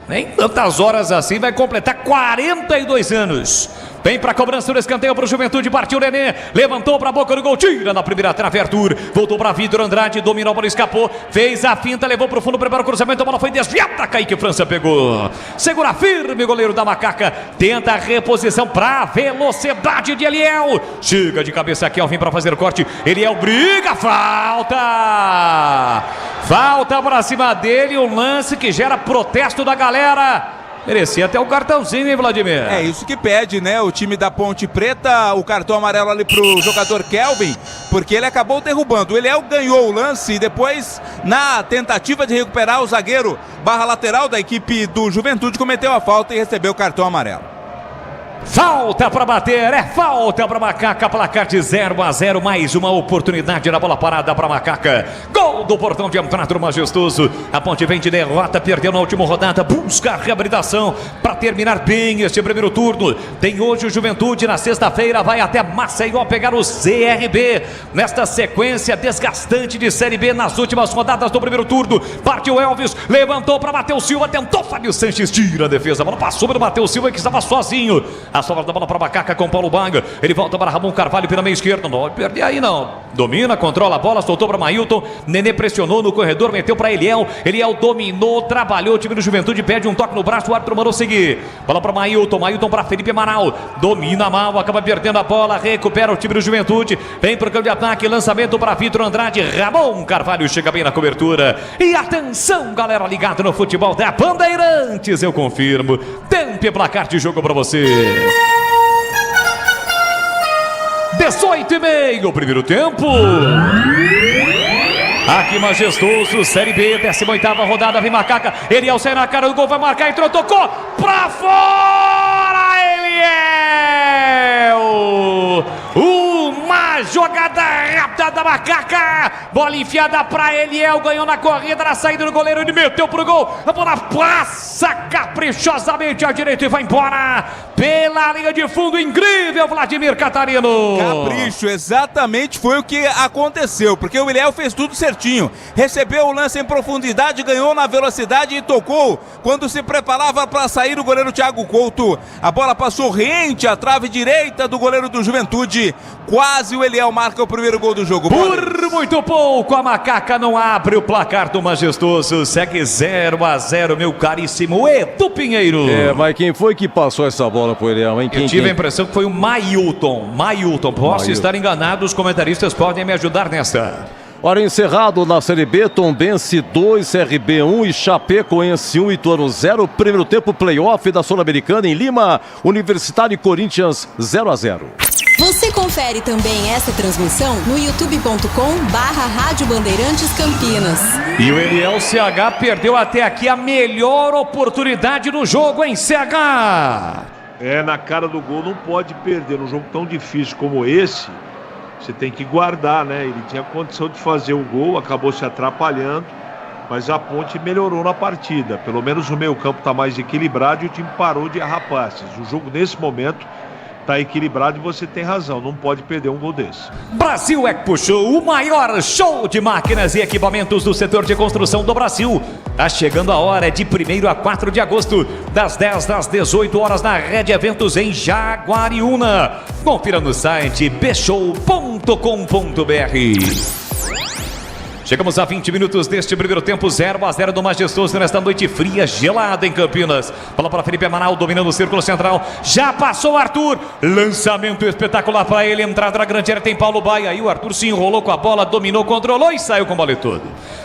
Nem tantas horas assim, vai completar 42 anos. Vem para a cobrança do escanteio para o Juventude, partiu o Nenê, levantou para a boca do gol, tira na primeira trave, Arthur, voltou para Vitor Andrade, dominou a bola, escapou, fez a finta, levou para o fundo, preparou o cruzamento, a bola foi desviada, Kaique França pegou, segura firme o goleiro da Macaca, tenta a reposição para a velocidade de Eliel, chega de cabeça aqui, vem para fazer o corte, Eliel briga, falta para cima dele, um lance que gera protesto da galera. Merecia até o cartãozinho, hein, Vladimir? É isso que pede, né? O time da Ponte Preta, o cartão amarelo ali pro jogador Kelvin, porque ele acabou derrubando. O Eliel ganhou o lance e depois, na tentativa de recuperar, o zagueiro barra lateral da equipe do Juventude cometeu a falta e recebeu o cartão amarelo. Falta para bater, falta para Macaca, placar de 0-0, mais uma oportunidade na bola parada para Macaca, gol do portão de entrada do Majestoso, a Ponte vem de derrota, perdeu na última rodada, busca a reabilitação para terminar bem este primeiro turno, tem hoje o Juventude, na sexta-feira vai até Maceió pegar o CRB, nesta sequência desgastante de Série B nas últimas rodadas do primeiro turno, partiu Elvis, levantou para Matheus Silva, tentou Fábio Sanches, tira a defesa, a bola passou pelo Matheus Silva que estava sozinho, a sobra da bola para Macaca com Paulo Baga. Ele volta para Ramon Carvalho pela meia esquerda. Não pode perder aí, não. Domina, controla a bola, soltou para Mailton. Nenê pressionou no corredor, meteu para Eliel. Eliel dominou, trabalhou. O time do Juventude pede um toque no braço. O árbitro mandou seguir. Bola para Mailton. Mailton para Felipe Amaral. Domina mal, acaba perdendo a bola. Recupera o time do Juventude. Vem para o campo de ataque. Lançamento para Vitor Andrade. Ramon Carvalho chega bem na cobertura. E atenção, galera ligada no futebol da Bandeirantes. Eu confirmo. Tempo e placar de jogo para você. 18:30, o primeiro tempo. Aqui Majestoso, Série B, 18ª rodada, vem Macaca. Eliel sai na cara do gol, vai marcar, entrou, tocou pra fora, Eliel! Uma jogada reta falta da Macaca. Bola enfiada pra Eliel, ganhou na corrida, na saída do goleiro, ele meteu pro gol. A bola passa caprichosamente à direita e vai embora pela linha de fundo. Incrível, Vladimir Catarino. Capricho, exatamente foi o que aconteceu, porque o Eliel fez tudo certinho. Recebeu o lance em profundidade, ganhou na velocidade e tocou quando se preparava para sair o goleiro Thiago Couto. A bola passou rente à trave direita do goleiro do Juventude. Quase o Eliel marca o primeiro gol do jogo. Por muito pouco, a Macaca não abre o placar do Majestoso. Segue 0-0, meu caríssimo Edu Pinheiro. Mas quem foi que passou essa bola pro Eliel, hein? Eu tive a impressão que foi o Mailton. Posso estar enganado, os comentaristas podem me ajudar nessa. Hora encerrado na Série B, Tombense 2, CRB 1 e Chapecoense 1, Ituano 0. Primeiro tempo, playoff da Sul-Americana em Lima, Universitário e Corinthians 0-0. Você confere também essa transmissão no youtube.com/Rádio Bandeirantes Campinas. E o Eliel CH perdeu até aqui a melhor oportunidade do jogo, hein, CH? Na cara do gol não pode perder. Num jogo tão difícil como esse, você tem que guardar, né? Ele tinha condição de fazer o gol, acabou se atrapalhando, mas a Ponte melhorou na partida. Pelo menos o meio-campo está mais equilibrado e o time parou de errar passes. O jogo nesse momento está equilibrado e você tem razão, não pode perder um gol desse. Brasil Equipamento Show, o maior show de máquinas e equipamentos do setor de construção do Brasil. Tá chegando a hora, de 1º a 4 de agosto, das 10 às 18 horas na Rede Eventos em Jaguariúna. Confira no site bshow.com.br. Chegamos a 20 minutos deste primeiro tempo, 0-0 do Majestoso nesta noite fria, gelada em Campinas. Bola para Felipe Amaral, dominando o círculo central. Já passou o Arthur. Lançamento espetacular para ele. Entrada na grande área, tem Paulo Baia. Aí o Arthur se enrolou com a bola, dominou, controlou e saiu com bola e tudo.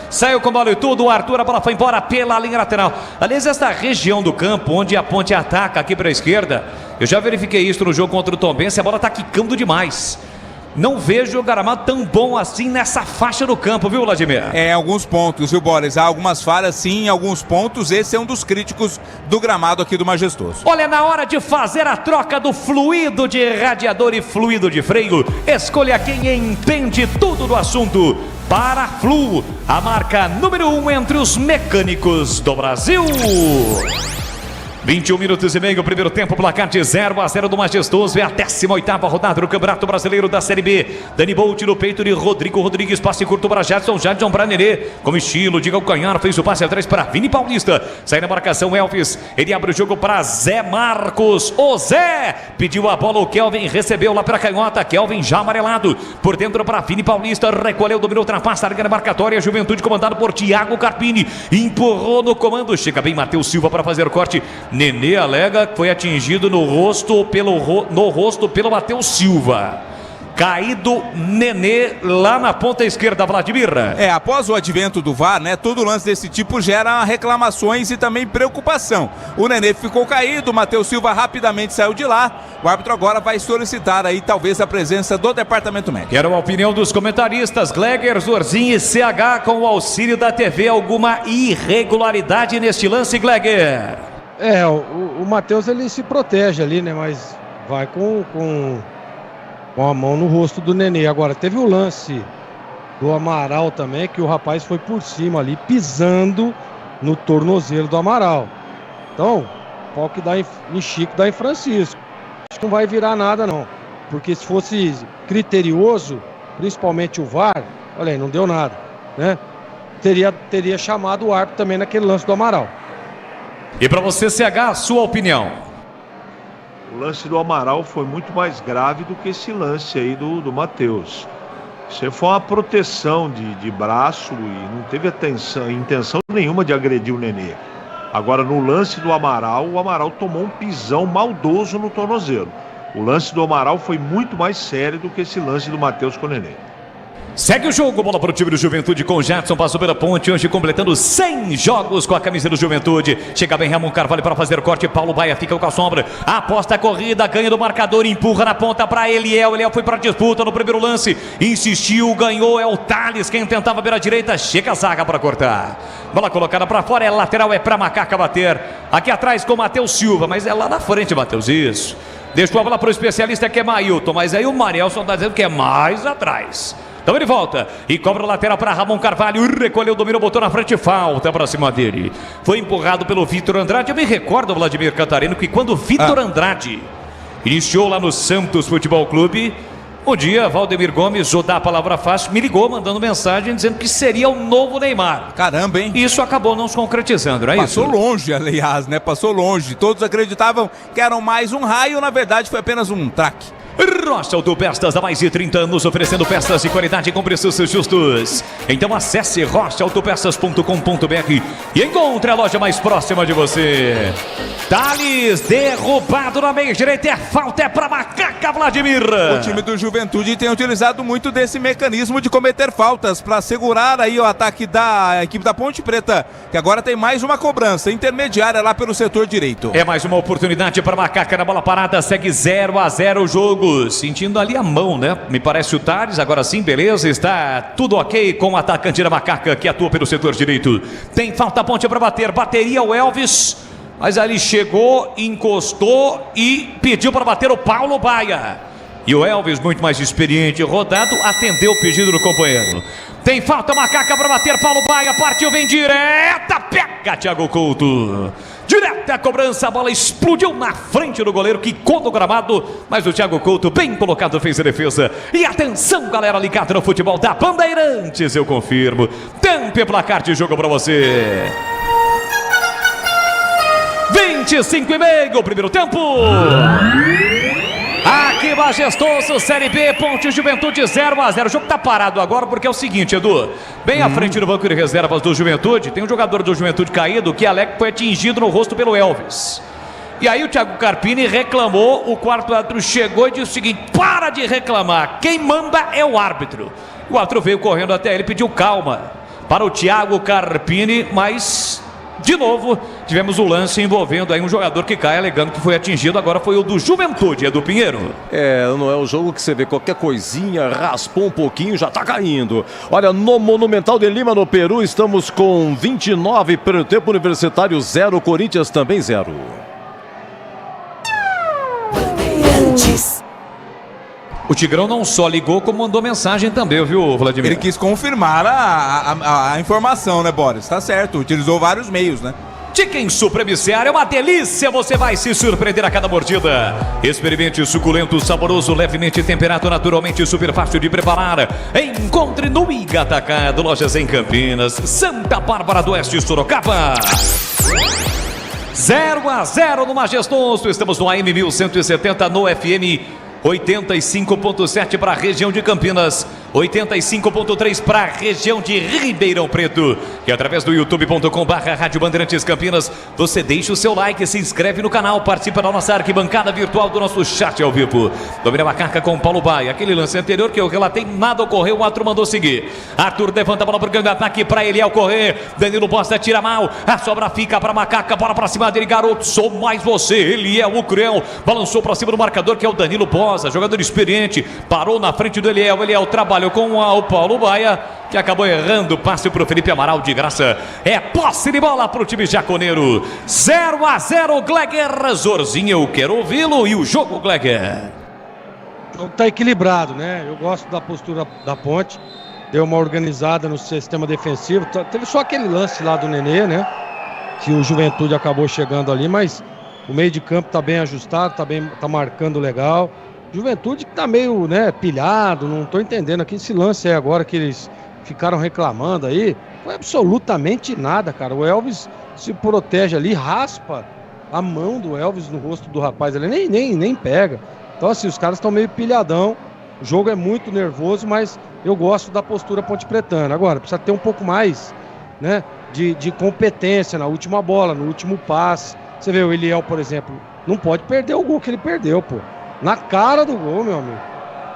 Saiu com bola e tudo, o Arthur, a bola foi embora pela linha lateral. Aliás, esta região do campo, onde a Ponte ataca aqui para a esquerda, eu já verifiquei isso no jogo contra o Tombense, a bola está quicando demais. Não vejo o gramado tão bom assim nessa faixa do campo, viu, Vladimir? Alguns pontos, viu, Boris? Há algumas falhas, sim, em alguns pontos. Esse é um dos críticos do gramado aqui do Majestoso. Olha, na hora de fazer a troca do fluido de radiador e fluido de freio, escolha quem entende tudo do assunto. Paraflu, a marca número 1 entre os mecânicos do Brasil. 21 minutos e meio, primeiro tempo, placar de 0-0 do Majestoso. É a 18ª rodada do Campeonato Brasileiro da Série B. Dani Bolt no peito de Rodrigo Rodrigues, passe curto para Jadson para Nenê, com estilo de calcanhar, fez o passe atrás para Vini Paulista. Sai na marcação Elvis, ele abre o jogo para Zé Marcos. O Zé pediu a bola, o Kelvin recebeu lá para canhota, Kelvin já amarelado, por dentro para Vini Paulista, recolheu, dominou, ultrapassa a linha marcatória, Juventude comandado por Thiago Carpini, empurrou no comando, chega bem Matheus Silva para fazer o corte. Nenê alega que foi atingido no rosto pelo Matheus Silva. Caído Nenê lá na ponta esquerda, Vladimir. Após o advento do VAR, né, todo lance desse tipo gera reclamações e também preocupação. O Nenê ficou caído, o Matheus Silva rapidamente saiu de lá. O árbitro agora vai solicitar aí talvez a presença do departamento médico. Quero a opinião dos comentaristas Gleger, Zorzinho e CH com o auxílio da TV. Alguma irregularidade neste lance, Gleger? O Matheus ele se protege ali, né? Mas vai com a mão no rosto do Nenê. Agora, teve o lance do Amaral também, que o rapaz foi por cima ali, pisando no tornozelo do Amaral. Então, pau que dá em Chico, dá em Francisco. Acho que não vai virar nada, não. Porque se fosse criterioso, principalmente o VAR, olha aí, não deu nada, né? Teria chamado o árbitro também naquele lance do Amaral. E para você, CH, a sua opinião? O lance do Amaral foi muito mais grave do que esse lance aí do Matheus. Isso foi uma proteção de braço e não teve intenção nenhuma de agredir o Nenê. Agora, no lance do Amaral, o Amaral tomou um pisão maldoso no tornozelo. O lance do Amaral foi muito mais sério do que esse lance do Matheus com o Nenê. Segue o jogo, bola para o time do Juventude com Jadson, passou pela ponte, hoje completando 100 jogos com a camisa do Juventude. Chega bem Ramon Carvalho para fazer o corte, Paulo Baia fica com a sombra, aposta a corrida, ganha do marcador, empurra na ponta para Eliel foi para a disputa no primeiro lance, insistiu, ganhou, é o Thales quem tentava pela direita, chega a zaga para cortar. Bola colocada para fora, é lateral, é para Macaca bater. Aqui atrás com o Matheus Silva, mas é lá na frente, Matheus, isso. Deixa a bola para o especialista que é Mailton, mas aí o Marielson está dizendo que é mais atrás. Então ele volta e cobra o lateral para Ramon Carvalho. Recolheu, dominou, botou na frente. Falta para cima dele. Foi empurrado pelo Vitor Andrade. Eu me recordo, Vladimir Cantarino, que quando o Vitor Andrade iniciou lá no Santos Futebol Clube, um dia, Valdemir Gomes, ou dá a palavra fácil, me ligou mandando mensagem dizendo que seria o novo Neymar. Caramba, hein? Isso acabou não se concretizando, não é Passou isso? Passou longe, aliás, né? Passou longe. Todos acreditavam que eram mais um raio, na verdade foi apenas um traque. Rocha Autopeças, há mais de 30 anos, oferecendo peças de qualidade com preços justos. Então acesse rochaautopeças.com.br e encontre a loja mais próxima de você. Thales, derrubado na meia direita, é falta, é pra Macaca, Vladimir. O time do Juventude tem utilizado muito desse mecanismo de cometer faltas para segurar aí o ataque da equipe da Ponte Preta, que agora tem mais uma cobrança intermediária lá pelo setor direito. É mais uma oportunidade para Macaca na bola parada, segue 0-0 o jogo. Sentindo ali a mão, né? Me parece o Thales, agora sim, beleza, está tudo ok com o atacante da Macaca que atua pelo setor direito. Tem falta Ponte para bater, bateria o Elvis, mas ali chegou, encostou e pediu para bater o Paulo Baia. E o Elvis, muito mais experiente e rodado, atendeu o pedido do companheiro. Tem falta Macaca para bater, Paulo Baia, partiu, vem direta, pega Thiago Couto. Direta a cobrança, a bola explodiu na frente do goleiro, quicou no gramado, mas o Thiago Couto, bem colocado, fez a defesa. E atenção, galera ligada no futebol da Bandeirantes, eu confirmo. Tempo e placar de jogo para você. 25,5, o primeiro tempo. Aqui Majestoso, Série B, Ponte Juventude 0-0. O jogo tá parado agora porque é o seguinte, Edu. Bem à frente do banco de reservas do Juventude, tem um jogador do Juventude caído que alega que foi atingido no rosto pelo Elvis. E aí o Thiago Carpini reclamou, o quarto árbitro chegou e disse o seguinte: para de reclamar, quem manda é o árbitro. O árbitro veio correndo até ele e pediu calma para o Thiago Carpini, mas... de novo, tivemos o lance envolvendo aí um jogador que cai, alegando que foi atingido. Agora foi o do Juventude, Edu Pinheiro. Não é o jogo que você vê qualquer coisinha, raspou um pouquinho, já tá caindo. Olha, no Monumental de Lima, no Peru, estamos com 29, primeiro tempo, Universitário 0, Corinthians também 0. O Tigrão não só ligou, como mandou mensagem também, viu, Vladimir? Ele quis confirmar a informação, né, Boris? Tá certo, utilizou vários meios, né? Chicken Supreme Seara é uma delícia, você vai se surpreender a cada mordida. Experimente suculento, saboroso, levemente temperado, naturalmente super fácil de preparar. Encontre no Iga Atacado, lojas em Campinas, Santa Bárbara do Oeste, Sorocaba. 0-0 no Majestoso, estamos no AM 1170, no FM 85.7 para a região de Campinas, 85.3 para a região de Ribeirão Preto. E através do youtube.com/Rádio Bandeirantes Campinas, você deixa o seu like, se inscreve no canal, participa da nossa arquibancada virtual, do nosso chat ao vivo. Domina a Macaca com o Paulo Baia. Aquele lance anterior que eu relatei, nada ocorreu, o Arthur mandou seguir. Arthur levanta a bola para o grande ataque para Eliel correr. Danilo Bosta tira mal, a sobra fica para Macaca, bola para cima dele, garoto, sou mais você. Eliel, o cruel, balançou para cima do marcador que é o Danilo Bosta. Jogador experiente, parou na frente do Eliel. Eliel trabalhou com o Paulo Baia, que acabou errando o passe para o Felipe Amaral de graça. É posse de bola para o time jaconeiro. 0-0, Gleger. Zorzinho, eu quero ouvi-lo. E o jogo, Gleger? O jogo está equilibrado, né? Eu gosto da postura da Ponte. Deu uma organizada no sistema defensivo. Teve só aquele lance lá do Nenê, né? Que o Juventude acabou chegando ali, mas o meio de campo está bem ajustado, tá marcando legal. Juventude que tá meio, né, pilhado, não tô entendendo aqui esse lance aí agora que eles ficaram reclamando aí. Foi absolutamente nada, cara. O Elvis se protege ali, raspa a mão do Elvis no rosto do rapaz, ele nem pega. Então assim, os caras estão meio pilhadão. O jogo é muito nervoso, mas eu gosto da postura pontepretana. Agora, precisa ter um pouco mais, né, de competência na última bola, no último passe. Você vê o Eliel, por exemplo, não pode perder o gol que ele perdeu, pô. Na cara do gol, meu amigo.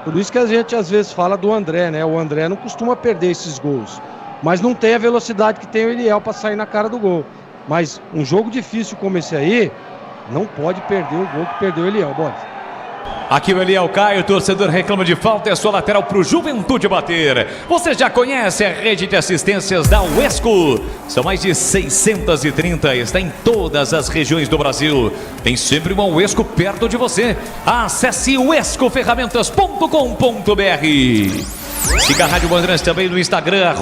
Por isso que a gente às vezes fala do André, né? O André não costuma perder esses gols, mas não tem a velocidade que tem o Eliel para sair na cara do gol. Mas um jogo difícil como esse aí, não pode perder o gol que perdeu o Eliel, Boris. Aqui o Eliel cai, o torcedor reclama de falta, é só lateral pro Juventude bater. Você já conhece a rede de assistências da Uesco? São mais de 630, está em todas as regiões do Brasil. Tem sempre uma Uesco perto de você. Acesse uescoferramentas.com.br. Siga a Rádio Bandeirantes também no Instagram,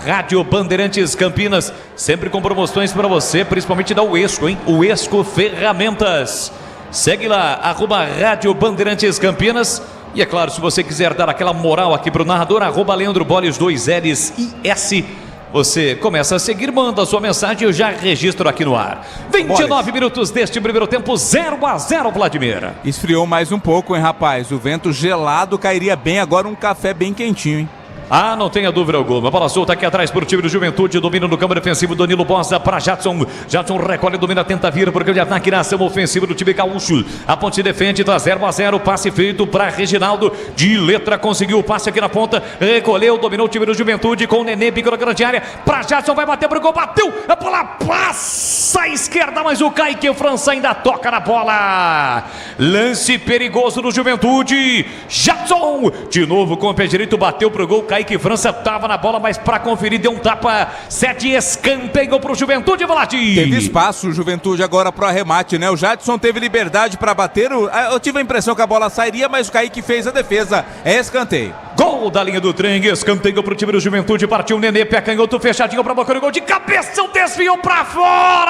@Rádio Bandeirantes Campinas, sempre com promoções para você, principalmente da Uesco, hein? Uesco Ferramentas. Segue lá, @Rádio Bandeirantes Campinas. E é claro, se você quiser dar aquela moral aqui pro narrador, @Leandro Boles, 2 L's e S. Você começa a seguir, manda a sua mensagem e eu já registro aqui no ar. 29 minutos deste primeiro tempo, 0-0, Vladimir. Esfriou mais um pouco, hein, rapaz? O vento gelado cairia bem agora, um café bem quentinho, hein? Ah, não tenha dúvida alguma. Bola solta aqui atrás para o time do Juventude. Domina no campo defensivo. Danilo Bosa para Jadson. Jadson recolhe, domina, tenta vir porque ele ataque na ação ofensiva do time gaúcho. A ponte defende, tá 0-0. Passe feito para Reginaldo. De letra conseguiu o passe aqui na ponta. Recolheu, dominou o time do Juventude com o Nenê, bico na grande área. Para Jadson, vai bater pro gol. Bateu. A bola passa à esquerda, mas o Kaique França ainda toca na bola. Lance perigoso do Juventude. Jadson. De novo com o pé direito, bateu pro gol. Kaique França estava na bola, mas para conferir deu um tapa. 7, escanteio para o Juventude, Vladi. Teve espaço o Juventude agora pro arremate, né? O Jadson teve liberdade para bater. Eu tive a impressão que a bola sairia, mas o Kaique fez a defesa. É escanteio. Gol da linha do trem, escanteio pro time do Juventude. Partiu o Nenê, pé canhoto, fechadinho para boca do gol de cabeça. Desviou para fora.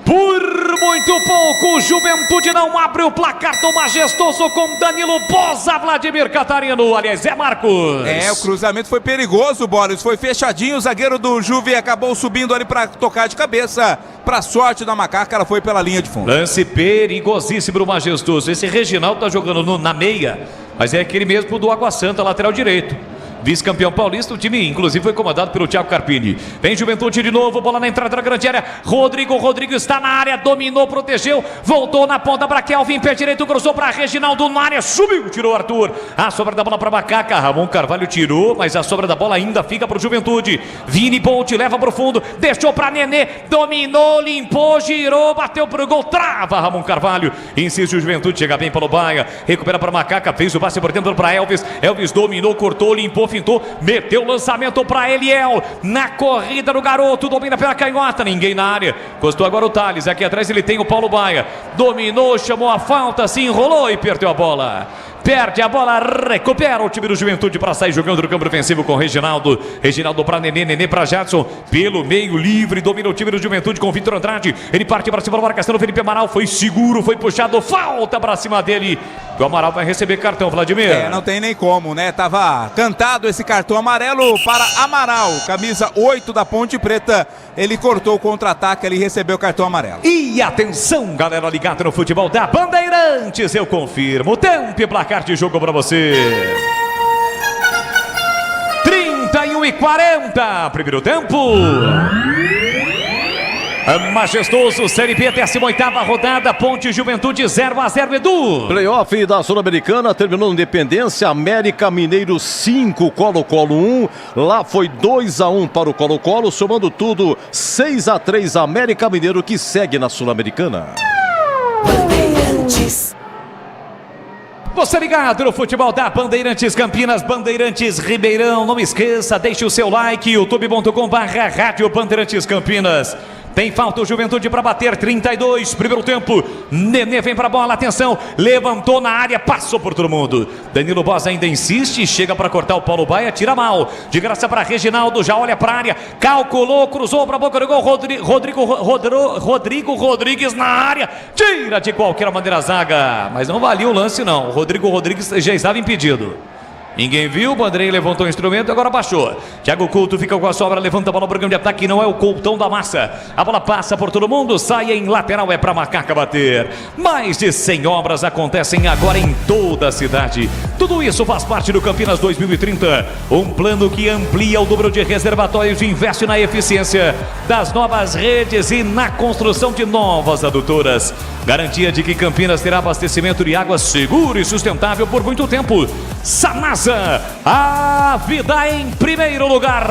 Por muito pouco, o Juventude não abre o placar do majestoso com Danilo Bosa, Vladimir Catarino, aliás, Zé Marcos. O cruzamento foi perigoso, Boris, foi fechadinho, o zagueiro do Juve acabou subindo ali para tocar de cabeça. Pra sorte da Macaca, ela foi pela linha de fundo. Lance perigosíssimo do majestoso. Esse Reginaldo tá jogando na meia, mas é aquele mesmo do Água Santa, lateral direito. Vice-campeão paulista, o time inclusive foi comandado pelo Thiago Carpini. Vem Juventude de novo, bola na entrada da grande área. Rodrigo está na área, dominou, protegeu, voltou na ponta para Kelvin, pé direito, cruzou para Reginaldo na área, subiu, tirou Arthur. A sobra da bola para Macaca, Ramon Carvalho tirou, mas a sobra da bola ainda fica para o Juventude. Vini Bolt leva para o fundo, deixou para Nenê, dominou, limpou, girou, bateu pro gol, trava Ramon Carvalho. Insiste o Juventude, chega bem para o Baia, recupera para Macaca, fez o passe por dentro para Elvis. Elvis dominou, cortou, limpou, fintou, meteu o lançamento para Eliel, na corrida do garoto, domina pela canhota, ninguém na área, encostou agora o Thales, aqui atrás ele tem o Paulo Baia, dominou, chamou a falta, se enrolou e perdeu a bola. Perde a bola, recupera o time do Juventude para sair jogando no campo ofensivo com Reginaldo. Reginaldo para Nenê, Nenê para Jadson. Pelo meio livre, domina o time do Juventude com Vitor Andrade. Ele parte para cima da marcação do Felipe Amaral. Foi seguro, foi puxado, falta para cima dele. O Amaral vai receber cartão, Vladimir. Não tem nem como, né? Tava cantado esse cartão amarelo para Amaral. Camisa 8 da Ponte Preta. Ele cortou o contra-ataque, ele recebeu o cartão amarelo. E atenção, galera ligada no futebol da Bandeirantes, eu confirmo. Tempo e placar de jogo para você. 31:40, primeiro tempo. Majestoso, Série B, 18ª rodada, Ponte Juventude 0-0, Edu. Playoff da Sul-Americana, terminou no Independência, América Mineiro 5, Colo-Colo 1. Lá foi 2-1 para o Colo-Colo, somando tudo 6-3, América Mineiro que segue na Sul-Americana. Bandeirantes. Você ligado no futebol da Bandeirantes Campinas, Bandeirantes Ribeirão. Não esqueça, deixe o seu like, youtube.com/Rádio Bandeirantes Campinas. Tem falta o Juventude para bater, 32, primeiro tempo. Nenê vem para a bola, atenção, levantou na área, passou por todo mundo. Danilo Bosa ainda insiste, chega para cortar o Paulo Baia, tira mal. De graça para Reginaldo, já olha para a área, calculou, cruzou para a boca do gol. Rodrigo Rodrigues na área, tira de qualquer maneira a zaga. Mas não valia o lance não, o Rodrigo Rodrigues já estava impedido. Ninguém viu, o Bandrei levantou o instrumento, agora baixou. Thiago Couto fica com a sobra, levanta a bola para o grande ataque, não é o Coutão da massa. A bola passa por todo mundo, sai em lateral, é para Macaca bater. Mais de 100 obras acontecem agora em toda a cidade. Tudo isso faz parte do Campinas 2030, um plano que amplia o número de reservatórios e investe na eficiência das novas redes e na construção de novas adutoras. Garantia de que Campinas terá abastecimento de água seguro e sustentável por muito tempo. Sanasa, a vida em primeiro lugar.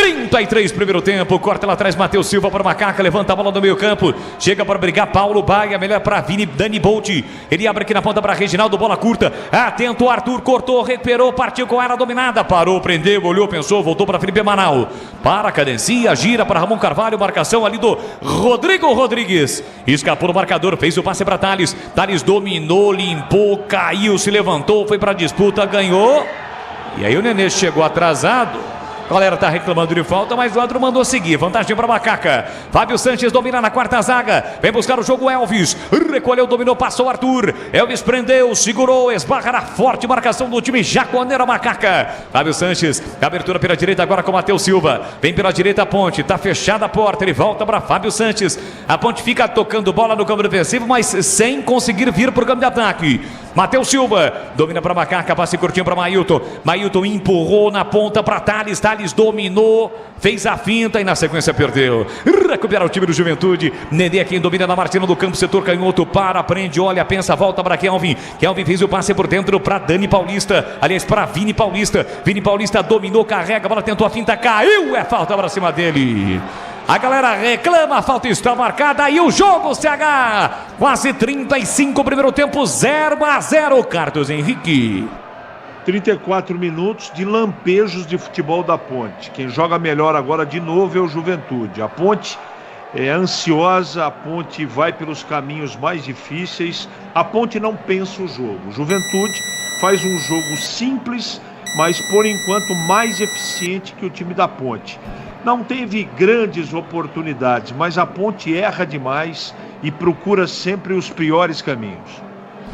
33, primeiro tempo. Corta lá atrás, Matheus Silva para o Macaca. Levanta a bola do meio campo. Chega para brigar Paulo Baia. Melhor para Vini, Dani Bolt. Ele abre aqui na ponta para Reginaldo. Bola curta. Atento, Arthur cortou, recuperou, partiu com a área dominada. Parou, prendeu, olhou, pensou, voltou para Felipe Amaral. Para, cadencia, gira para Ramon Carvalho. Marcação ali do Rodrigo Rodrigues. Escapou no marcador, fez o passe para Thales. Thales dominou, limpou, caiu, se levantou, foi para a disputa, ganhou. E aí o Nenê chegou atrasado. A galera tá reclamando de falta, mas o árbitro mandou seguir. Vantagem para Macaca. Fábio Sanches domina na quarta zaga. Vem buscar o jogo Elvis. Recolheu, dominou, passou Arthur. Elvis prendeu, segurou, esbarra na forte marcação do time Jaconeira Macaca. Fábio Sanches, abertura pela direita agora com Matheus Silva. Vem pela direita a Ponte, tá fechada a porta. Ele volta para Fábio Sanches. A Ponte fica tocando bola no campo defensivo, mas sem conseguir vir pro campo de ataque. Matheus Silva domina para Macaca, passe curtinho para Mailton. Mailton empurrou na ponta para Thales. Thales dominou, fez a finta e na sequência perdeu. Recupera o time do Juventude. Nenê é quem domina na Martina do campo, setor canhoto. Para, prende, olha, pensa, volta para Kelvin. Kelvin fez o passe por dentro para Dani Paulista. Aliás, para Vini Paulista. Vini Paulista dominou, carrega, a bola tentou a finta, caiu. É falta para cima dele. A galera reclama, a falta está marcada e o jogo CH. Quase 35, primeiro tempo, 0-0. Carlos Henrique. 34 minutos de lampejos de futebol da Ponte. Quem joga melhor agora de novo é o Juventude. A Ponte é ansiosa, a Ponte vai pelos caminhos mais difíceis. A Ponte não pensa o jogo. O Juventude faz um jogo simples, mas por enquanto mais eficiente que o time da Ponte. Não teve grandes oportunidades, mas a Ponte erra demais e procura sempre os piores caminhos.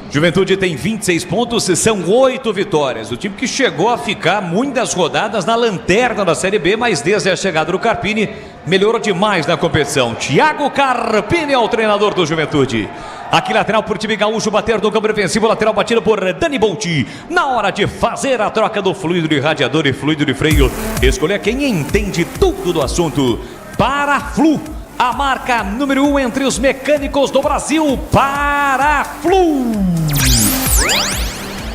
Juventude tem 26 pontos e são 8 vitórias. O time que chegou a ficar muitas rodadas na lanterna da Série B, mas desde a chegada do Carpini, melhorou demais na competição. Thiago Carpini é o treinador do Juventude. Aqui lateral por time gaúcho, bater no campo defensivo, lateral batido por Dani Bolt. Na hora de fazer a troca do fluido de radiador e fluido de freio, escolher quem entende tudo do assunto. Paraflu, a marca número 1 entre os mecânicos do Brasil. Paraflu.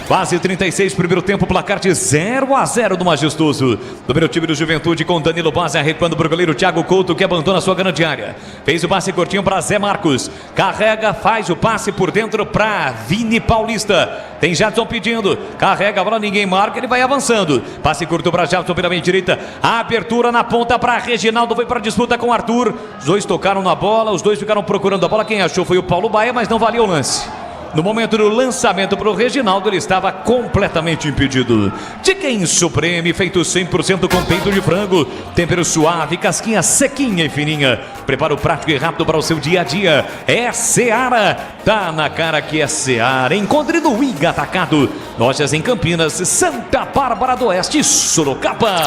Quase 36, primeiro tempo, placar de 0-0 do Majestoso. Número time do Juventude com Danilo Base, arrecuando para o goleiro Thiago Couto, que abandona a sua grande área. Fez o passe curtinho para Zé Marcos. Carrega, faz o passe por dentro para Vini Paulista. Tem Jadson pedindo. Carrega a bola, ninguém marca, ele vai avançando. Passe curto para Jadson pela meia direita. A abertura na ponta para Reginaldo, foi para a disputa com Arthur. Os dois tocaram na bola, os dois ficaram procurando a bola. Quem achou foi o Paulo Baia, mas não valia o lance. No momento do lançamento para o Reginaldo, ele estava completamente impedido. Chicken Supreme, feito 100% com peito de frango. Tempero suave, casquinha sequinha e fininha. Preparo prático e rápido para o seu dia a dia. É Seara. Tá na cara que é Seara. Encontre no Iga Atacado. Lojas em Campinas, Santa Bárbara do Oeste, Sorocaba.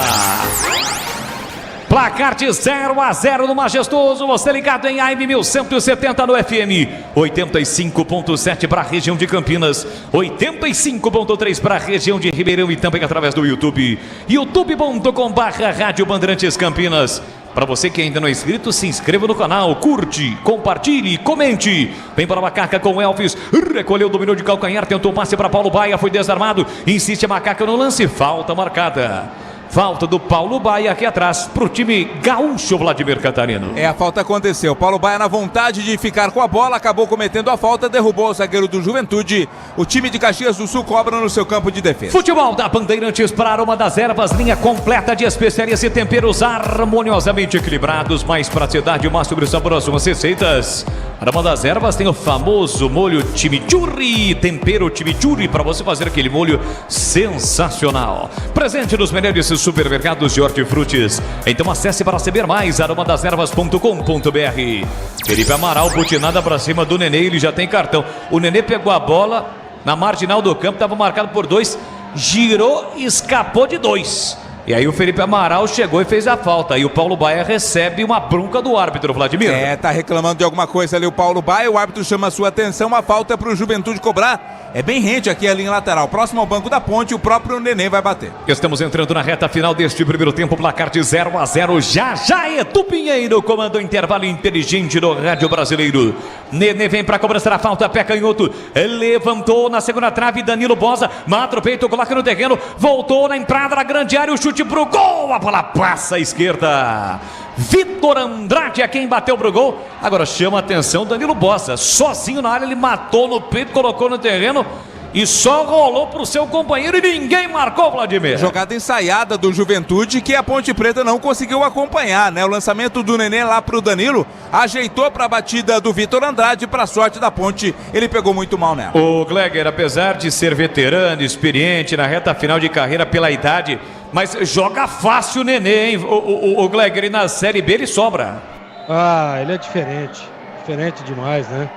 Placar de 0-0 no Majestoso. Você ligado em AM 1170 no FM. 85.7 para a região de Campinas. 85.3 para a região de Ribeirão e também através do YouTube. youtube.com/Rádio Bandeirantes Campinas. Para você que ainda não é inscrito, se inscreva no canal, curte, compartilhe, comente. Vem para a Macaca com Elvis. Recolheu, dominou de calcanhar, tentou passe para Paulo Baia, foi desarmado. Insiste a Macaca no lance, falta marcada. Falta do Paulo Baia aqui atrás para o time gaúcho Vladimir Catarino. A falta aconteceu. Paulo Baia, na vontade de ficar com a bola, acabou cometendo a falta, derrubou o zagueiro do Juventude. O time de Caxias do Sul cobra no seu campo de defesa. Futebol da Bandeirantes para Aroma das Ervas, linha completa de especiarias e temperos harmoniosamente equilibrados, mais praticidade e mais sobre saborosas receitas. Aroma das Ervas tem o famoso molho chimichurri, tempero chimichurri para você fazer aquele molho sensacional. Presente nos melhores supermercados de hortifrutis. Então acesse para saber mais, aromadeservas.com.br. Felipe Amaral, butinada para cima do Nenê, ele já tem cartão. O Nenê pegou a bola na marginal do campo, estava marcado por 2, girou e escapou de 2. E aí o Felipe Amaral chegou e fez a falta. E o Paulo Baia recebe uma bronca do árbitro, Vladimir. Tá reclamando de alguma coisa ali o Paulo Baia. O árbitro chama a sua atenção. A falta é para o Juventude cobrar. É bem rente aqui a linha lateral. Próximo ao banco da Ponte, o próprio Nenê vai bater. Estamos entrando na reta final deste primeiro tempo. Placar de 0-0. Já Edu Pinheiro, comando intervalo inteligente do Rádio Brasileiro. Nenê vem para cobrança da falta. Pé canhoto. Levantou na segunda trave. Danilo Bosa. Mata o peito, coloca no terreno. Voltou na entrada da grande área. O chute chute pro gol, a bola passa à esquerda. Vitor Andrade é quem bateu pro gol. Agora chama a atenção Danilo Bossa, sozinho na área, ele matou no peito, colocou no terreno e só rolou pro seu companheiro e ninguém marcou, Vladimir. Jogada ensaiada do Juventude que a Ponte Preta não conseguiu acompanhar, né? O lançamento do Nenê lá pro Danilo ajeitou pra batida do Vitor Andrade, pra sorte da Ponte, ele pegou muito mal nela. O Gleger, apesar de ser veterano, experiente na reta final de carreira pela idade, mas joga fácil o Nenê, hein? O Gleger, e na Série B ele sobra. Ah, ele é diferente demais, né?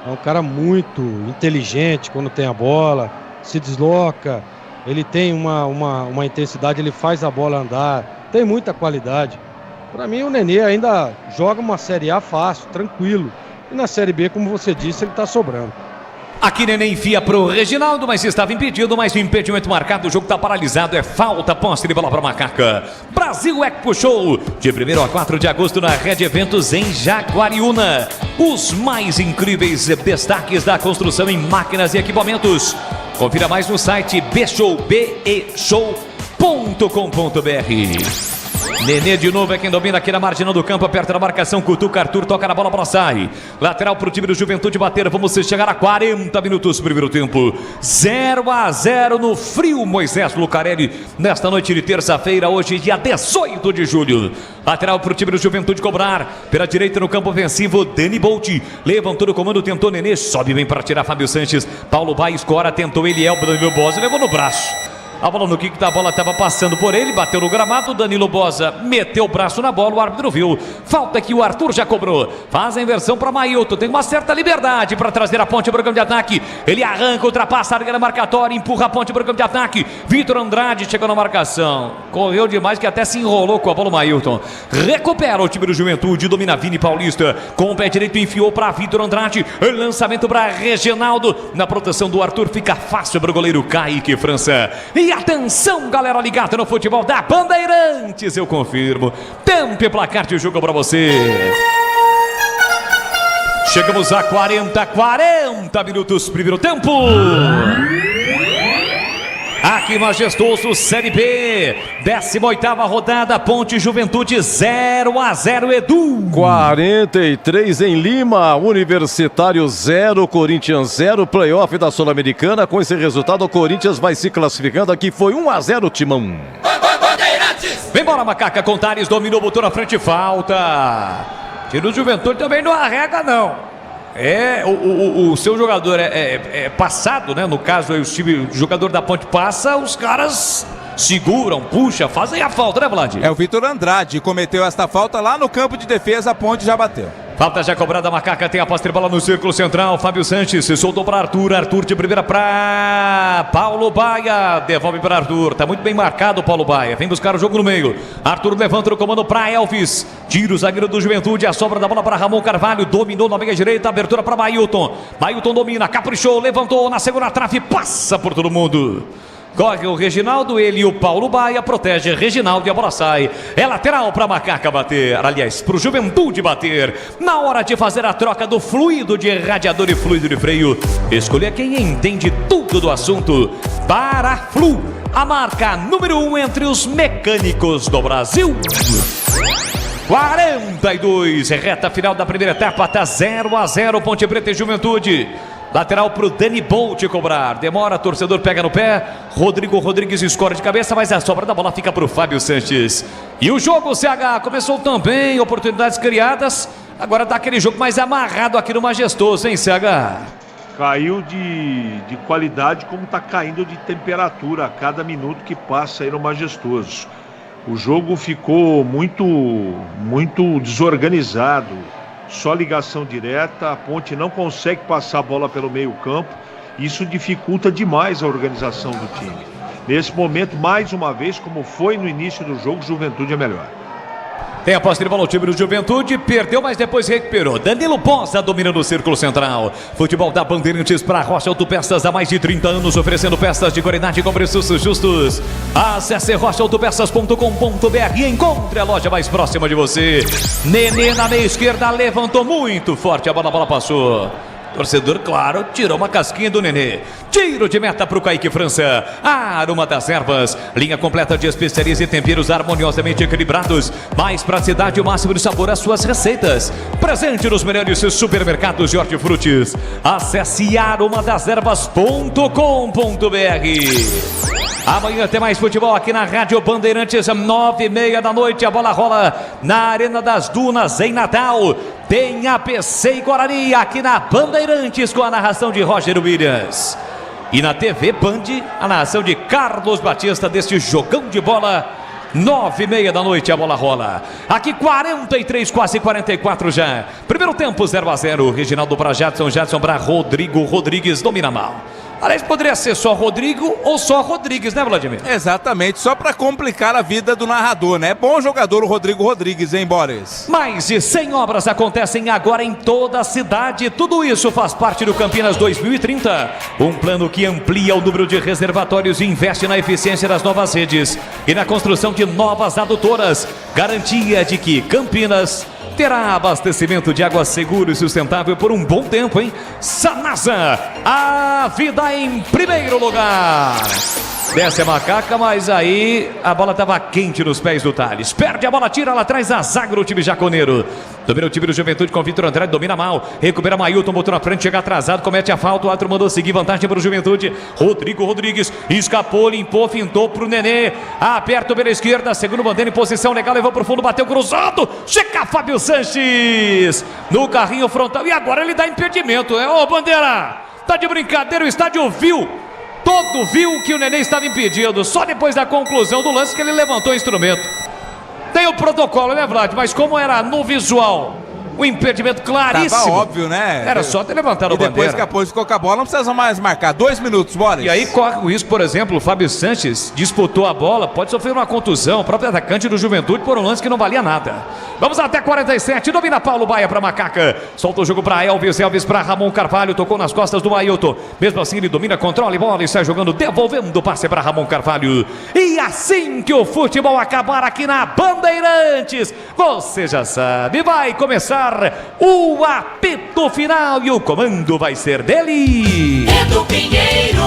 É um cara muito inteligente quando tem a bola, se desloca, ele tem uma intensidade, ele faz a bola andar, tem muita qualidade. Para mim o Nenê ainda joga uma Série A fácil, tranquilo. E na Série B, como você disse, ele está sobrando. Aqui Nenê enfia pro Reginaldo, mas estava impedido, mas o impedimento marcado, o jogo está paralisado, é falta, posse de bola para Macaca. Brasil Expo Show, de 1º a 4 de agosto na Rede Eventos em Jaguariúna. Os mais incríveis destaques da construção em máquinas e equipamentos. Confira mais no site beshow.com.br. Nenê de novo é quem domina aqui na marginal do campo, aperta na marcação, cutuca Arthur, toca na bola para sai. Lateral pro time do Juventude bater, vamos chegar a 40 minutos do primeiro tempo. 0-0 no frio Moisés Lucarelli, nesta noite de terça-feira, hoje dia 18 de julho. Lateral pro time do Juventude cobrar, pela direita no campo ofensivo, Dani Bolt, levantou o comando, tentou Nenê, sobe bem para tirar Fábio Sanches, Paulo Baia escora, tentou Eliel, Danilo Bosa, levou no braço. A bola no kick da bola estava passando por ele, bateu no gramado, Danilo Bosa meteu o braço na bola, o árbitro viu. Falta que o Arthur já cobrou. Faz a inversão para Mailton, tem uma certa liberdade para trazer a Ponte para o campo de ataque. Ele arranca, ultrapassa a área marcatória, empurra a Ponte para o campo de ataque. Vitor Andrade chegou na marcação. Correu demais que até se enrolou com a bola o Mailton. Recupera o time do Juventude, domina Vini Paulista. Com o pé direito enfiou para Vitor Andrade. Lançamento para Reginaldo. Na proteção do Arthur fica fácil para o goleiro Kaique França. E atenção, galera ligada no futebol da Bandeirantes, eu confirmo. Tempo e placar de jogo para você. Chegamos a 40 minutos, primeiro tempo. Aqui majestoso, Série B, 18ª rodada, Ponte Juventude 0-0, Edu. 43 em Lima, Universitário 0, Corinthians 0, playoff da Sul-Americana. Com esse resultado, o Corinthians vai se classificando. Aqui foi 1-0, Timão. Vem embora, Macaca, Contares dominou, botou na frente, falta. Tiro do Juventude também não arrega, não. O seu jogador é passado, né? No caso, o jogador da Ponte passa, os caras seguram, puxa, fazem a falta, né, Vlad? É o Vitor Andrade, cometeu esta falta lá no campo de defesa, a Ponte já bateu. Falta já cobrada, Macaca tem a posse de bola no círculo central, Fábio Sanches se soltou para Arthur de primeira para Paulo Baia, devolve para Arthur, tá muito bem marcado o Paulo Baia, vem buscar o jogo no meio, Arthur levanta o comando para Elvis, tira o zagueiro do Juventude, a sobra da bola para Ramon Carvalho, dominou na meia direita, abertura para Mailton domina, caprichou, levantou na segunda trave, passa por todo mundo. Corre o Reginaldo, ele e o Paulo Baia, protege Reginaldo e a bola sai. É lateral para Macaca bater, aliás, para o Juventude bater. Na hora de fazer a troca do fluido de radiador e fluido de freio, escolha quem entende tudo do assunto. Paraflu, a marca número 1 entre os mecânicos do Brasil. 42, reta final da primeira etapa, tá 0-0, Ponte Preta e Juventude. Lateral pro Dani Bolt cobrar. Demora, torcedor pega no pé. Rodrigo Rodrigues escora de cabeça, mas a sobra da bola fica pro Fábio Sanches. E o jogo, CH, começou também, oportunidades criadas. Agora tá aquele jogo mais amarrado aqui no Majestoso, hein, CH? Caiu de qualidade, como tá caindo de temperatura a cada minuto que passa aí no Majestoso. O jogo ficou muito desorganizado. Só ligação direta, a Ponte não consegue passar a bola pelo meio campo, isso dificulta demais a organização do time. Nesse momento, mais uma vez, como foi no início do jogo, Juventude é melhor. Tem a posse de bola o time do Juventude, perdeu, mas depois recuperou. Danilo Bosa dominando o círculo central. Futebol da Bandeirantes para Rocha Autopeças há mais de 30 anos, oferecendo peças de qualidade com preços justos. Acesse rochaautopeças.com.br e encontre a loja mais próxima de você. Nenê na meia esquerda, levantou muito forte, a bola passou. Torcedor, claro, tirou uma casquinha do Nenê. Tiro de meta pro Kaique França. Aroma das Ervas. Linha completa de especiarias e temperos harmoniosamente equilibrados. Mais praticidade e o máximo de sabor às suas receitas. Presente nos melhores supermercados de hortifrutis. Acesse aromadeservas.com.br. Amanhã tem mais futebol aqui na Rádio Bandeirantes, 9h30 da noite. A bola rola na Arena das Dunas, em Natal. Tem ABC e Guarani aqui na Bandeirantes, com a narração de Roger Williams. E na TV Band, a narração de Carlos Batista deste jogão de bola. 9h30 da noite a bola rola. Aqui 43, quase 44 já. Primeiro tempo 0-0. Reginaldo para Jadson, Jadson para Rodrigo Rodrigues, domina mal. Aliás, poderia ser só Rodrigo ou só Rodrigues, né, Vladimir? Exatamente, só para complicar a vida do narrador, né? Bom jogador o Rodrigo Rodrigues, hein, Boris? Mais de 100 obras acontecem agora em toda a cidade. Tudo isso faz parte do Campinas 2030. Um plano que amplia o número de reservatórios e investe na eficiência das novas redes e na construção de novas adutoras. Garantia de que Campinas terá abastecimento de água seguro e sustentável por um bom tempo, hein? Sanasa, a vida em primeiro lugar. Desce a Macaca, mas aí a bola estava quente nos pés do Thales. Perde a bola, tira lá atrás a zaga do time jaconeiro. Domina o time do Juventude com Vitor Andrade, domina mal. Recupera Mailton, botou na frente, chega atrasado, comete a falta. O outro mandou seguir, vantagem para o Juventude. Rodrigo Rodrigues escapou, limpou, fintou para o Nenê. Aperta pela esquerda, segundo bandeira em posição legal, levou para o fundo, bateu cruzado. Chega Fábio Sanches no carrinho frontal e agora ele dá impedimento. Ô, Bandeira, tá de brincadeira, o estádio viu. Todo viu que o Nenê estava impedido. Só depois da conclusão do lance que ele levantou o instrumento. Tem o protocolo, né, Vlad? Mas como era no visual, o impedimento claríssimo. Tava óbvio, né? Era só ter levantado a bandeira. Depois que a Ponte ficou com a bola, não precisa mais marcar. 2 minutos, Boris. E aí corre o risco, por exemplo, o Fábio Sanches disputou a bola, pode sofrer uma contusão. O próprio atacante do Juventude por um lance que não valia nada. Vamos até 47, domina Paulo Baia para Macaca. Solta o jogo para Elvis, Elvis para Ramon Carvalho, tocou nas costas do Mailton. Mesmo assim ele domina, controla a bola e sai jogando, devolvendo o passe para Ramon Carvalho. E assim que o futebol acabar aqui na Bandeirantes, você já sabe, vai começar o apito final e o comando vai ser dele. Edu Pinheiro.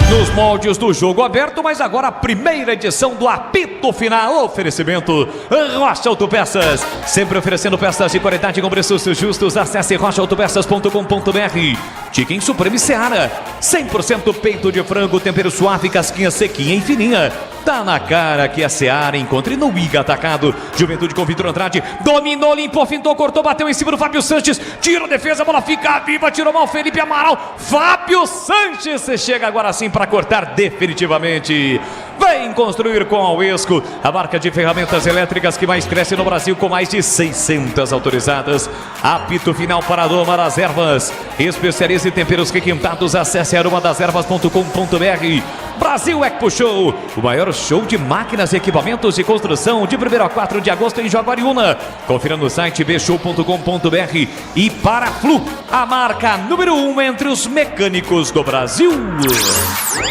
Nos moldes do jogo aberto, mas agora a primeira edição do apito final. Oferecimento Rocha Autopeças. Sempre oferecendo peças de qualidade com preços justos. Acesse rochaautopeças.com.br. Chicken Supreme Seara. 100% peito de frango, tempero suave, casquinha sequinha e fininha. Tá na cara que a Seara. Encontre no Iga Atacado. Juventude com Vitor Andrade. Dominou, limpou, fintou, cortou, bateu em cima do Fábio Sanches. Tira a defesa, a bola fica viva. Tirou mal Felipe Amaral. Fábio Sanches chega agora sim para cortar definitivamente. Vem construir com a Uesco, a marca de ferramentas elétricas que mais cresce no Brasil, com mais de 600 autorizadas. Apito final para Aroma das Ervas. Especialistas e temperos requintados. Acesse aromadeservas.com.br. Brasil Expo Show, o maior show de máquinas e equipamentos de construção, de 1º a 4 de agosto em Jaguariúna. Confira no site bshow.com.br. E Paraflu, a marca número 1 entre os mecânicos do Brasil.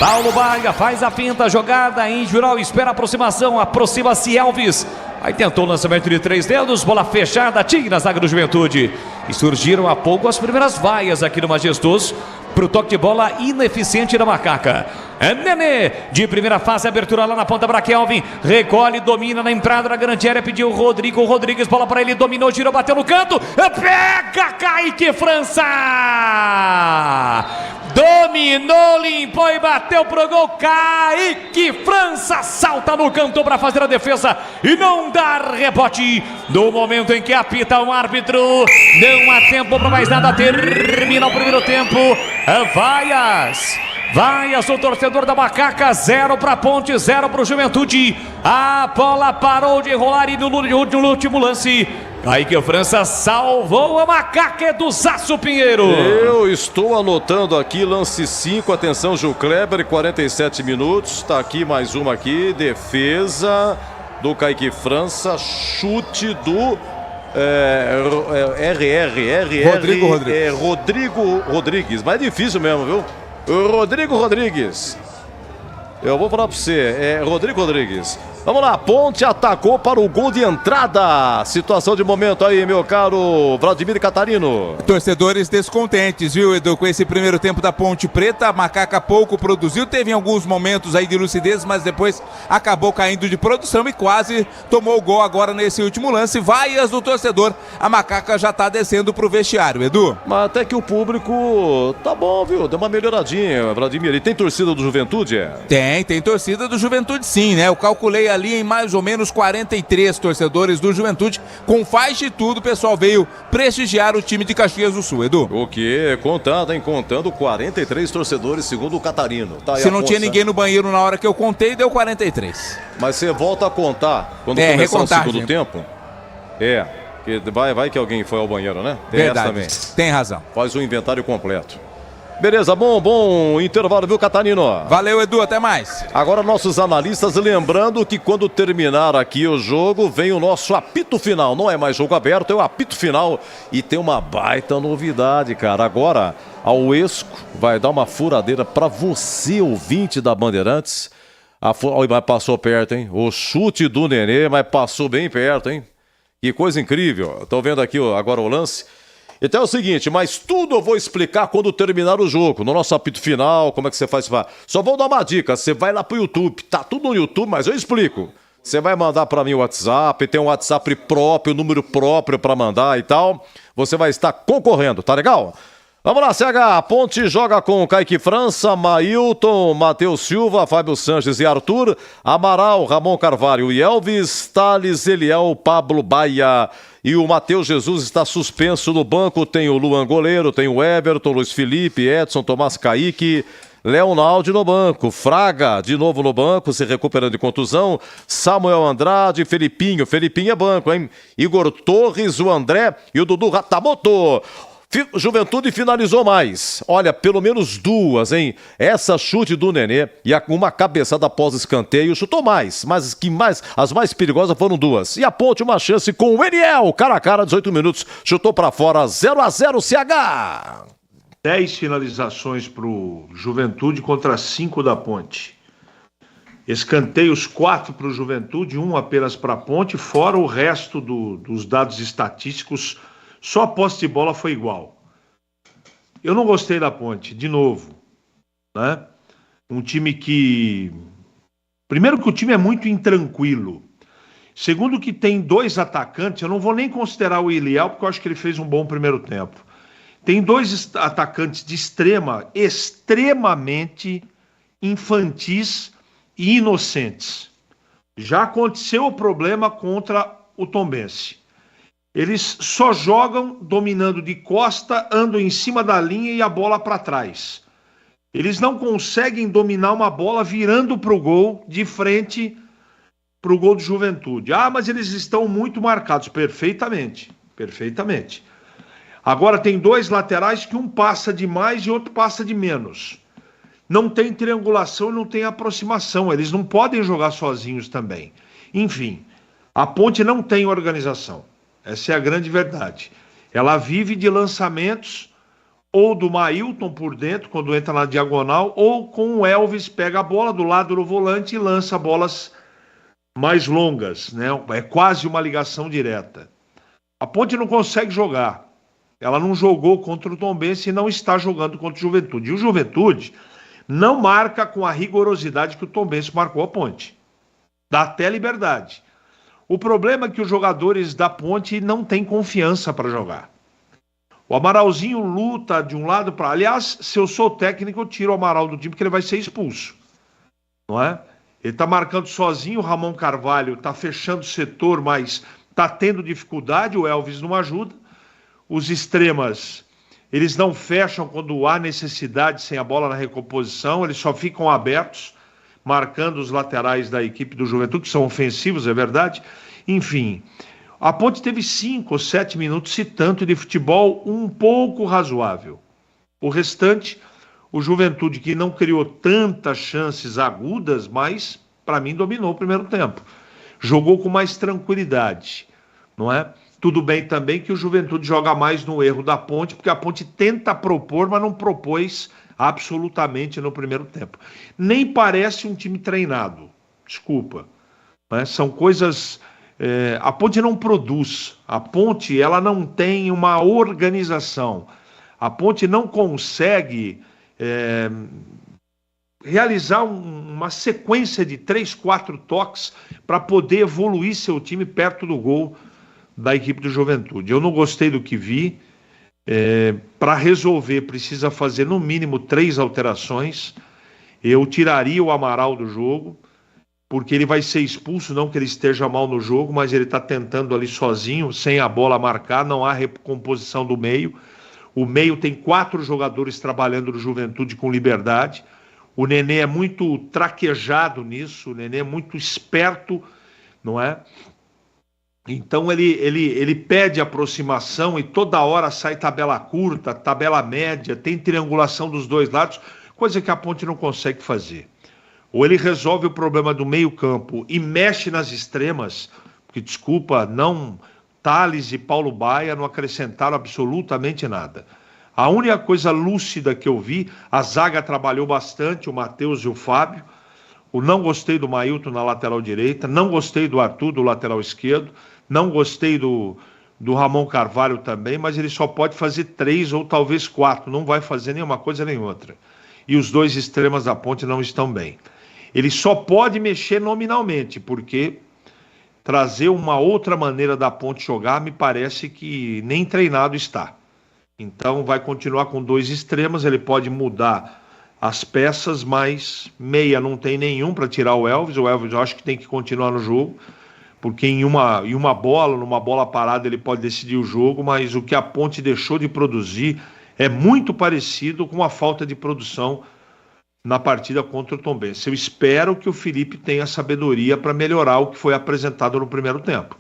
Paulo Baia faz a pinta, jogada em geral, espera a aproximação, aproxima-se Elvis. Aí tentou o lançamento de 3 dedos, bola fechada, tira a zaga do Juventude. E surgiram há pouco as primeiras vaias aqui no Majestoso para o toque de bola ineficiente da Macaca. É Nenê, de primeira fase, abertura lá na ponta para Kelvin, recolhe, domina na entrada da grande área, pediu Rodrigo Rodrigues, bola para ele, dominou, girou, bateu no canto, pega Kaique França! Dominou, limpou e bateu pro gol. Kaique França salta no canto para fazer a defesa e não dar rebote. No momento em que apita o árbitro, não há tempo para mais nada, termina o primeiro tempo. Vaias o torcedor da Macaca, 0 para Ponte, 0 para o Juventude. A bola parou de rolar e no último lance, Kaique França salvou a Macaca do Zaço Pinheiro. Eu estou anotando aqui, lance 5, atenção, Gil Kleber, 47 minutos, tá aqui mais uma aqui, defesa do Kaique França, chute do Rodrigo Rodrigues, mas é difícil mesmo, viu? Rodrigo Rodrigues. Eu vou falar para você, Rodrigo Rodrigues. Vamos lá, Ponte atacou para o gol de entrada. Situação de momento aí, meu caro Vladimir Catarino. Torcedores descontentes, viu, Edu, com esse primeiro tempo da Ponte Preta. A Macaca pouco produziu, teve alguns momentos aí de lucidez, mas depois acabou caindo de produção e quase tomou o gol agora nesse último lance. Vaias do torcedor, a Macaca já tá descendo pro vestiário, Edu. Mas até que o público tá bom, viu? Deu uma melhoradinha, Vladimir. E tem torcida do Juventude, Tem torcida do Juventude sim, né? Eu calculei ali em mais ou menos 43 torcedores do Juventude. Com faixa e tudo, o pessoal veio prestigiar o time de Caxias do Sul, Edu. O quê? Contando, hein? Contando 43 torcedores, segundo o Catarino. Tá aí. Se não tinha ninguém no banheiro na hora que eu contei, deu 43. Mas você volta a contar quando começar o segundo tempo? Que vai que alguém foi ao banheiro, né? Tem verdade, também. Tem razão. Faz o inventário completo. Beleza, bom intervalo, viu, Catarino? Valeu, Edu, até mais. Agora nossos analistas lembrando que quando terminar aqui o jogo, vem o nosso apito final. Não é mais jogo aberto, é o apito final. E tem uma baita novidade, cara. Agora, a Uesco vai dar uma furadeira pra você, ouvinte da Bandeirantes. Mas passou perto, hein? O chute do Nenê, mas passou bem perto, hein? Que coisa incrível. Estão vendo aqui agora o lance? Então é o seguinte, mas tudo eu vou explicar quando terminar o jogo, no nosso apito final, como é que você faz. Só vou dar uma dica, você vai lá pro YouTube, tá tudo no YouTube, mas eu explico. Você vai mandar para mim o WhatsApp, tem um WhatsApp próprio, número próprio para mandar e tal. Você vai estar concorrendo, tá legal? Vamos lá, CH, Ponte joga com Kaique França, Mailton, Matheus Silva, Fábio Sanches e Arthur, Amaral, Ramon Carvalho e Elvis, Thales, Eliel, Pablo Baia e o Matheus Jesus está suspenso no banco. Tem o Luan goleiro, tem o Everton, Luiz Felipe, Edson, Tomás Kaique, Leonaldo no banco, Fraga de novo no banco, se recuperando de contusão, Samuel Andrade, Felipinho é banco, hein? Igor Torres, o André e o Dudu Ratamoto. Juventude finalizou mais. Olha, pelo menos duas, hein? Essa chute do Nenê e uma cabeçada após escanteio chutou mais, mas as mais perigosas foram duas. E a Ponte uma chance com o Eliel, cara a cara, 18 minutos, chutou pra fora, 0-0 CH. 10 finalizações pro Juventude contra 5 da Ponte. Escanteios 4 pro Juventude, 1 apenas pra Ponte, fora o resto dos dados estatísticos. Só a posse de bola foi igual. Eu não gostei da Ponte, de novo. Né? Um time que... Primeiro que o time é muito intranquilo. Segundo que tem 2 atacantes, eu não vou nem considerar o Eliel, porque eu acho que ele fez um bom primeiro tempo. Tem 2 atacantes de extremamente infantis e inocentes. Já aconteceu o problema contra o Tombense. Eles só jogam dominando de costa, andam em cima da linha e a bola para trás. Eles não conseguem dominar uma bola virando para o gol, de frente para o gol do Juventude. Ah, mas eles estão muito marcados. Perfeitamente. Agora tem 2 laterais que um passa de mais e outro passa de menos. Não tem triangulação e não tem aproximação. Eles não podem jogar sozinhos também. Enfim, a Ponte não tem organização. Essa é a grande verdade. Ela vive de lançamentos ou do Mailton por dentro, quando entra na diagonal, ou com o Elvis, pega a bola do lado do volante e lança bolas mais longas, né? É quase uma ligação direta. A Ponte não consegue jogar. Ela não jogou contra o Tombense e não está jogando contra o Juventude. E o Juventude não marca com a rigorosidade que o Tombense marcou a Ponte. Dá até liberdade. O problema é que os jogadores da Ponte não têm confiança para jogar. O Amaralzinho luta de um lado para... Aliás, se eu sou técnico, eu tiro o Amaral do time porque ele vai ser expulso. Não é? Ele está marcando sozinho, o Ramon Carvalho está fechando o setor, mas está tendo dificuldade, o Elvis não ajuda. Os extremas, eles não fecham quando há necessidade sem a bola na recomposição, eles só ficam abertos, marcando os laterais da equipe do Juventude, que são ofensivos, é verdade. Enfim, a Ponte teve 5 ou 7 minutos, se tanto, de futebol um pouco razoável. O restante, o Juventude, que não criou tantas chances agudas, mas, para mim, dominou o primeiro tempo. Jogou com mais tranquilidade, não é? Tudo bem também que o Juventude joga mais no erro da Ponte, porque a Ponte tenta propor, mas não propôs absolutamente no primeiro tempo. Nem parece um time treinado. Desculpa. né? São coisas... a Ponte não produz, a Ponte ela não tem uma organização, a Ponte não consegue realizar uma sequência de 3, 4 toques para poder evoluir seu time perto do gol da equipe do Juventude. Eu não gostei do que vi. Para resolver precisa fazer no mínimo 3 alterações. Eu tiraria o Amaral do jogo, porque ele vai ser expulso, não que ele esteja mal no jogo, mas ele está tentando ali sozinho, sem a bola marcar, não há recomposição do meio. O meio tem 4 jogadores trabalhando no Juventude com liberdade. O Nenê é muito traquejado nisso, o Nenê é muito esperto, não é? Então ele pede aproximação e toda hora sai tabela curta, tabela média, tem triangulação dos dois lados, coisa que a Ponte não consegue fazer. Ou ele resolve o problema do meio-campo e mexe nas extremas, porque, desculpa, não, Thales e Paulo Baia não acrescentaram absolutamente nada. A única coisa lúcida que eu vi, a zaga trabalhou bastante, o Matheus e o Fábio. Não gostei do Mailton na lateral direita, não gostei do Arthur, do lateral esquerdo, não gostei do Ramon Carvalho também, mas ele só pode fazer 3 ou talvez 4, não vai fazer nenhuma coisa nem outra. E os 2 extremos da Ponte não estão bem. Ele só pode mexer nominalmente, porque trazer uma outra maneira da Ponte jogar me parece que nem treinado está. Então vai continuar com 2 extremos, ele pode mudar as peças, mas meia não tem nenhum para tirar o Elvis eu acho que tem que continuar no jogo, porque numa bola parada ele pode decidir o jogo, mas o que a Ponte deixou de produzir é muito parecido com a falta de produção na partida contra o Tombense. Eu espero que o Felipe tenha sabedoria para melhorar o que foi apresentado no primeiro tempo.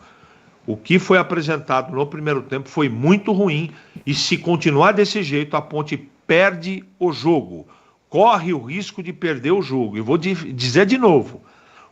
O que foi apresentado no primeiro tempo foi muito ruim e se continuar desse jeito a Ponte perde o jogo, corre o risco de perder o jogo. E vou dizer de novo,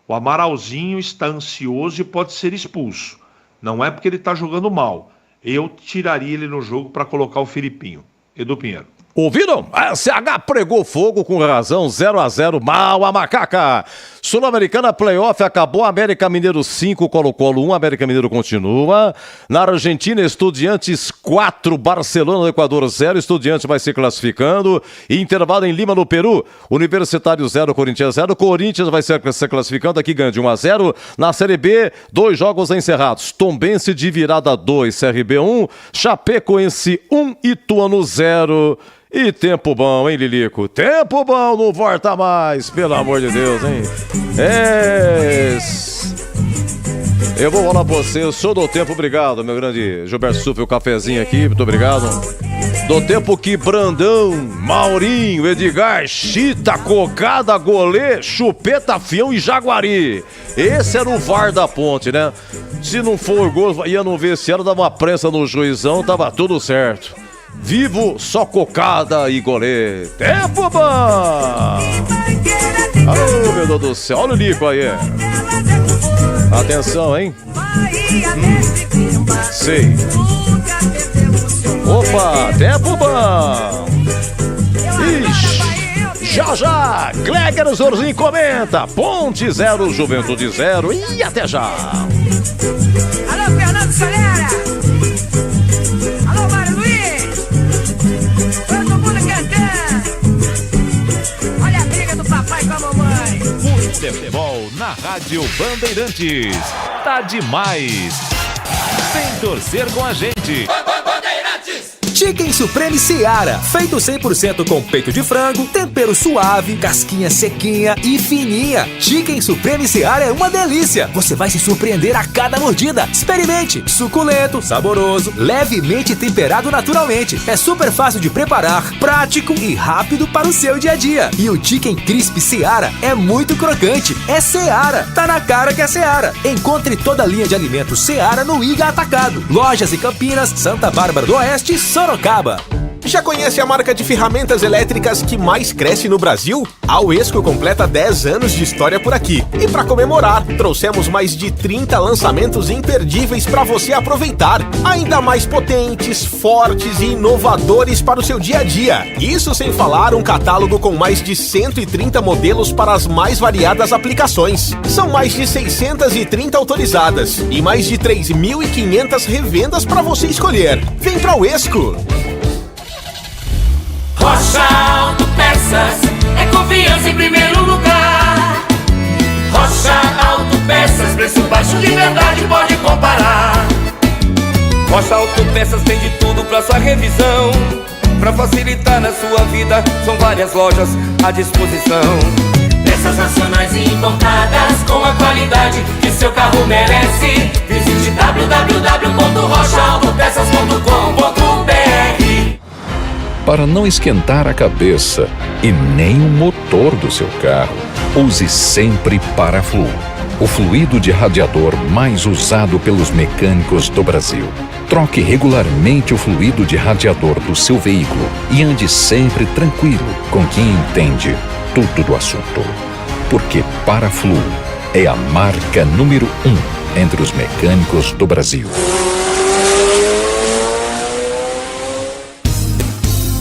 o Amaralzinho está ansioso e pode ser expulso. Não é porque ele está jogando mal. Eu tiraria ele no jogo para colocar o Filipinho. Edu Pinheiro. Ouviram? A SH pregou fogo com razão, 0-0, mal a macaca. Sul-Americana Playoff acabou, América Mineiro 5, Colo-Colo 1, América Mineiro continua. Na Argentina, Estudiantes 4, Barcelona do Equador 0, Estudiantes vai se classificando. Intervalo em Lima, no Peru, Universitário 0, Corinthians 0, Corinthians vai se classificando, aqui ganha de 1-0. Na Série B, 2 jogos encerrados, Tombense de virada 2, CRB 1, Chapecoense 1, Ituano 0. E tempo bom, hein, Lilico? Tempo bom, não volta mais, pelo amor de Deus, hein? Eu vou falar pra você, eu sou do tempo, obrigado, meu grande Gilberto Suf, o cafezinho aqui, muito obrigado. Do tempo que Brandão, Maurinho, Edgar, Chita, Cocada, Golê, Chupeta, Fião e Jaguari. Esse era o VAR da Ponte, né? Se não for gol, ia não ver se era, dava uma prensa no juizão, tava tudo certo. Vivo, só Cocada e Golê. Tempo bom! Oh, meu Deus do céu, olha o Lico aí. Atenção, hein? Sei. Opa, tempo bom! Ixi, já, Gleger Zorzinho comenta. Ponte 0, Juventude 0 e até já! Alô, Fernando Solera! Alô, Mário Luiz! Todo mundo cantando! Olha a briga do papai com a mamãe! Futebol na Rádio Bandeirantes. Tá demais! Vem torcer com a gente! Bandeirantes! Chicken Supreme Seara, feito 100% com peito de frango, tempero suave, casquinha sequinha e fininha. Chicken Supreme Seara é uma delícia. Você vai se surpreender a cada mordida. Experimente. Suculento, saboroso, levemente temperado naturalmente. É super fácil de preparar, prático e rápido para o seu dia a dia. E o Chicken Crisp Seara é muito crocante. É Seara. Tá na cara que é Seara. Encontre toda a linha de alimentos Seara no Iga Atacado. Lojas em Campinas, Santa Bárbara do Oeste e Sorocaba. Já conhece a marca de ferramentas elétricas que mais cresce no Brasil? A Uesco completa 10 anos de história por aqui. E para comemorar, trouxemos mais de 30 lançamentos imperdíveis para você aproveitar. Ainda mais potentes, fortes e inovadores para o seu dia a dia. Isso sem falar um catálogo com mais de 130 modelos para as mais variadas aplicações. São mais de 630 autorizadas e mais de 3.500 revendas para você escolher. Vem pra Uesco! Rocha Autopeças é confiança em primeiro lugar. Rocha Autopeças, preço baixo de verdade, pode comparar. Rocha Autopeças tem de tudo pra sua revisão. Pra facilitar na sua vida, são várias lojas à disposição. Peças nacionais e importadas com a qualidade que seu carro merece. Visite www.rochaautopeças.com.br. Para não esquentar a cabeça e nem o motor do seu carro, use sempre Paraflu, o fluido de radiador mais usado pelos mecânicos do Brasil. Troque regularmente o fluido de radiador do seu veículo e ande sempre tranquilo com quem entende tudo do assunto. Porque Paraflu é a marca número 1 entre os mecânicos do Brasil.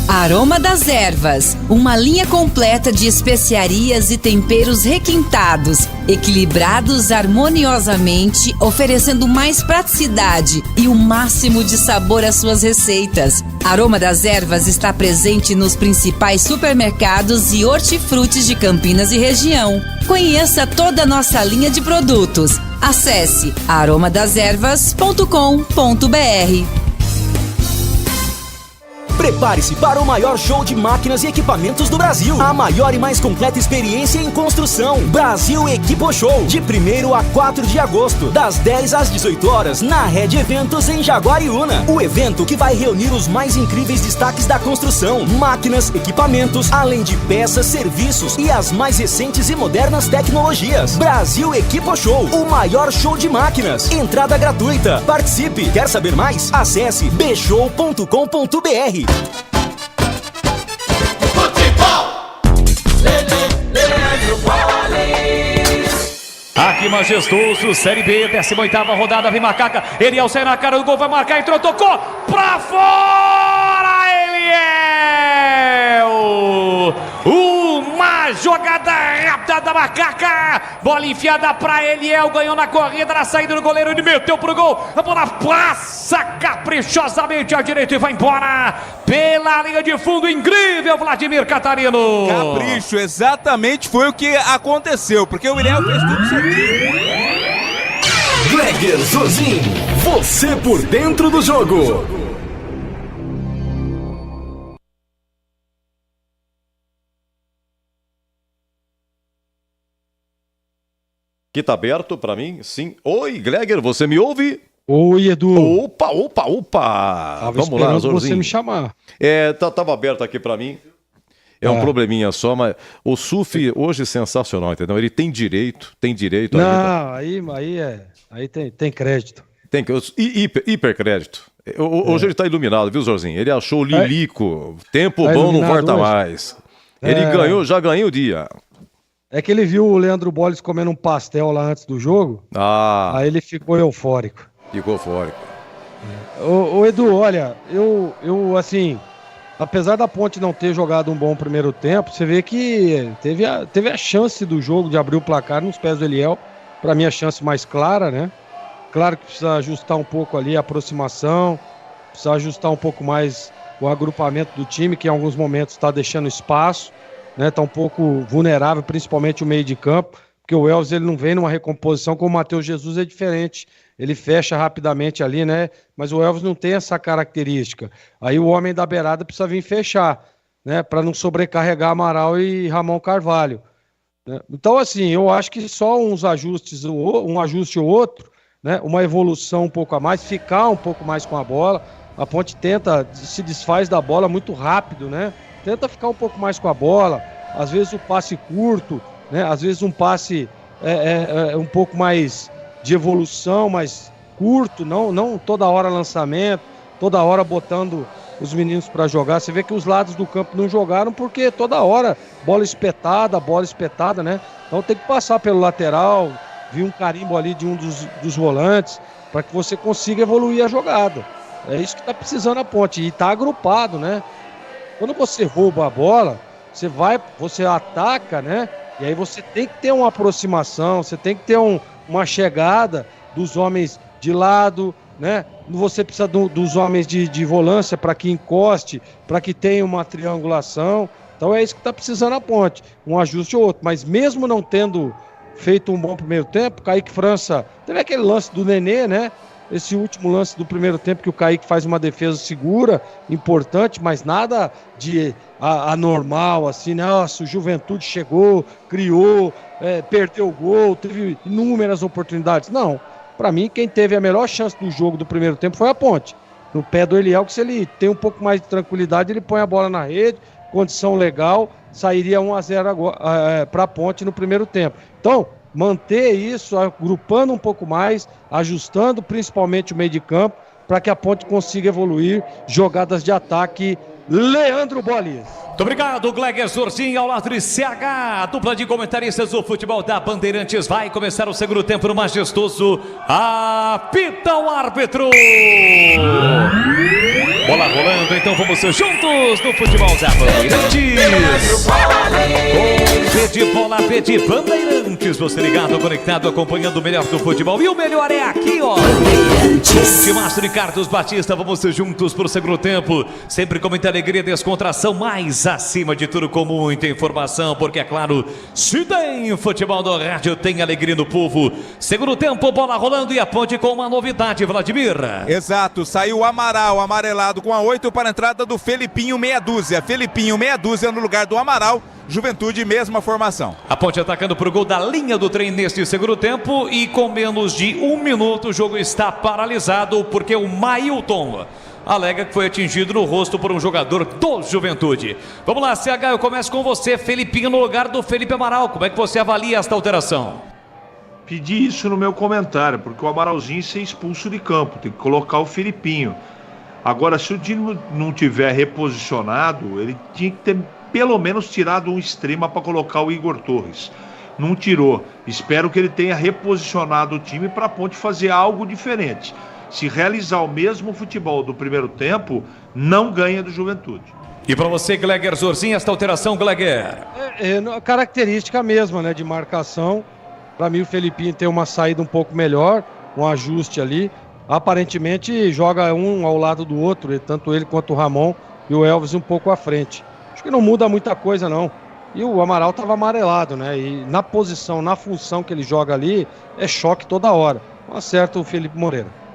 Aroma das Ervas, uma linha completa de especiarias e temperos requintados, equilibrados harmoniosamente, oferecendo mais praticidade e o máximo de sabor às suas receitas. Aroma das Ervas está presente nos principais supermercados e hortifrutis de Campinas e região. Conheça toda a nossa linha de produtos. Acesse aromadeservas.com.br. Prepare-se para o maior show de máquinas e equipamentos do Brasil. A maior e mais completa experiência em construção. Brasil Equipo Show. De 1º a 4 de agosto, das 10 às 18 horas, na Rede Eventos em Jaguariúna. O evento que vai reunir os mais incríveis destaques da construção. Máquinas, equipamentos, além de peças, serviços e as mais recentes e modernas tecnologias. Brasil Equipo Show. O maior show de máquinas. Entrada gratuita. Participe. Quer saber mais? Acesse bshow.com.br. Aqui majestoso, Série B, 18ª rodada, vem Macaca, Eliel sai na cara do gol, vai marcar, entrou, tocou, pra fora, Eliel! Uma jogada rápida da Macaca, bola enfiada pra Eliel, ganhou na corrida, na saída do goleiro, ele meteu pro gol, a bola passa caprichosamente à direita e vai embora, pela linha de fundo, incrível, Vladimir Catarino. Capricho, exatamente foi o que aconteceu, porque o Eliel fez tudo certinho. Gleger Zozin, você por dentro do jogo. Aqui tá aberto pra mim? Sim. Oi, Gleger, você me ouve? Oi, Edu. Opa. Vamos lá, Zorzinho. Você me chamar. Tava aberto aqui pra mim. É um probleminha só, mas o SUF hoje é sensacional, entendeu? Ele tem direito. Não, aí tem crédito. Tem hipercrédito. Hoje ele tá iluminado, viu, Zorzinho? Ele achou o Lilico. Tempo bom não volta hoje mais. Ele já ganhou o dia. É que ele viu o Leandro Bolles comendo um pastel lá antes do jogo. Aí ele ficou eufórico. Ô Edu, olha, eu assim, apesar da Ponte não ter jogado um bom primeiro tempo, você vê que teve a chance do jogo de abrir o placar nos pés do Eliel. Pra mim, a chance mais clara, né? Claro que precisa ajustar um pouco ali a aproximação, precisa ajustar um pouco mais o agrupamento do time, que em alguns momentos está deixando espaço, né? Tá um pouco vulnerável, principalmente o meio de campo, porque o Elvis ele não vem numa recomposição, como o Matheus Jesus é diferente. Ele fecha rapidamente ali, né? Mas o Elvis não tem essa característica. Aí o homem da beirada precisa vir fechar, né? Para não sobrecarregar Amaral e Ramon Carvalho, né? Então, assim, eu acho que só um ajuste ou outro, né? Uma evolução um pouco a mais, ficar um pouco mais com a bola. A Ponte se desfaz da bola muito rápido, né? Tenta ficar um pouco mais com a bola, às vezes o passe curto, né? Às vezes um passe um pouco mais de evolução, mais curto, não toda hora lançamento, toda hora botando os meninos para jogar. Você vê que os lados do campo não jogaram porque toda hora bola espetada, né? Então tem que passar pelo lateral, vir um carimbo ali de um dos volantes para que você consiga evoluir a jogada. É isso que está precisando a Ponte. E está agrupado, né? Quando você rouba a bola, você ataca, né? E aí você tem que ter uma aproximação, você tem que ter uma chegada dos homens de lado, né? Você precisa dos homens de volância para que encoste, para que tenha uma triangulação. Então é isso que está precisando a Ponte, um ajuste ou outro. Mas mesmo não tendo feito um bom primeiro tempo, Kaique França, teve aquele lance do Nenê, né? Esse último lance do primeiro tempo que o Kaique faz uma defesa segura, importante, mas nada de anormal, assim, né? Nossa, o Juventude chegou, criou, perdeu o gol, teve inúmeras oportunidades. Não, para mim, quem teve a melhor chance do jogo do primeiro tempo foi a Ponte. No pé do Eliel, que se ele tem um pouco mais de tranquilidade, ele põe a bola na rede, condição legal, sairia 1-0 para a Ponte no primeiro tempo. Então, manter isso, agrupando um pouco mais, ajustando principalmente o meio de campo, para que a Ponte consiga evoluir jogadas de ataque. Leandro Bolis. Muito obrigado, Gleger Zorzinho, ao lado de CH, dupla de comentaristas do futebol da Bandeirantes. Vai começar o segundo tempo no majestoso. Apita o árbitro. Bola rolando, então vamos juntos no futebol da Bandeirantes. Vê de Bandeirantes. Você ligado, conectado, acompanhando o melhor do futebol. E o melhor é aqui, ó. De Márcio e Carlos Batista, vamos juntos pro segundo tempo. Sempre com muita alegria, descontração, mas acima de tudo com muita informação, porque é claro, se tem futebol no rádio, tem alegria no povo. Segundo tempo, bola rolando e a Ponte com uma novidade, Vladimir. Exato, saiu o Amaral, amarelado com a 8 para a entrada do Felipinho meia dúzia. Felipinho meia dúzia no lugar do Amaral. Juventude, mesma formação. A Ponte atacando para o gol da linha do trem neste segundo tempo e com menos de 1 minuto o jogo está paralisado porque o Mailton alega que foi atingido no rosto por um jogador do Juventude. Vamos lá, CH, eu começo com você, Felipinho no lugar do Felipe Amaral. Como é que você avalia esta alteração? Pedi isso no meu comentário, porque o Amaralzinho ser expulso de campo, tem que colocar o Felipinho. Agora, se o time não tiver reposicionado, ele tinha que ter pelo menos tirado um extrema para colocar o Igor Torres. Não tirou. Espero que ele tenha reposicionado o time para a Ponte fazer algo diferente. Se realizar o mesmo futebol do primeiro tempo, não ganha do Juventude. E para você, Gleger Zorzinho, esta alteração, Gleger? Característica mesma, né, de marcação. Para mim, o Felipinho tem uma saída um pouco melhor, um ajuste ali. Aparentemente, joga um ao lado do outro, tanto ele quanto o Ramon e o Elvis um pouco à frente. Acho que não muda muita coisa, não. E o Amaral estava amarelado, né? E na posição, na função que ele joga ali, é choque toda hora. Acerta o Felipe Moreira.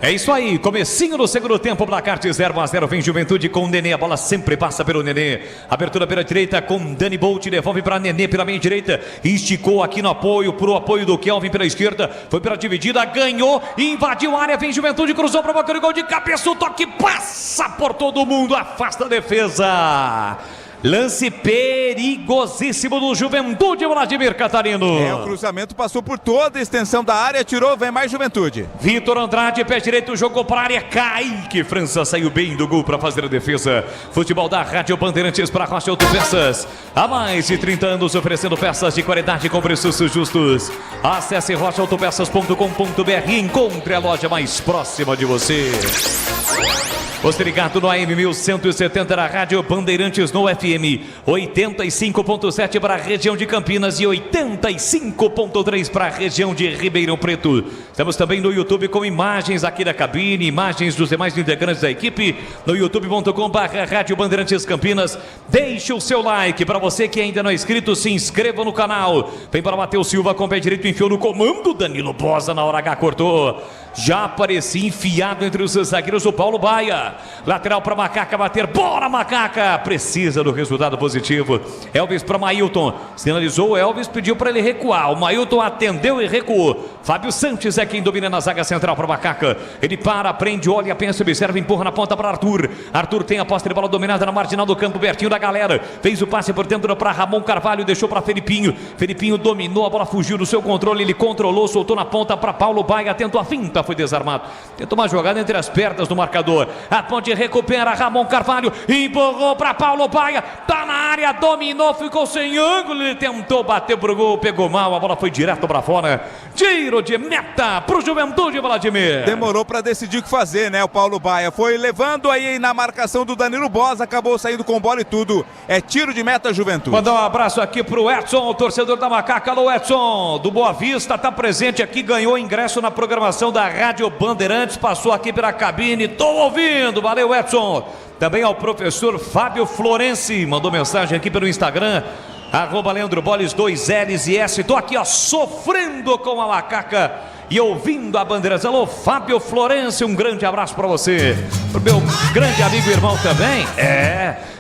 É isso aí, comecinho do segundo tempo, placar de 0-0, vem Juventude com o Nenê, a bola sempre passa pelo Nenê, abertura pela direita com Dani Bolt, devolve para Nenê pela meia direita, esticou aqui no apoio, pro apoio do Kelvin pela esquerda, foi pela dividida, ganhou, invadiu a área, vem Juventude, cruzou para o boca do gol de cabeça, o toque passa por todo mundo, afasta a defesa. Lance perigosíssimo do Juventude, Vladimir Catarino. O cruzamento passou por toda a extensão da área, tirou, vem mais Juventude. Vitor Andrade, pé direito, jogou para a área, Kaique França saiu bem do gol para fazer a defesa. Futebol da Rádio Bandeirantes para Rocha Autopeças. Há mais de 30 anos oferecendo peças de qualidade com preços justos. Acesse rochaautopeças.com.br e encontre a loja mais próxima de você. Você ligado no AM 1170 na Rádio Bandeirantes no FM 85.7 para a região de Campinas e 85.3 para a região de Ribeirão Preto. Estamos também no YouTube com imagens aqui da cabine, imagens dos demais integrantes da equipe no youtube.com/Rádio Bandeirantes Campinas. Deixe o seu like, para você que ainda não é inscrito, se inscreva no canal. Vem para Matheus Silva com o pé direito, enfiou no comando, Danilo Bosa na hora H cortou. Já aparecia enfiado entre os zagueiros o Paulo Baia. Lateral para Macaca bater. Bora, Macaca! Precisa do resultado positivo. Elvis para Mailton. Sinalizou o Elvis, pediu para ele recuar. O Mailton atendeu e recuou. Fábio Sanches é quem domina na zaga central para o Macaca. Ele para, prende, olha, pensa, observa, empurra na ponta para Arthur. Arthur tem a posse de bola dominada na marginal do campo, Bertinho da galera. Fez o passe por dentro para Ramon Carvalho, deixou para Felipinho. Felipinho dominou, a bola fugiu do seu controle, ele controlou, soltou na ponta para Paulo Baia, tentou a finta, foi desarmado. Tentou uma jogada entre as pernas do marcador. A ponte recupera, Ramon Carvalho, empurrou para Paulo Baia, tá na área, dominou, ficou sem ângulo, ele tentou bater pro gol, pegou mal, a bola foi direto para fora. Tiro de meta pro Juventude, Vladimir. Demorou para decidir o que fazer, né? O Paulo Baia foi levando aí na marcação do Danilo Bosa, acabou saindo com bola e tudo. É tiro de meta, Juventude. Mandar um abraço aqui pro Edson, o torcedor da Macaca. Alô, Edson, do Boa Vista, tá presente aqui, ganhou ingresso na programação da Rádio Bandeirantes, passou aqui pela cabine, tô ouvindo, valeu, Edson. Também ao professor Fábio Florenci, mandou mensagem aqui pelo Instagram. @Leandro Boles, 2 L's e S. Tô aqui, ó, sofrendo com a Macaca e ouvindo a Bandeirantes. Alô, Fábio Florencio, um grande abraço para você. Pro meu grande amigo e irmão também.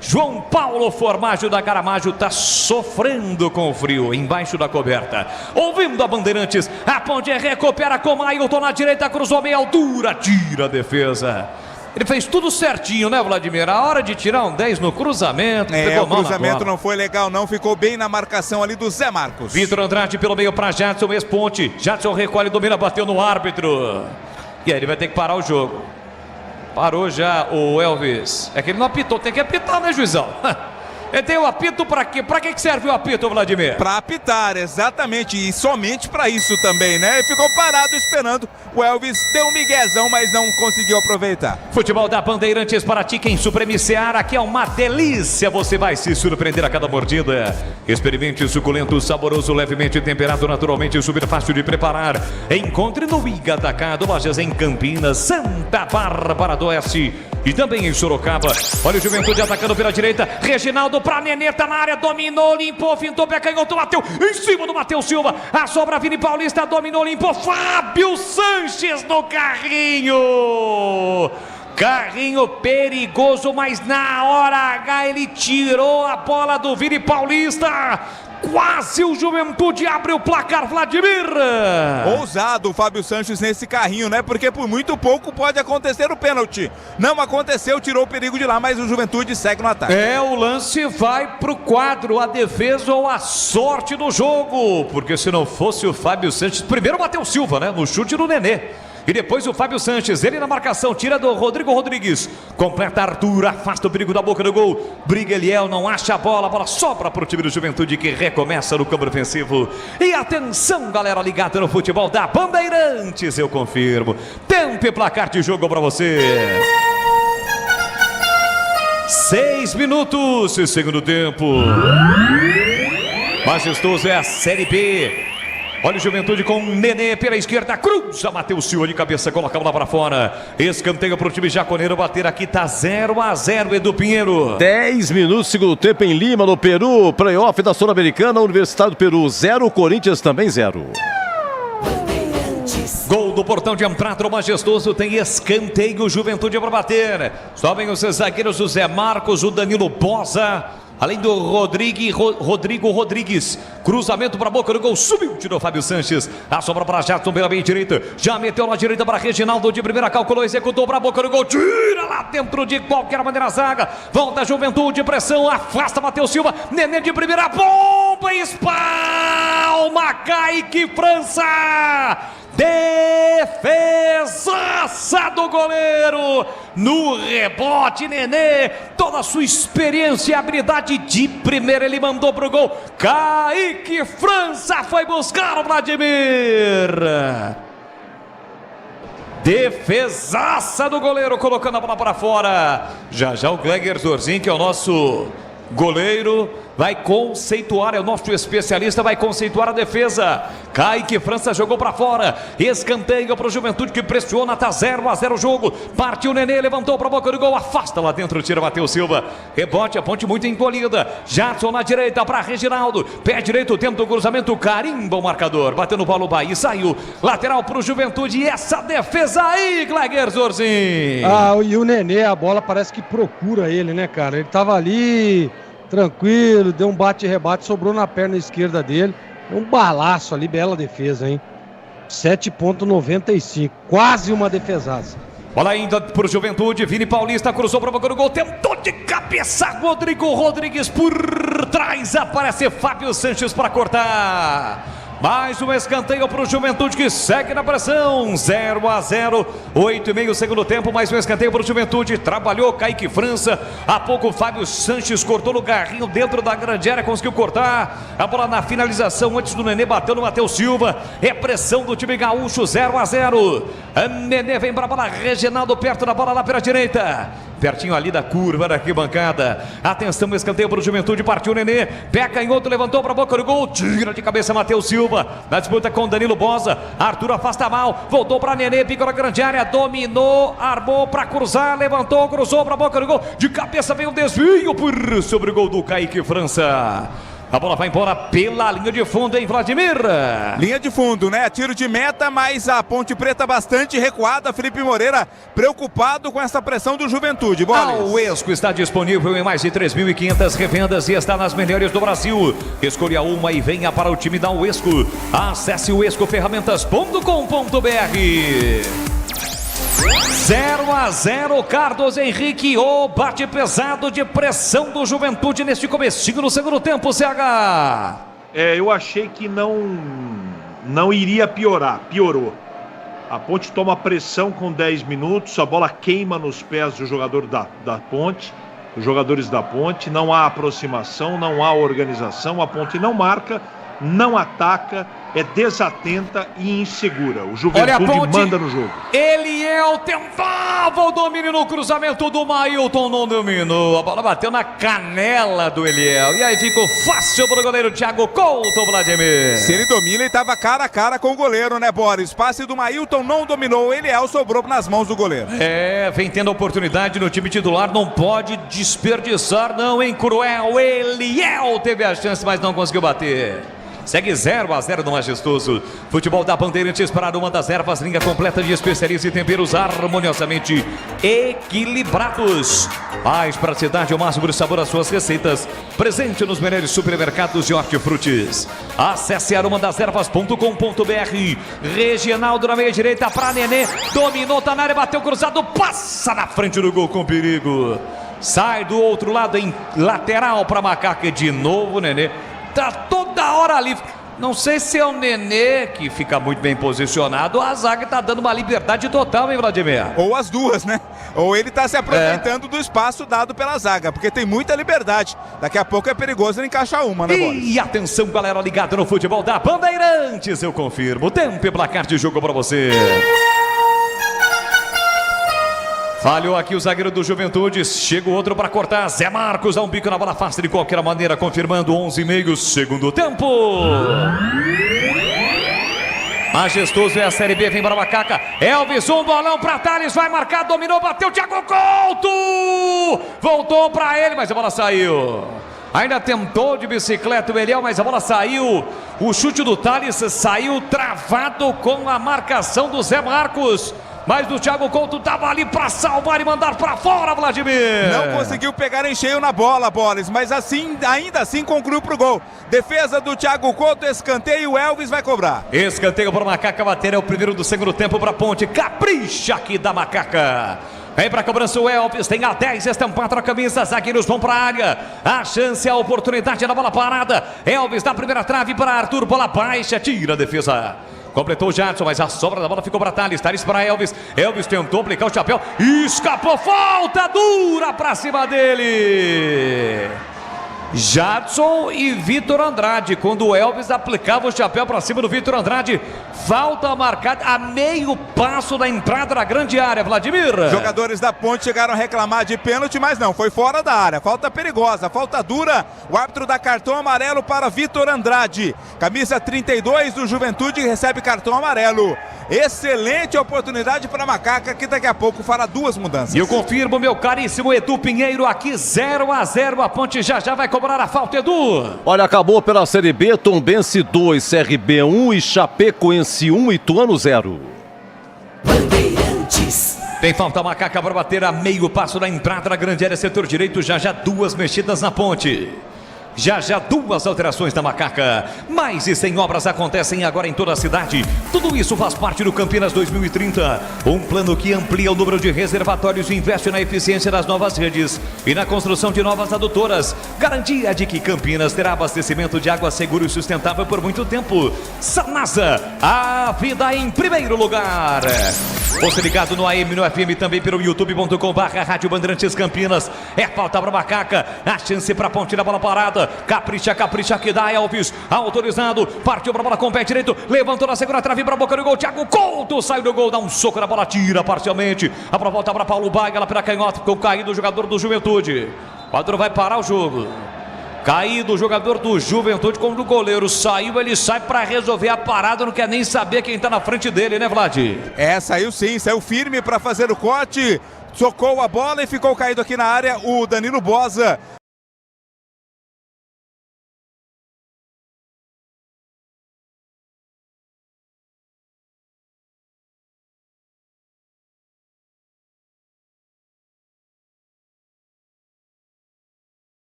João Paulo Formaggio da Caramaggio tá sofrendo com o frio embaixo da coberta. Ouvindo a Bandeirantes, a ponte recupera com Ailton na direita, cruzou meia altura, tira a defesa. Ele fez tudo certinho, né, Vladimir? A hora de tirar um 10 no cruzamento. O cruzamento não foi legal, não. Ficou bem na marcação ali do Zé Marcos. Vitor Andrade pelo meio para Jadson, ex-ponte. Jadson recolhe, domina, bateu no árbitro. E aí ele vai ter que parar o jogo. Parou já o Elvis. É que ele não apitou, tem que apitar, né, juizão? Ele tem o apito para quê? Para que serve o apito, Vladimir? Para apitar, exatamente. E somente para isso também, né? Ele ficou parado esperando. O Elvis deu um miguezão, mas não conseguiu aproveitar. Futebol da Bandeirantes para ti, quem Supreme Seara. Aqui é uma delícia. Você vai se surpreender a cada mordida. Experimente suculento, saboroso, levemente temperado, naturalmente super fácil de preparar. Encontre no Iga Atacado, lojas em Campinas, Santa Bárbara do Oeste e também em Sorocaba. Olha o Juventude atacando pela direita. Reginaldo pra Nenê, tá na área, dominou, limpou, fintou, pé canhoto, bateu em cima do Matheus Silva. A sobra Vini Paulista, dominou, limpou, Fábio Sanches no carrinho. Carrinho perigoso, mas na hora H ele tirou a bola do Vini Paulista. Quase o Juventude abre o placar, Vladimir. Ousado o Fábio Sanches nesse carrinho, né? Porque por muito pouco pode acontecer o pênalti. Não aconteceu, tirou o perigo de lá, mas o Juventude segue no ataque. O lance vai pro quadro, a defesa ou a sorte do jogo. Porque se não fosse o Fábio Sanches, primeiro bateu o Silva, né? No chute do Nenê. E depois o Fábio Sanches, ele na marcação, tira do Rodrigo Rodrigues. Completa Arthur, afasta o perigo da boca do gol. Briga Eliel, não acha a bola sobra pro time do Juventude que recomeça no campo ofensivo. E atenção, galera ligada no futebol da Bandeirantes, eu confirmo. Tempo e placar de jogo pra você. 6 minutos, segundo tempo. Majestoso é a Série B. Olha o Juventude com Nenê pela esquerda, cruza, Matheus Silva de cabeça, coloca a bola para fora. Escanteio para o time jaconeiro bater aqui, tá 0-0, Edu Pinheiro. 10 minutos, segundo tempo em Lima, no Peru. Playoff da Sul-Americana, Universidade do Peru 0, Corinthians também 0. Gol do portão de entrada, o Majestoso tem escanteio, Juventude para bater. Sobem os zagueiros, o Zé Marcos, o Danilo Bosa. Além do Rodrigo Rodrigues. Cruzamento para a boca do gol. Subiu, tirou Fábio Sanches. A sobra para Jadson pela meia direita. Já meteu na direita para Reginaldo. De primeira calculou, executou para a boca do gol. Tira lá dentro de qualquer maneira a zaga. Volta a Juventude, pressão. Afasta Matheus Silva. Nenê de primeira, bomba, espalma. Kaique França. Defesaça do goleiro. No rebote, Nenê. Toda a sua experiência e habilidade de primeira ele mandou pro gol. Kaique França foi buscar o Vladimir. Defesaça do goleiro, colocando a bola para fora. Já o Gleger Zorzin, que é o nosso goleiro, vai conceituar, é o nosso especialista, vai conceituar a defesa. Kaique França jogou para fora. Escanteio para o Juventude que pressiona, tá 0-0 o jogo. Partiu Nenê, levantou para a boca do gol, afasta lá dentro, tira Matheus Silva. Rebote, a ponte muito encolhida. Jadson na direita para Reginaldo. Pé direito, dentro do cruzamento, carimba o marcador. Bateu no Paulo Bahia e saiu. Lateral para o Juventude e essa defesa aí, Gleger Zorzin. E o Nenê, a bola parece que procura ele, né, cara? Ele tava ali tranquilo, deu um bate e rebate, sobrou na perna esquerda dele. Um balaço ali, bela defesa, hein? 7,95. Quase uma defesaça. Bola ainda pro Juventude, Vini Paulista cruzou para o gol, tentou de cabeça Rodrigo Rodrigues por trás, aparece Fábio Sanches para cortar. Mais um escanteio para o Juventude que segue na pressão, 0-0, 8,5 segundo tempo, mais um escanteio para o Juventude, trabalhou Kaique França, há pouco o Fábio Sanches cortou no garrinho dentro da grande área, conseguiu cortar, a bola na finalização antes do Nenê, bateu no Matheus Silva, é pressão do time gaúcho, 0-0, Nenê vem para a bola, Reginaldo perto da bola lá pela direita, pertinho ali da curva da arquibancada, atenção, escanteio para o Juventude, partiu o Nenê, pé canhoto, levantou para a boca do gol, tira de cabeça Matheus Silva, na disputa com Danilo Bosa, Arthur afasta mal, voltou para Nenê, pica na grande área, dominou, armou para cruzar, levantou, cruzou para a boca do gol, de cabeça veio o desvio sobre o gol do Kaique França. A bola vai embora pela linha de fundo, hein, Vladimir? Linha de fundo, né? Tiro de meta, mas a Ponte Preta bastante recuada. Felipe Moreira preocupado com essa pressão do Juventude. O Esco está disponível em mais de 3.500 revendas e está nas melhores do Brasil. Escolha uma e venha para o time da Uesco. Acesse o escoferramentas.com.br. 0-0, Carlos Henrique, o bate pesado de pressão do Juventude neste comecinho no segundo tempo, CH. Eu achei que não iria piorar, piorou. A Ponte toma pressão com 10 minutos, a bola queima nos pés do jogador da Ponte, os jogadores da Ponte, não há aproximação, não há organização, a Ponte não marca, não ataca, é desatenta e insegura. O Juventude manda no jogo. Eliel tentava o domínio no cruzamento do Mailton, não dominou. A bola bateu na canela do Eliel. E aí ficou fácil para o goleiro Thiago Couto, Vladimir. Se ele domina, ele estava cara a cara com o goleiro, né, Boris? Passe do Mailton não dominou, o Eliel sobrou nas mãos do goleiro. Vem tendo oportunidade no time titular, não pode desperdiçar, não, hein, Cruel. Eliel teve a chance, mas não conseguiu bater. Segue 0-0 no majestoso futebol da Bandeirantes para uma das ervas, linha completa de especialistas e temperos harmoniosamente equilibrados. Mais praticidade, o máximo de sabor às suas receitas. Presente nos melhores supermercados de hortifrutis. Acesse aromadeservas.com.br. Reginaldo na meia direita para Nenê, dominou, tá na área, bateu cruzado, passa na frente do gol com perigo. Sai do outro lado em lateral para Macaca de novo, Nenê. Tá toda hora ali. Não sei se é o Nenê que fica muito bem posicionado, ou a zaga tá dando uma liberdade total, hein, Vladimir? Ou as duas, né? Ou ele tá se aproveitando do espaço dado pela zaga, porque tem muita liberdade. Daqui a pouco é perigoso ele encaixar uma, né, Boris? E atenção, galera ligada no futebol da Bandeirantes, eu confirmo. Tempo e placar de jogo pra você. Falhou aqui o zagueiro do Juventude, chega o outro para cortar, Zé Marcos dá um bico na bola fácil de qualquer maneira, confirmando 11,5 segundo tempo. Majestoso é a Série B, vem para a Macaca, Elvis, um bolão para Thales, vai marcar, dominou, bateu, Thiago Couto, voltou para ele, mas a bola saiu. Ainda tentou de bicicleta o Eliel, mas a bola saiu. O chute do Thales saiu travado com a marcação do Zé Marcos. Mas o Thiago Couto estava ali para salvar e mandar para fora, Vladimir. Não conseguiu pegar em cheio na bola, Boris, mas assim, ainda assim concluiu pro gol. Defesa do Thiago Couto, escanteio, o Elvis vai cobrar. Escanteio para o Macaca bater, é o primeiro do segundo tempo para a Ponte. Capricha aqui da Macaca. Vem para a cobrança o Elvis, tem a 10 estampado na camisa, zagueiros vão para a área. A chance, a oportunidade na bola parada. Elvis na primeira trave para Arthur, bola baixa, tira a defesa. Completou o Jadson, mas a sobra da bola ficou para Thales. Thales para Elvis. Elvis tentou aplicar o chapéu. Escapou, falta dura para cima dele. Jadson e Vitor Andrade. Quando o Elvis aplicava o chapéu para cima do Vitor Andrade, falta marcada a meio passo da entrada da grande área, Vladimir. Jogadores da Ponte chegaram a reclamar de pênalti, mas não, foi fora da área. Falta perigosa, falta dura. O árbitro dá cartão amarelo para Vitor Andrade. Camisa 32 do Juventude recebe cartão amarelo. Excelente oportunidade para a Macaca, que daqui a pouco fará duas mudanças. E eu confirmo, meu caríssimo Edu Pinheiro, aqui 0-0. A Ponte já vai cobrar a falta, Edu. Olha, acabou pela Série B, Tombense 2, CRB 1 e Chapecoense 1, Ituano 0. Bandeirantes. Tem falta a Macaca para bater a meio passo da entrada da grande área, setor direito, já duas mexidas na Ponte. Já 2 alterações da Macaca. Mais de 100 obras acontecem agora em toda a cidade. Tudo isso faz parte do Campinas 2030. Um plano que amplia o número de reservatórios e investe na eficiência das novas redes e na construção de novas adutoras. Garantia de que Campinas terá abastecimento de água seguro e sustentável por muito tempo. Sanasa, a vida em primeiro lugar. Você ligado no AM, no FM, também pelo youtube.com/Rádio Bandeirantes Campinas. É falta para Macaca. A chance para Ponte da bola parada. Capricha, capricha que dá Elvis. Autorizado. Partiu pra bola com o pé direito. Levantou na segunda trave pra boca do gol. Thiago Couto sai do gol. Dá um soco na bola. Tira parcialmente. A bola volta pra Paulo Baga. Ela pela canhota. Ficou caído o jogador do Juventude. O Adro vai parar o jogo. Caído o jogador do Juventude. Quando o goleiro saiu, ele sai pra resolver a parada. Não quer nem saber quem tá na frente dele, né, Vlad? Saiu sim. Saiu firme pra fazer o corte. Socou a bola e ficou caído aqui na área o Danilo Bosa.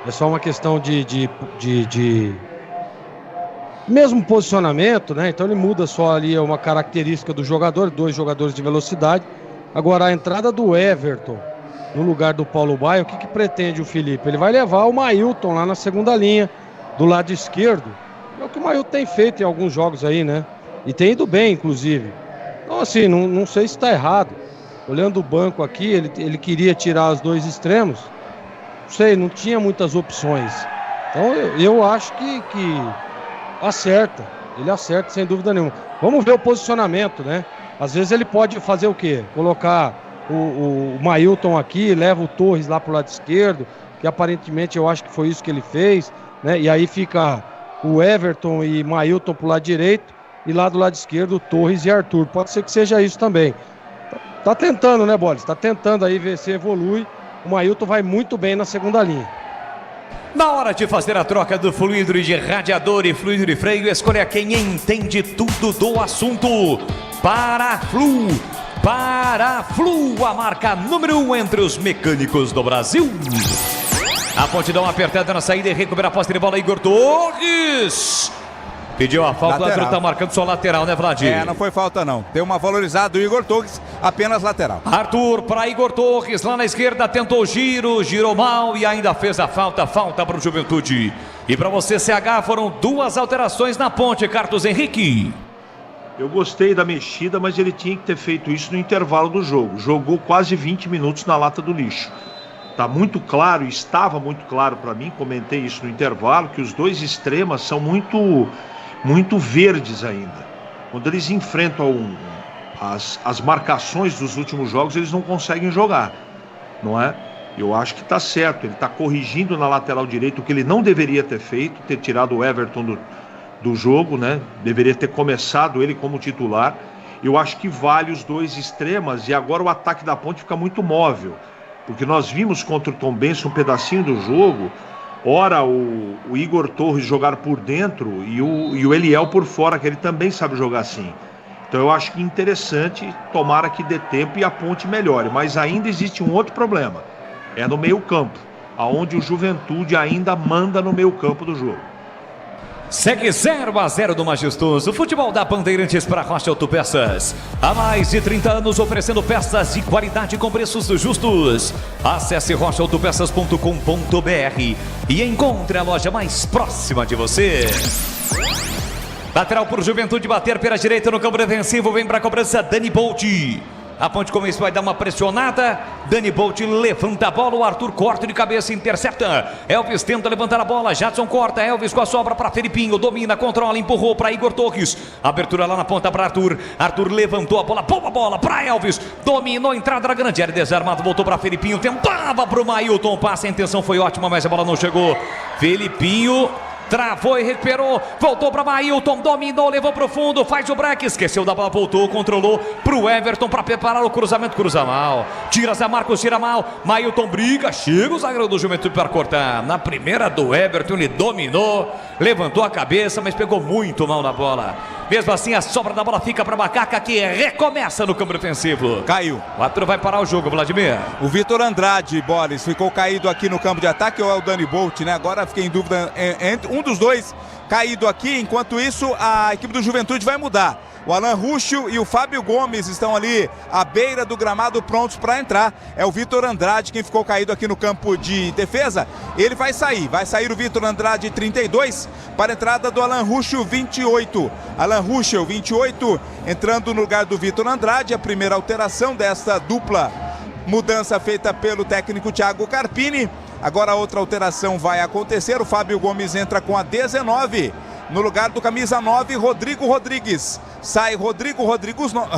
É só uma questão de mesmo posicionamento, né? Então ele muda só ali uma característica do jogador, 2 jogadores de velocidade. Agora a entrada do Everton no lugar do Paulo Baia, o que pretende o Felipe? Ele vai levar o Mailton lá na segunda linha, do lado esquerdo. É o que o Mailton tem feito em alguns jogos aí, né? E tem ido bem, inclusive. Então assim, não sei se está errado. Olhando o banco aqui, ele queria tirar os 2 extremos. Não sei, não tinha muitas opções. Então eu acho que acerta. Ele acerta sem dúvida nenhuma. Vamos ver o posicionamento, né? Às vezes ele pode fazer o quê? Colocar o Mailton aqui, leva o Torres lá pro lado esquerdo, que aparentemente eu acho que foi isso que ele fez, né? E aí fica o Everton e Mailton pro lado direito e lá do lado esquerdo o Torres e Arthur. Pode ser que seja isso também. Tá tentando, né, Bolis? Tá tentando aí ver se evolui. O Mailton vai muito bem na segunda linha. Na hora de fazer a troca do fluido de radiador e fluido de freio, escolha quem entende tudo do assunto. Paraflu. Paraflu, a marca número 1 entre os mecânicos do Brasil. A Ponte dá uma apertada na saída e recupera a posse de bola. Igor Torres pediu a falta, o Adro tá marcando só lateral, né, Vlad? Não foi falta não. Deu uma valorizada do Igor Torres, apenas lateral. Arthur para Igor Torres, lá na esquerda, tentou giro, girou mal e ainda fez a falta para o Juventude. E para você, CH, foram 2 alterações na Ponte, Carlos Henrique. Eu gostei da mexida, mas ele tinha que ter feito isso no intervalo do jogo. Jogou quase 20 minutos na lata do lixo. Tá muito claro, estava muito claro para mim, comentei isso no intervalo, que os 2 extremas são muito verdes ainda. Quando eles enfrentam as marcações dos últimos jogos, eles não conseguem jogar, não é? Eu acho que está certo, ele está corrigindo na lateral direita o que ele não deveria ter feito, ter tirado o Everton do jogo, né? Deveria ter começado ele como titular. Eu acho que vale os 2 extremas e agora o ataque da Ponte fica muito móvel, porque nós vimos contra o Tombense um pedacinho do jogo. Ora o Igor Torres jogar por dentro e o Eliel por fora, que ele também sabe jogar assim. Então eu acho que é interessante, tomara que dê tempo e a Ponte melhore. Mas ainda existe um outro problema, é no meio campo, aonde o Juventude ainda manda no meio campo do jogo. Segue 0-0 do majestoso futebol da Bandeirantes para Rocha Autopeças. Há mais de 30 anos oferecendo peças de qualidade com preços justos. Acesse rochaautopeças.com.br e encontre a loja mais próxima de você. Lateral por Juventude, bater pela direita no campo defensivo, vem para a cobrança Dani Bolt. A Ponte começa, vai dar uma pressionada. Dani Bolt levanta a bola. O Arthur corta de cabeça, intercepta. Elvis tenta levantar a bola. Jadson corta. Elvis com a sobra para Felipinho. Domina, controla, empurrou para Igor Torres. Abertura lá na ponta para Arthur. Arthur levantou a bola. Boa bola para Elvis. Dominou, entrada na grande área. Desarmado, voltou para Felipinho. Tentava para o Mailton. Passa, a intenção foi ótima, mas a bola não chegou. Felipinho travou e recuperou, voltou para Mailton, dominou, levou para o fundo, faz o break, esqueceu da bola, voltou, controlou para o Everton para preparar o cruzamento, cruza mal, tira Zé Marcos, tira mal, Mailton briga, chega o zagueiro do Juventude para cortar, na primeira do Everton ele dominou, levantou a cabeça, mas pegou muito mal na bola. Mesmo assim, a sobra da bola fica para Macaca, que recomeça no campo defensivo. Caiu. O árbitro vai parar o jogo, Vladimir. O Vitor Andrade, Boris, ficou caído aqui no campo de ataque ou é o Dani Bolt, né? Agora fiquei em dúvida entre um dos dois caído aqui. Enquanto isso, a equipe do Juventude vai mudar. O Alan Ruschel e o Fábio Gomes estão ali à beira do gramado prontos para entrar. É o Vitor Andrade quem ficou caído aqui no campo de defesa. Ele vai sair o Vitor Andrade 32 para a entrada do Alan Ruschel 28. Alan Ruschel 28 entrando no lugar do Vitor Andrade, a primeira alteração desta dupla mudança feita pelo técnico Thiago Carpini. Agora outra alteração vai acontecer, o Fábio Gomes entra com a 19. No lugar do camisa 9, Rodrigo Rodrigues. Sai Rodrigo Rodrigues 9.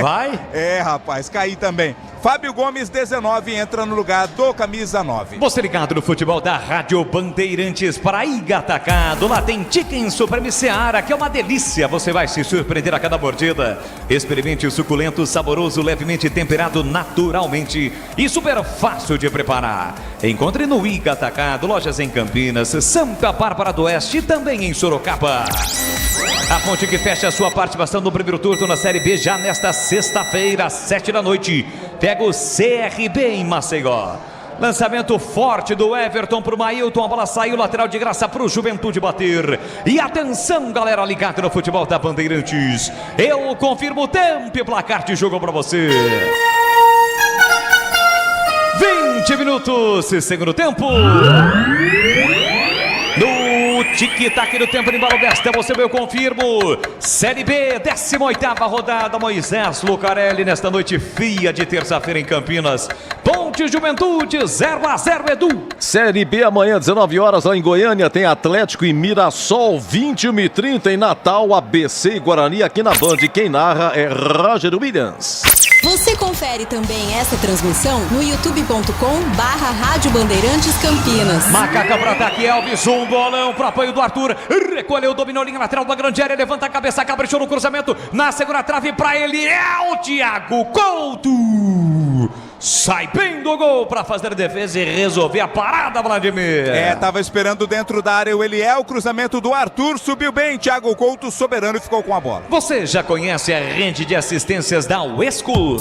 Vai? É, rapaz, caí também. Fábio Gomes, 19, entra no lugar do camisa 9. Você ligado no futebol da Rádio Bandeirantes para Iga Atacado. Lá tem Chicken Supreme Seara, que é uma delícia. Você vai se surpreender a cada mordida. Experimente o suculento, saboroso, levemente temperado naturalmente e super fácil de preparar. Encontre no Iga Atacado, lojas em Campinas, Santa Bárbara do Oeste e também em Sorocaba. A ponte que fecha a sua participação no primeiro turno na Série B já nesta sexta-feira, às 7 da noite. Pega o CRB em Maceió. Lançamento forte do Everton para o Mailton. A bola saiu, lateral de graça para o Juventude bater. E atenção, galera ligada no futebol da Bandeirantes. Eu confirmo o tempo e placar de jogo para você. 20 minutos, segundo tempo. No tic-tac do tempo de embalo desta, você eu confirmo. Série B, 18ª rodada, Moisés Lucarelli, nesta noite fria de terça-feira em Campinas. Ponte Juventude, 0-0, Edu. Série B, amanhã, 19 horas, lá em Goiânia, tem Atlético e Mirassol, 21h30 em Natal, ABC e Guarani, aqui na Band. Quem narra é Roger Williams. Você confere também essa transmissão no youtube.com/Rádio Bandeirantes Campinas. Macaca para ataque, Elvis, um bolão para apoio do Arthur, recolheu, dominou linha lateral da grande área, levanta a cabeça, caprichou no cruzamento, na segunda trave para ele, é o Thiago Couto. Sai bem do gol para fazer a defesa e resolver a parada, Vladimir. Tava esperando dentro da área o Eliel, o cruzamento do Arthur, subiu bem, Thiago Couto, soberano, e ficou com a bola. Você já conhece a rede de assistências da Uesco?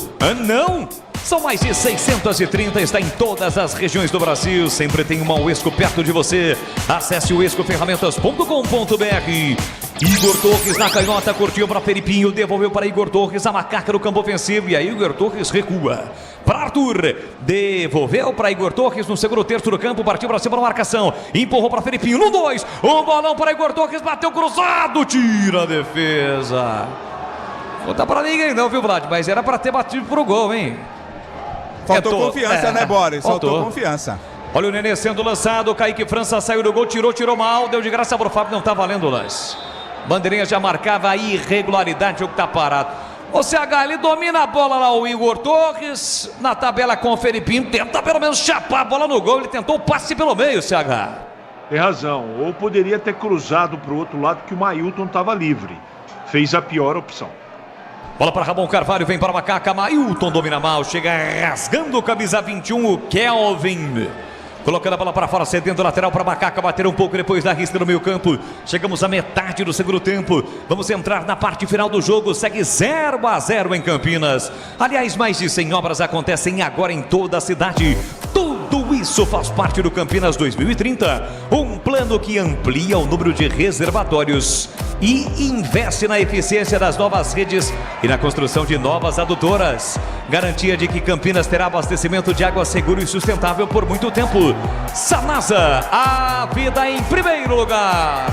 Não? São mais de 630, está em todas as regiões do Brasil. Sempre tem uma Uesco perto de você. Acesse uescoferramentas.com.br. Igor Torres na canhota, curtiu para Felipinho, devolveu para Igor Torres, a Macaca no campo ofensivo. E aí Igor Torres recua para Arthur, devolveu para Igor Torres no segundo terço do campo, partiu para cima na marcação, empurrou para Felipinho no 2, um bolão para Igor Torres, bateu cruzado, tira a defesa. Não tá para ninguém não, viu, Vlad? Mas era para ter batido pro gol, hein? Faltou confiança, né, Boris? Faltou confiança. Olha o Nenê sendo lançado, Kaique França saiu do gol, tirou mal, deu de graça pro Fábio, não tá valendo o lance. Bandeirinha já marcava a irregularidade, o jogo tá parado. O CH, ele domina a bola lá, o Igor Torres, na tabela com o Felipinho, tenta pelo menos chapar a bola no gol, ele tentou o passe pelo meio, CH. Tem razão, ou poderia ter cruzado pro outro lado que o Mailton estava livre. Fez a pior opção. Bola para Ramon Carvalho, vem para a Macaca, Mailton domina mal, chega rasgando o camisa 21, o Kelvin. Colocando a bola para fora, cedendo o lateral para a Macaca, bater um pouco depois da risca no meio campo. Chegamos à metade do segundo tempo. Vamos entrar na parte final do jogo. Segue 0-0 em Campinas. Aliás, mais de 100 obras acontecem agora em toda a cidade. Tudo isso faz parte do Campinas 2030. Um plano que amplia o número de reservatórios e investe na eficiência das novas redes e na construção de novas adutoras. Garantia de que Campinas terá abastecimento de água seguro e sustentável por muito tempo. Sanasa, a vida em primeiro lugar.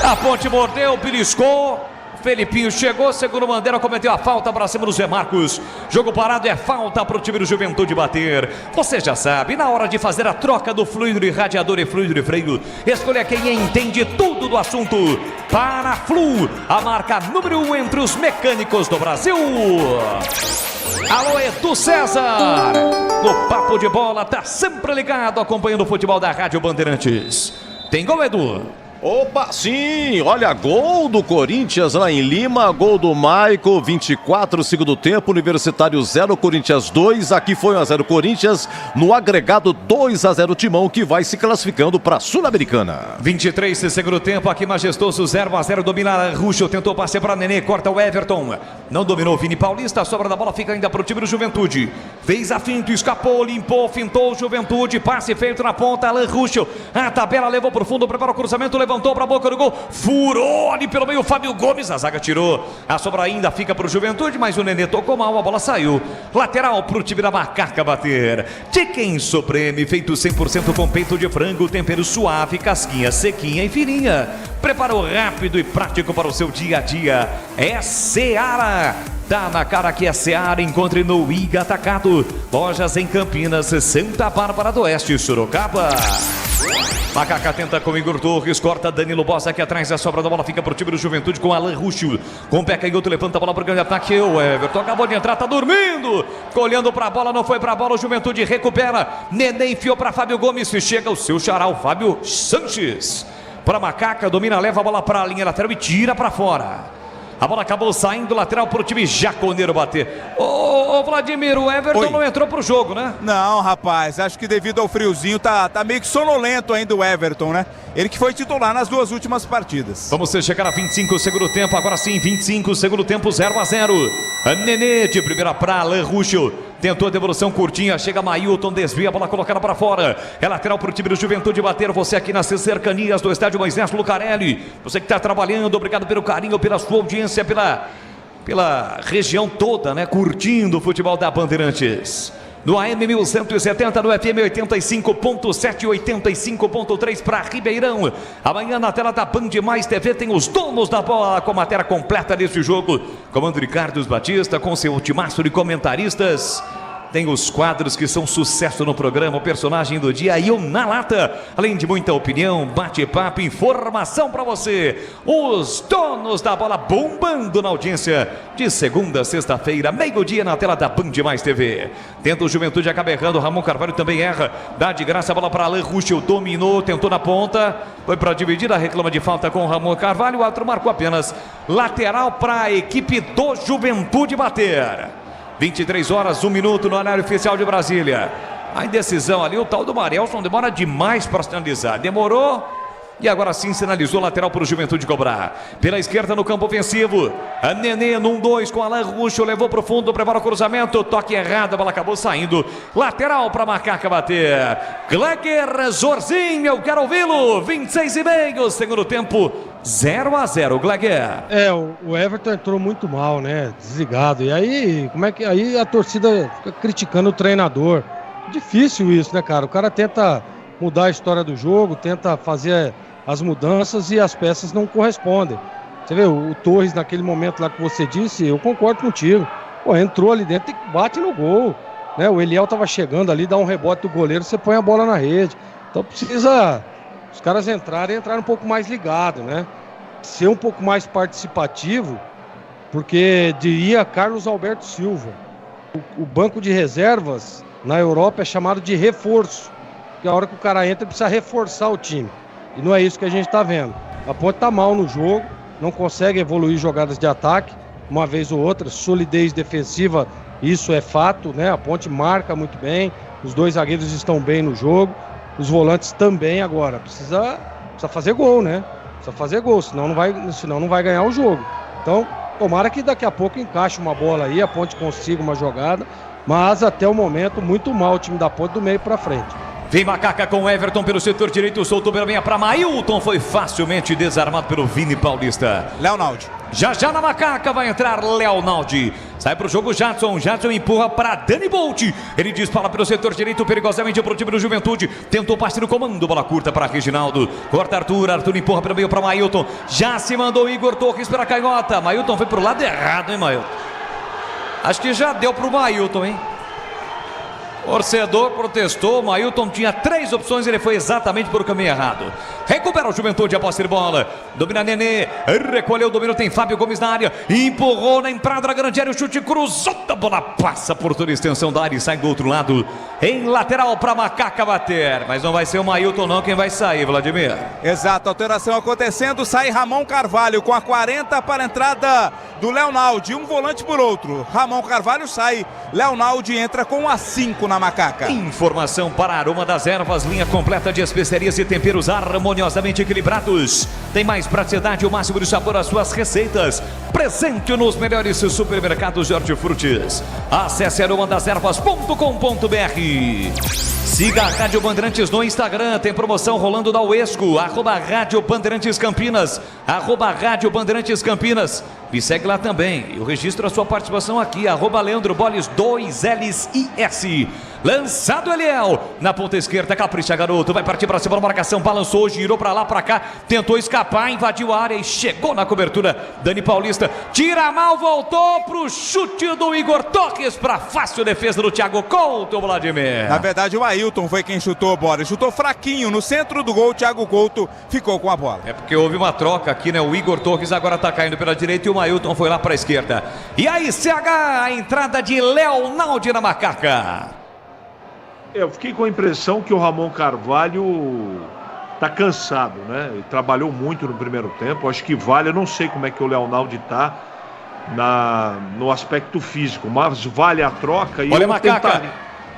A ponte mordeu, beliscou. Felipinho chegou, segundo Mandela, cometeu a falta para cima do Zé Marcos. Jogo parado, é falta para o time do Juventude bater. Você já sabe, na hora de fazer a troca do fluido de radiador e fluido de freio, escolha quem entende tudo do assunto. Paraflu, a marca número 1 entre os mecânicos do Brasil. Alô, Edu César, no Papo de Bola, tá sempre ligado, acompanhando o futebol da Rádio Bandeirantes. Tem gol, Edu? Opa, sim, olha, gol do Corinthians lá em Lima, gol do Maico, 24, segundo tempo, Universitário 0, Corinthians 2, aqui foi 1-0 Corinthians, no agregado 2-0 Timão, que vai se classificando para a Sul-Americana. 23, segundo tempo, aqui majestoso, 0-0, domina Ruschel, tentou passe para Nenê, corta o Everton, não dominou o Vini Paulista, a sobra da bola fica ainda para o time do Juventude, fez a finta, escapou, limpou, fintou o Juventude, passe feito na ponta, Alan Ruschel, a tabela levou para o fundo, prepara o cruzamento, levantou para a boca do gol, furou ali pelo meio o Fábio Gomes, a zaga tirou, a sobra ainda fica para o Juventude, mas o Nenê tocou mal, a bola saiu, lateral para o time da Macaca bater. Chicken Supreme, feito 100% com peito de frango, tempero suave, casquinha sequinha e fininha, preparou rápido e prático para o seu dia a dia, é Seara. Tá na cara que é Seara, encontre no IG Atacado, lojas em Campinas, Santa Bárbara do Oeste, Sorocaba. Macaca tenta com Igor Torres, corta Danilo Bosa aqui atrás, a sobra da bola fica pro time do Juventude com Alan Ruschel, com o pé canhoto, levanta a bola pro grande ataque, o Everton acabou de entrar, tá dormindo, olhando pra bola, não foi pra bola, o Juventude recupera, Nenê enfiou pra Fábio Gomes, chega o seu xará, o Fábio Sanches, pra Macaca, domina, leva a bola pra linha lateral e tira pra fora. A bola acabou saindo, lateral para o time jaconeiro bater. Ô Vladimir, o Everton não entrou pro jogo, né? Não, rapaz, acho que devido ao friozinho tá meio que sonolento ainda o Everton, né? Ele que foi titular nas duas últimas partidas. Vamos chegar a 25 segundo tempo, agora sim, 25 segundo tempo, 0-0. Nenê de primeira pra Alan Ruschel. Tentou a devolução curtinha, chega Mailton, desvia a bola colocada para fora. É lateral para o time do Juventude bater. Você aqui nas cercanias do estádio Moisés Lucarelli. Você que está trabalhando, obrigado pelo carinho, pela sua audiência, pela região toda, né? Curtindo o futebol da Bandeirantes. No AM 1170, no FM 85.7, 85.3 para Ribeirão. Amanhã na tela da Band Mais TV tem os donos da bola com a matéria completa deste jogo. Comando Ricardo Batista com seu timaço de comentaristas. Tem os quadros que são sucesso no programa, o personagem do dia e o Na Lata. Além de muita opinião, bate-papo, informação para você. Os donos da bola bombando na audiência de segunda a sexta-feira, meio-dia na tela da Band Mais TV. Tenta o Juventude, acaba errando, Ramon Carvalho também erra. Dá de graça a bola para Alan Ruschel, dominou, tentou na ponta. Foi para dividir, a reclama de falta com o Ramon Carvalho. O outro marcou apenas lateral para a equipe do Juventude bater. 23 horas, 1 minuto no horário oficial de Brasília. A indecisão ali, o tal do Marielson demora demais para sinalizar. Demorou e agora sim sinalizou lateral para o Juventude cobrar. Pela esquerda no campo ofensivo. A Nenê no 1-2 com Alan Ruschel, levou para o fundo, prepara o cruzamento. Toque errado, a bola acabou saindo. Lateral para Macaca bater. Gleger Zorzinho, eu quero ouvi-lo. 26,5, segundo tempo. 0-0, Gleger. O Everton entrou muito mal, né? Desligado. E aí, aí a torcida fica criticando o treinador. Difícil isso, né, cara? O cara tenta mudar a história do jogo, tenta fazer as mudanças e as peças não correspondem. Você vê, o Torres naquele momento lá que você disse, eu concordo contigo. Pô, entrou ali dentro e bate no gol, né? O Eliel tava chegando ali, dá um rebote do goleiro, você põe a bola na rede. Então precisa os caras entraram um pouco mais ligado, né? Ser um pouco mais participativo, porque diria Carlos Alberto Silva, o banco de reservas na Europa é chamado de reforço, porque a hora que o cara entra precisa reforçar o time, e não é isso que a gente tá vendo. A Ponte tá mal no jogo, não consegue evoluir jogadas de ataque, uma vez ou outra, solidez defensiva, isso é fato, né? A Ponte marca muito bem, os dois zagueiros estão bem no jogo, os volantes também. Agora, precisa fazer gol, né? Precisa fazer gol, senão não vai ganhar o jogo. Então, tomara que daqui a pouco encaixe uma bola aí, a Ponte consiga uma jogada, mas até o momento, muito mal o time da Ponte do meio para frente. Vem Macaca com Everton pelo setor direito, soltou pela meia para Mailton, foi facilmente desarmado pelo Vini Paulista. Leonaldi. Já na Macaca vai entrar Leonaldi. Sai pro jogo Jadson empurra para Dani Bolt. Ele dispara pelo setor direito perigosamente pro time do Juventude. Tentou passe no comando, bola curta para Reginaldo. Corta Arthur empurra pelo meio para Mailton. Já se mandou Igor Torres para a canhota. Mailton foi pro lado errado, hein, Mailton? Acho que já deu pro Mailton, hein? Torcedor protestou, o Ailton tinha 3 opções, ele foi exatamente por caminho errado. Recupera o Juventude, a posse de bola. Domina Nenê, recolheu o domínio, tem Fábio Gomes na área, empurrou na entrada da grande área, o chute cruzou, a bola passa por toda a extensão da área e sai do outro lado, em lateral para Macaca bater. Mas não vai ser o Ailton não quem vai sair, Vladimir. Exato, alteração acontecendo, sai Ramon Carvalho com a 40 para a entrada do Leonaldi, um volante por outro. Ramon Carvalho sai, Leonaldi entra com a 5 na Macaca. Informação para Aroma das Ervas, linha completa de especiarias e temperos harmoniosamente equilibrados. Tem mais praticidade e o máximo de sabor às suas receitas. Presente nos melhores supermercados de hortifrutis. Acesse aromadeservas.com.br. Siga a Rádio Bandeirantes no Instagram, tem promoção rolando da Uesco, @Rádio Bandeirantes Campinas, @Rádio Bandeirantes Campinas. Me segue lá também. Eu registro a sua participação aqui, @Leandro Boles 2Ls e S. Lançado Eliel, na ponta esquerda, capricha garoto, vai partir para cima da marcação, balançou, girou para lá, para cá, tentou escapar, invadiu a área e chegou na cobertura. Dani Paulista, tira mal, voltou pro chute do Igor Torres, para fácil defesa do Thiago Couto, Vladimir. Na verdade o Ailton foi quem chutou a bola, chutou fraquinho, no centro do gol, o Thiago Couto ficou com a bola. É porque houve uma troca aqui, né, o Igor Torres agora tá caindo pela direita e o Ailton foi lá para a esquerda. E aí, CH, a entrada de Leonaldi na Macaca. Eu fiquei com a impressão que o Ramon Carvalho tá cansado, né? Ele trabalhou muito no primeiro tempo. Acho que vale, eu não sei como é que o Leonaldi tá no aspecto físico, mas vale a troca. E olha, Macaca,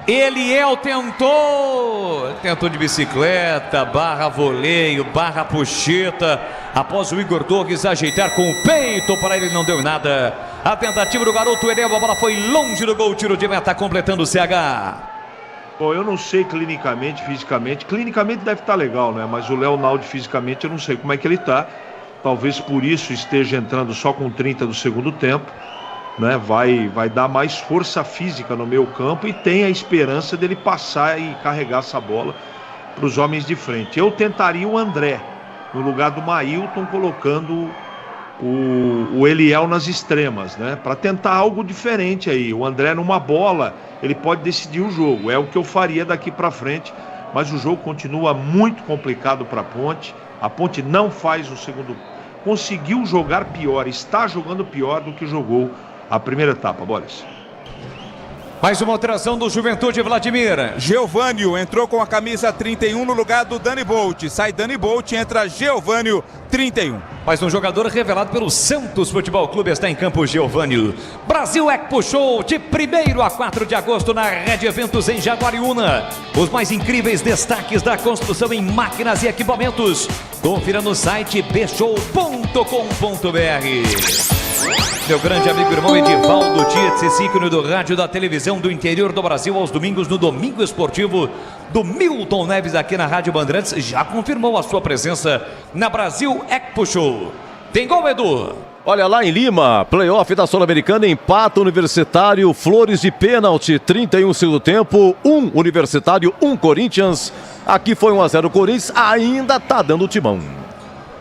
Eliel tentou de bicicleta, barra voleio, barra puxeta, após o Igor Torres ajeitar com o peito, para ele não deu nada. A tentativa do garoto Eliel, a bola foi longe do gol, tiro de meta completando o CH. Bom, eu não sei clinicamente, fisicamente. Clinicamente deve estar legal, né? Mas o Leonaldi fisicamente eu não sei como é que ele está. Talvez por isso esteja entrando só com 30 do segundo tempo, né? Vai dar mais força física no meio campo e tem a esperança dele passar e carregar essa bola para os homens de frente. Eu tentaria o André no lugar do Ailton, colocando o Eliel nas extremas, né? Para tentar algo diferente aí. O André numa bola, ele pode decidir o jogo. É o que eu faria daqui para frente, mas o jogo continua muito complicado para a Ponte. A Ponte não faz o segundo, conseguiu jogar pior, está jogando pior do que jogou a primeira etapa, Boris. Mais uma alteração do Juventude, Vladimir. Geovânio entrou com a camisa 31 no lugar do Dani Bolt. Sai Dani Bolt, entra Geovânio, 31. Mais um jogador revelado pelo Santos Futebol Clube, está em campo Geovânio. Brasil Expo Show, de 1º a 4 de agosto na Rede Eventos em Jaguariúna. Os mais incríveis destaques da construção em máquinas e equipamentos. Confira no site bshow.com.br. Meu grande amigo irmão Edivaldo Tietz, ícone do rádio, da televisão do interior do Brasil, aos domingos no Domingo Esportivo do Milton Neves aqui na Rádio Bandeirantes, já confirmou a sua presença na Brasil Expo Show. Tem gol, Edu? Olha, lá em Lima, playoff da Sul-Americana, empata Universitário, Flores de pênalti, 31 segundo tempo, 1 Universitário, 1 Corinthians. Aqui foi 1-0 Corinthians, ainda tá dando timão.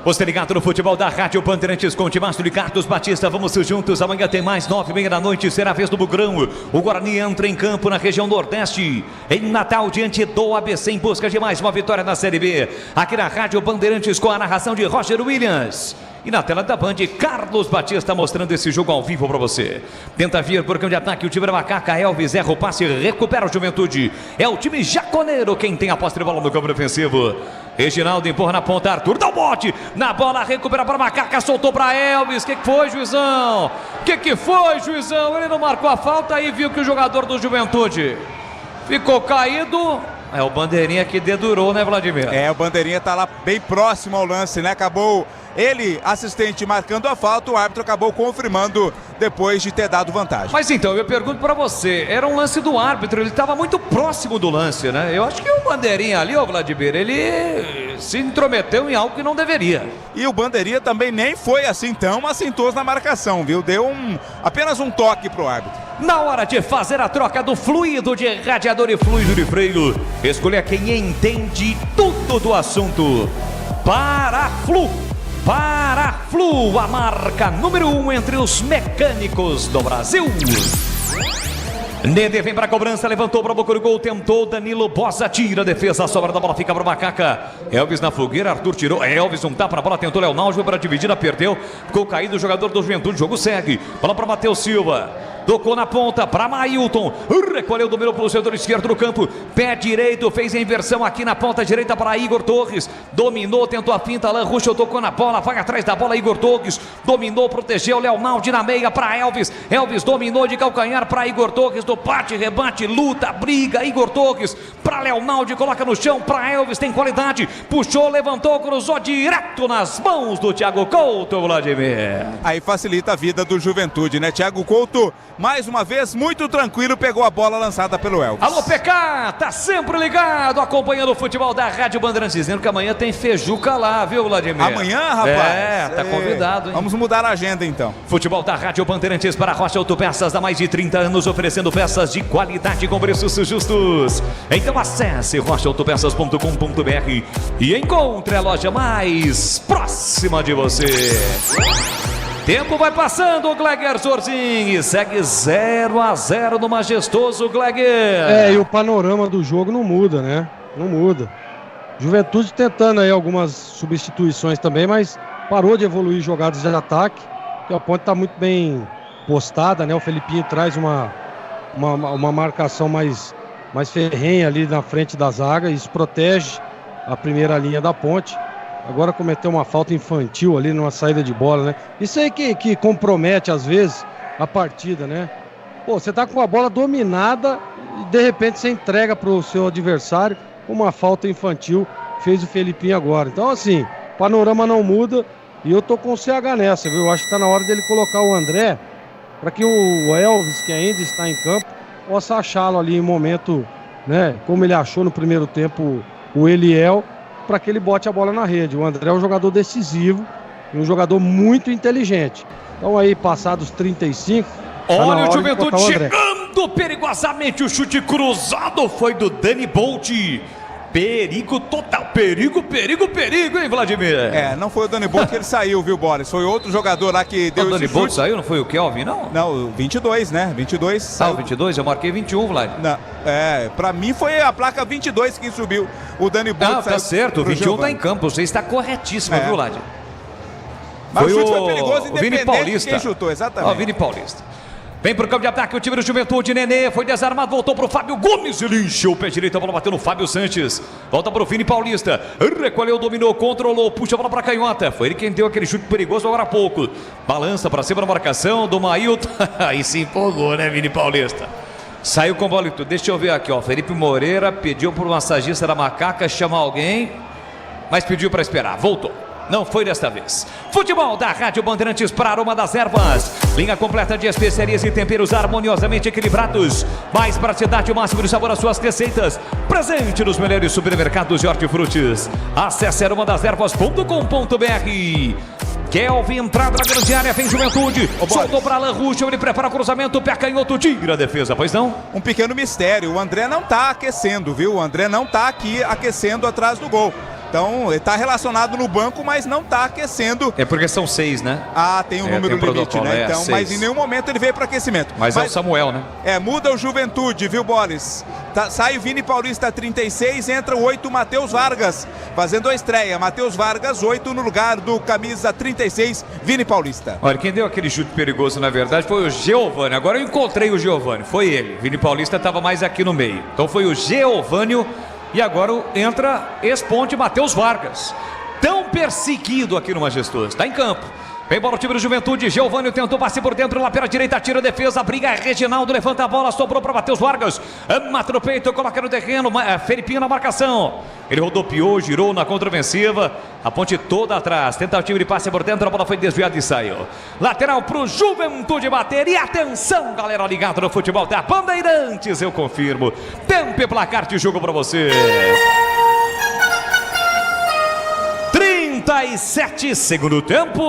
Você ligado no futebol da Rádio Bandeirantes com o Timaço de Carlos Batista. Vamos juntos, amanhã tem mais, 9h30 da noite, será a vez do Bugrão. O Guarani entra em campo na região Nordeste, em Natal, diante do ABC, em busca de mais uma vitória na Série B. Aqui na Rádio Bandeirantes com a narração de Roger Williams. E na tela da Band, Carlos Batista mostrando esse jogo ao vivo para você. Tenta vir por campo de ataque o time da Macaca. Elvis erra o passe, recupera o Juventude. É o time jaconeiro quem tem a posse de bola no campo defensivo. Reginaldo empurra na ponta, Arthur dá o bote. Na bola, recupera para Macaca, soltou para Elvis. O que foi, juizão? O que foi, juizão? Ele não marcou a falta e viu que o jogador do Juventude ficou caído. É o bandeirinha que dedurou, né, Vladimir? É, o bandeirinha tá lá bem próximo ao lance, né? Acabou ele, assistente, marcando a falta, o árbitro acabou confirmando depois de ter dado vantagem. Mas então, eu pergunto pra você, era um lance do árbitro, ele estava muito próximo do lance, né? Eu acho que o bandeirinha ali, ô Vladimir, ele se intrometeu em algo que não deveria. E o bandeirinha também nem foi assim tão assintoso na marcação, viu? Deu apenas um toque pro árbitro. Na hora de fazer a troca do fluido de radiador e fluido de freio, escolha quem entende tudo do assunto. Paraflu, a marca número 1 entre os mecânicos do Brasil. Nenê vem para a cobrança, levantou para a boca do gol, tentou, Danilo Bosa tira a defesa, a sobra da bola fica para o Macaca. Elvis na fogueira, Arthur tirou, Elvis um tapa na bola, tentou Leonardo para a dividida, perdeu, ficou caído o jogador do Juventude, jogo segue, bola para Matheus Silva. Tocou na ponta para Mailton, recolheu, dominou pelo setor esquerdo do campo, pé direito, fez a inversão aqui na ponta direita para Igor Torres, dominou, tentou a finta, Alan Ruschel tocou na bola, vai atrás da bola, Igor Torres, dominou, protegeu, Leonardo na meia para Elvis, Elvis dominou de calcanhar para Igor Torres, do bate, rebate, luta, briga, Igor Torres para Leonardo, coloca no chão para Elvis, tem qualidade, puxou, levantou, cruzou direto nas mãos do Thiago Couto, Vladimir. Aí facilita a vida do Juventude, né? Thiago Couto, mais uma vez, muito tranquilo, pegou a bola lançada pelo Elvis. Alô, PK, tá sempre ligado, acompanhando o futebol da Rádio Bandeirantes, dizendo que amanhã tem feijuca lá, viu, Vladimir? Amanhã, rapaz? É, tá convidado, hein? Vamos mudar a agenda, então. Futebol da Rádio Bandeirantes para a Rocha Autopeças, há mais de 30 anos, oferecendo peças de qualidade com preços justos. Então acesse rochaautopeças.com.br e encontre a loja mais próxima de você. Tempo vai passando, Gleger Sorzin, e segue 0-0 no majestoso Gleger. E o panorama do jogo não muda, né? Não muda. Juventude tentando aí algumas substituições também, mas parou de evoluir jogadas de ataque, que a ponte está muito bem postada, né? O Felipinho traz uma marcação mais ferrenha ali na frente da zaga, isso protege a primeira linha da ponte. Agora cometeu uma falta infantil ali numa saída de bola, né? Isso aí que compromete às vezes a partida, né? Pô, você tá com a bola dominada e de repente você entrega pro seu adversário uma falta infantil, fez o Felipinho agora. Então assim, o panorama não muda e eu tô com o CH nessa, viu? Eu acho que tá na hora dele colocar o André para que o Elvis, que ainda está em campo, possa achá-lo ali em momento, né? Como ele achou no primeiro tempo o Eliel, para que ele bote a bola na rede. O André é um jogador decisivo e um jogador muito inteligente. Então aí, passados 35... Olha o Juventude chegando perigosamente, o chute cruzado foi do Dani Bolt. Perigo total, perigo, hein, Vladimir? Não foi o Dani Bolt que ele saiu, viu, Boris? Foi outro jogador lá que deu o Dani Bolt saiu, não foi o Kelvin, não? Não, 22, né? 22 saiu. O 22, eu marquei 21, Vlad. Não, pra mim foi a placa 22 que subiu. O Dani Bolt saiu. Tá certo, o 21 tá em campo, você está corretíssimo, viu, Vlad? Mas o chute foi perigoso, independente de quem chutou, exatamente. O Vini Paulista. Vem pro campo de ataque o time do Juventude, Nenê foi desarmado, voltou pro Fábio Gomes, ele encheu o pé direito, a bola bateu no Fábio Sanches, volta pro Vini Paulista, recolheu, dominou, controlou, puxa a bola pra canhota, foi ele quem deu aquele chute perigoso agora há pouco, balança pra cima da marcação do Mailton, aí se empolgou, né, Vini Paulista, saiu com bola e tudo. Deixa eu ver aqui, ó, Felipe Moreira pediu pro massagista da Macaca chamar alguém, mas pediu pra esperar, voltou. Não foi desta vez. Futebol da Rádio Bandeirantes para Aroma das Ervas. Linha completa de especiarias e temperos harmoniosamente equilibrados. Mais praticidade e o máximo de sabor às suas receitas. Presente nos melhores supermercados de hortifrutis. Acesse aromadeservas.com.br. Kelvin, entrada na grande área, vem Juventude. Soltou para Alan Ruschel, ele prepara o cruzamento, pé canhoto, tira a defesa, pois não? Um pequeno mistério, o André não tá aquecendo, viu? O André não tá aqui aquecendo atrás do gol. Então, ele está relacionado no banco, mas não está aquecendo. É porque são 6, né? Tem um número limite, né? Então, mas em nenhum momento ele veio para aquecimento. Mas é o Samuel, né? Muda o Juventude, viu, Boris? Sai o Vini Paulista, 36, entra o 8, Matheus Vargas, fazendo a estreia. Matheus Vargas, 8 no lugar do camisa 36, Vini Paulista. Olha, quem deu aquele chute perigoso, na verdade, foi o Geovânio. Agora eu encontrei o Geovânio, foi ele. Vini Paulista estava mais aqui no meio. Então foi o Geovânio. E agora entra ex-ponte Matheus Vargas, tão perseguido aqui no Majestoso, está em campo. Vem bola o time do Juventude, Geovânio tentou passe por dentro, lá pela direita, tira a defesa, briga, Reginaldo levanta a bola, sobrou para Matheus Vargas, mata no peito, coloca no terreno, Felipinho na marcação, ele rodopiou, girou na contraofensiva, a ponte toda atrás, tentativa de passe por dentro, a bola foi desviada e saiu. Lateral pro Juventude bater, e atenção galera ligada no futebol da Bandeirantes, eu confirmo, tempo e placar de jogo para você. 37, segundo tempo.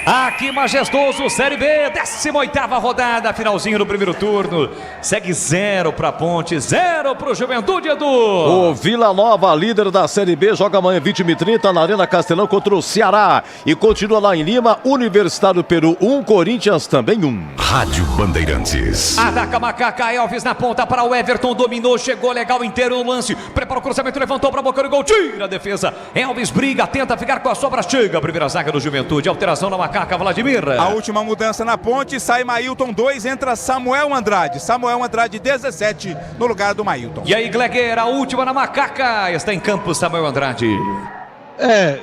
Aqui Majestoso, Série B, 18ª rodada, finalzinho do primeiro turno. Segue 0 pra Ponte, 0 pro Juventude, Edu. O Vila Nova, líder da Série B, joga amanhã 20h30 na Arena Castelão contra o Ceará. E continua lá em Lima, Universitário Peru 1, Corinthians também 1. Rádio Bandeirantes. Ataca Macaca, Elvis na ponta para o Everton, dominou, chegou legal inteiro no lance. Prepara o cruzamento, levantou para boca do gol, tira a defesa. Elvis briga, tenta ficar com a sobra, chega a primeira zaga do Juventude. Alteração na Macaca, Vladimir. A última mudança na Ponte, sai Mailton 2, entra Samuel Andrade. Samuel Andrade 17 no lugar do Mailton. E aí, Glegueira, a última na Macaca, está em campo Samuel Andrade.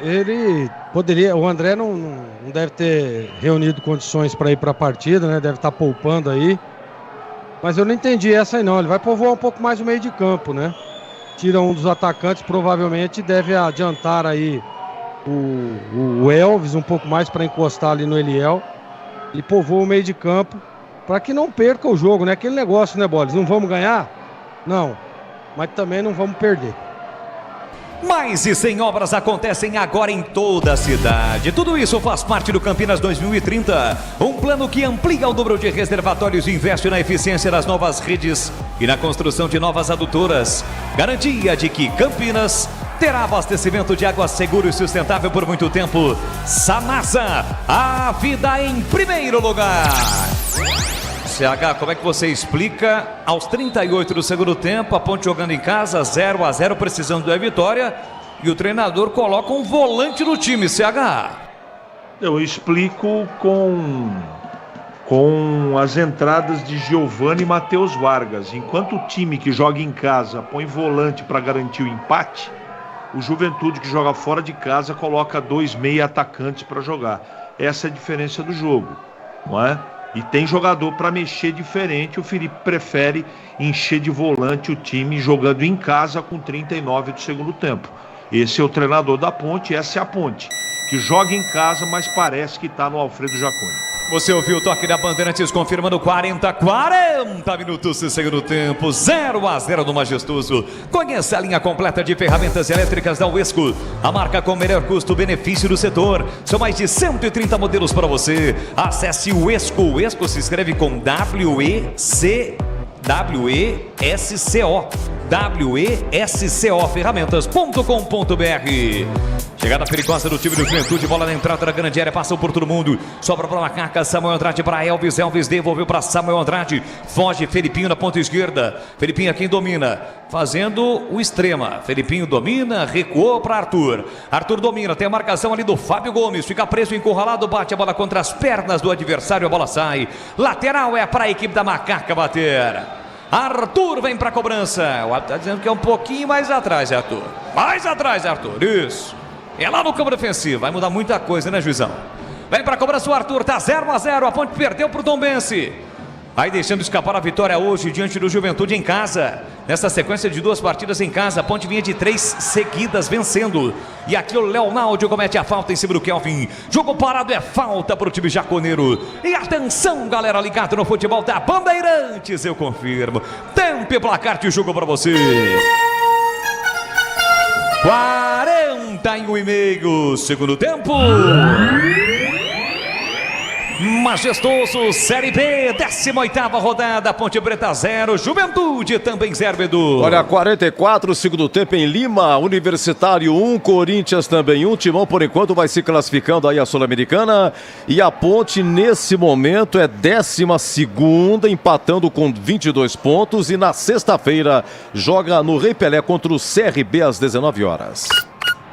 Ele poderia, o André não deve ter reunido condições para ir para a partida, né? Deve estar poupando aí. Mas eu não entendi essa aí não, ele vai povoar um pouco mais o meio de campo, né? Tira um dos atacantes, provavelmente deve adiantar aí o Elvis um pouco mais para encostar ali no Eliel e povoa o meio de campo para que não perca o jogo, né? Aquele negócio, né, Boles? Não vamos ganhar? Não, mas também não vamos perder. Mais de 100 obras acontecem agora em toda a cidade. Tudo isso faz parte do Campinas 2030. Um plano que amplia o número de reservatórios e investe na eficiência das novas redes e na construção de novas adutoras. Garantia de que Campinas terá abastecimento de água seguro e sustentável por muito tempo. Sanasa, a vida em primeiro lugar. CH, como é que você explica aos 38 do segundo tempo, a Ponte jogando em casa, 0-0, precisando da vitória, e o treinador coloca um volante no time, CH? Eu explico com as entradas de Giovani e Matheus Vargas. Enquanto o time que joga em casa põe volante para garantir o empate, o Juventude que joga fora de casa coloca 2 meia atacantes para jogar. Essa é a diferença do jogo, não é? E tem jogador para mexer diferente. O Felipe prefere encher de volante o time jogando em casa com 39 do segundo tempo. Esse é o treinador da Ponte, essa é a Ponte, que joga em casa, mas parece que está no Alfredo Jaconi. Você ouviu o toque da Bandeirantes confirmando 40 minutos de segundo tempo, 0-0 no Majestoso. Conheça a linha completa de ferramentas elétricas da Uesco, a marca com o melhor custo-benefício do setor. São mais de 130 modelos para você. Acesse o Uesco. O Uesco se escreve com W-E-S-C-O, ferramentas.com.br. Chegada perigosa do time do Juventude, bola na entrada da grande área, passou por todo mundo, sobra para Macaca, Samuel Andrade para Elvis, Elvis devolveu para Samuel Andrade, foge Felipinho na ponta esquerda, Felipinho é quem domina, fazendo o extrema, Felipinho domina, recuou para Arthur, Arthur domina, tem a marcação ali do Fábio Gomes, fica preso, encurralado, bate a bola contra as pernas do adversário, a bola sai, lateral é para a equipe da Macaca bater. Arthur vem para a cobrança, o árbitro está dizendo que é um pouquinho mais atrás, Arthur, isso. É lá no campo defensivo, vai mudar muita coisa, né, juizão? Vem pra cobrança o Arthur, tá 0-0, a Ponte perdeu pro Tombense. Aí deixando escapar a vitória hoje diante do Juventude em casa. Nessa sequência de 2 partidas em casa, a Ponte vinha de 3 seguidas vencendo. E aqui o Leonardo comete a falta em cima do Kelvin. Jogo parado é falta pro time jaconeiro. E atenção, galera ligada no futebol da Bandeirantes, eu confirmo. Tempo e placar de jogo pra você. 41,5 segundo tempo. Majestoso, Série B, 18ª rodada, Ponte Preta 0, Juventude também 0, Edu. Olha, 44 segundo tempo em Lima, Universitário 1, Corinthians também 1, Timão por enquanto vai se classificando aí a Sul-Americana e a Ponte nesse momento é 12ª, empatando com 22 pontos e na sexta-feira joga no Rei Pelé contra o CRB às 19 horas.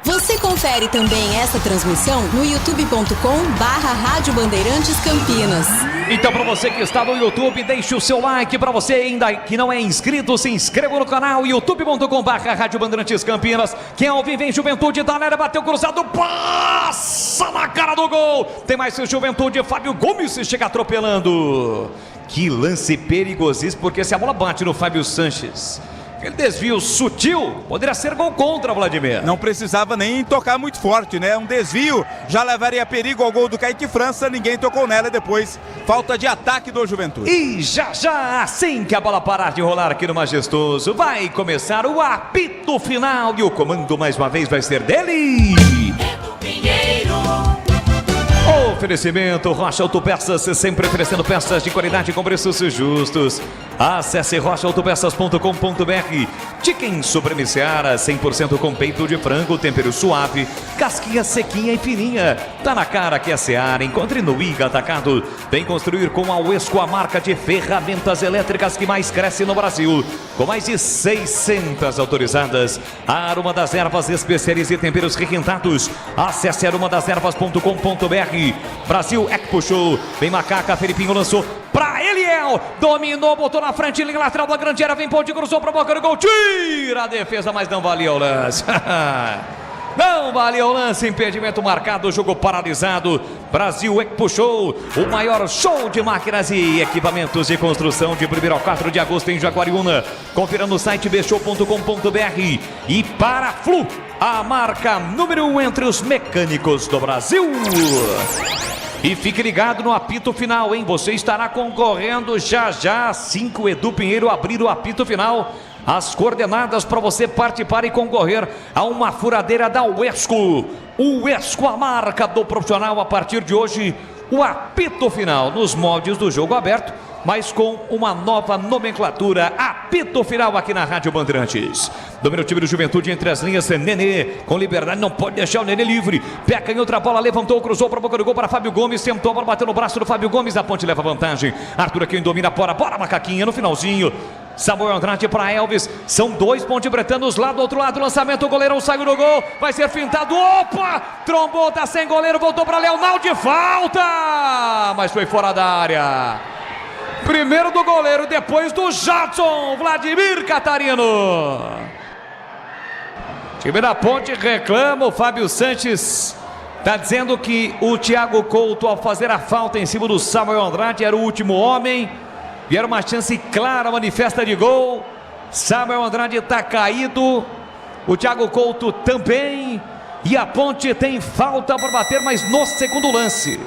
Você confere também essa transmissão no youtube.com/Rádio Bandeirantes Campinas. Então, para você que está no YouTube, deixe o seu like. Para você ainda que não é inscrito, se inscreva no canal youtube.com/Rádio Bandeirantes Campinas. Quem ao vivo em Juventude, Danera bateu cruzado, passa na cara do gol. Tem mais o Juventude, Fábio Gomes se chega atropelando. Que lance perigosíssimo, porque se a bola bate no Fábio Sanches, aquele desvio sutil, poderia ser gol contra, Vladimir. Não precisava nem tocar muito forte, né? Um desvio já levaria perigo ao gol do Kaique França, ninguém tocou nela e depois falta de ataque do Juventude. E já, assim que a bola parar de rolar aqui no Majestoso, vai começar o apito final e o comando mais uma vez vai ser dele. Edu Pinheiro. Oferecimento Rocha Autopeças, sempre oferecendo peças de qualidade com preços justos. Acesse rochaautopeças.com.br. Chicken Supreme Seara, 100% com peito de frango, tempero suave, casquinha sequinha e fininha. Tá na cara que é Seara. Encontre no Iga Atacado. Vem construir com a Uesco, a marca de ferramentas elétricas que mais cresce no Brasil. Com mais de 600 autorizadas. Aroma das Ervas, especiarias e temperos requintados. Acesse aromadeservas.com.br. Brasil, é que puxou. Vem Macaca, Felipinho lançou pra Eliel. Dominou, botou na frente, linha lateral da grande área. Vem Ponte, cruzou pra boca do gol. Tira a defesa, mas não valia o lance. Não valia o lance, impedimento marcado, jogo paralisado. Brasil é que puxou. O maior show de máquinas e equipamentos de construção de 1º ao 4 de agosto em Jaguariúna. Confira no site bshow.com.br. E para Flu, a marca número 1 entre os mecânicos do Brasil. E fique ligado no apito final, hein? Você estará concorrendo já. 5 Edu Pinheiro abrir o apito final. As coordenadas para você participar e concorrer a uma furadeira da Uesco. Uesco, a marca do profissional. A partir de hoje, o apito final nos moldes do jogo aberto, mas com uma nova nomenclatura. Apito final aqui na Rádio Bandeirantes. Domina o time do Juventude entre as linhas. Nenê com liberdade, não pode deixar o Nenê livre. Peca em outra bola, levantou, cruzou para a boca do gol para Fábio Gomes. Tentou a bola, bateu no braço do Fábio Gomes. A Ponte leva vantagem. Arthur aqui domina, bora Macaquinha no finalzinho. Samuel Andrade para Elvis. São 2 ponte-bretanos lá do outro lado. Lançamento, o goleirão saiu do gol. Vai ser fintado. Opa! Trombou, tá sem goleiro. Voltou para Leonaldo. Falta! Mas foi fora da área. Primeiro do goleiro, depois do Jadson. Vladimir Catarino. Time da Ponte reclama. O Fábio Sanches está dizendo que o Thiago Couto, ao fazer a falta em cima do Samuel Andrade, era o último homem. E era uma chance clara, manifesta de gol. Samuel Andrade está caído. O Thiago Couto também. E a Ponte tem falta para bater, mas no segundo lance.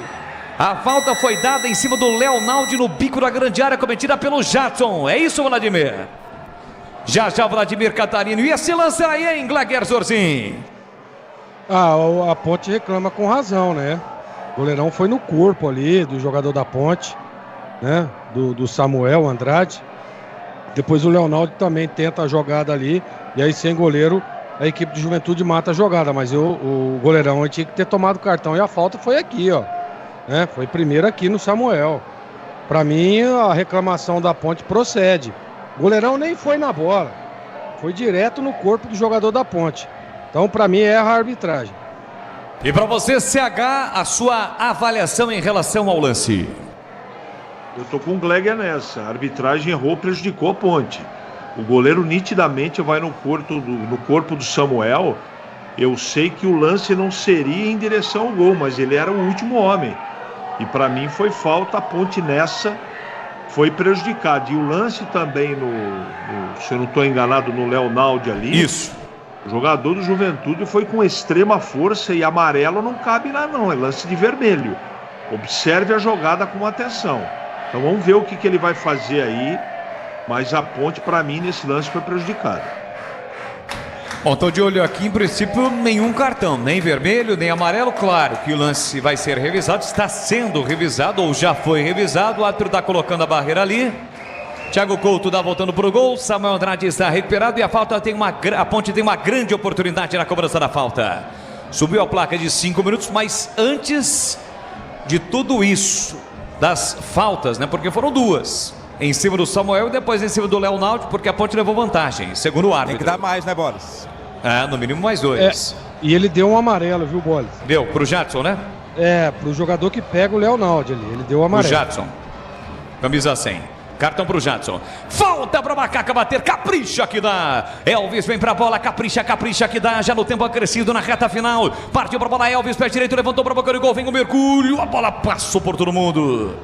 A falta foi dada em cima do Leonaldo no bico da grande área, cometida pelo Jadson. É isso, Vladimir? Já Vladimir Catarino. E esse lance aí, hein, Gleger Zorzin? A Ponte reclama com razão, né? O goleirão foi no corpo ali do jogador da Ponte, né? Do Samuel Andrade. Depois o Leonaldo também tenta a jogada ali. E aí, sem goleiro, a equipe de Juventude mata a jogada. Mas o goleirão tinha que ter tomado o cartão. E a falta foi aqui, ó. Né? Foi primeiro aqui no Samuel. Para mim, a reclamação da Ponte procede. O goleirão nem foi na bola. Foi direto no corpo do jogador da Ponte. Então, para mim, erra a arbitragem. E para você, CH, a sua avaliação em relação ao lance? Eu tô com o Gleger nessa. A arbitragem errou, prejudicou a Ponte. O goleiro nitidamente vai no corpo do Samuel. Eu sei que o lance não seria em direção ao gol, mas ele era o último homem. E para mim foi falta. A Ponte nessa foi prejudicada. E o lance também se eu não estou enganado, no Leonaldo ali. Isso. O jogador do Juventude foi com extrema força e amarelo não cabe lá não. É lance de vermelho. Observe a jogada com atenção. Então vamos ver o que ele vai fazer aí. Mas a Ponte, para mim, nesse lance foi prejudicada. Bom, estou de olho aqui, em princípio, nenhum cartão, nem vermelho, nem amarelo. Claro que o lance vai ser revisado, está sendo revisado ou já foi revisado. O árbitro está colocando a barreira ali. Thiago Couto dá voltando para o gol. Samuel Andrade está recuperado e a Ponte tem uma grande oportunidade na cobrança da falta. Subiu a placa de 5 minutos, mas antes de tudo isso, das faltas, né? Porque foram 2. Em cima do Samuel e depois em cima do Leonaldo, porque a Ponte levou vantagem, segundo o árbitro. Tem que dar mais, né, Boris? No mínimo mais 2. E ele deu um amarelo, viu, Boris? Deu, pro Jadson, né? Pro jogador que pega o Leonaldo ali. Ele deu um amarelo. O Jadson. Camisa 100. Cartão pro Jadson. Falta pra Macaca bater. Capricha que dá. Elvis vem pra bola. Capricha que dá. Já no tempo acrescido na reta final. Partiu pra bola. Elvis, pé direito. Levantou pra boca do gol. Vem o Mercúrio. A bola passou por todo mundo.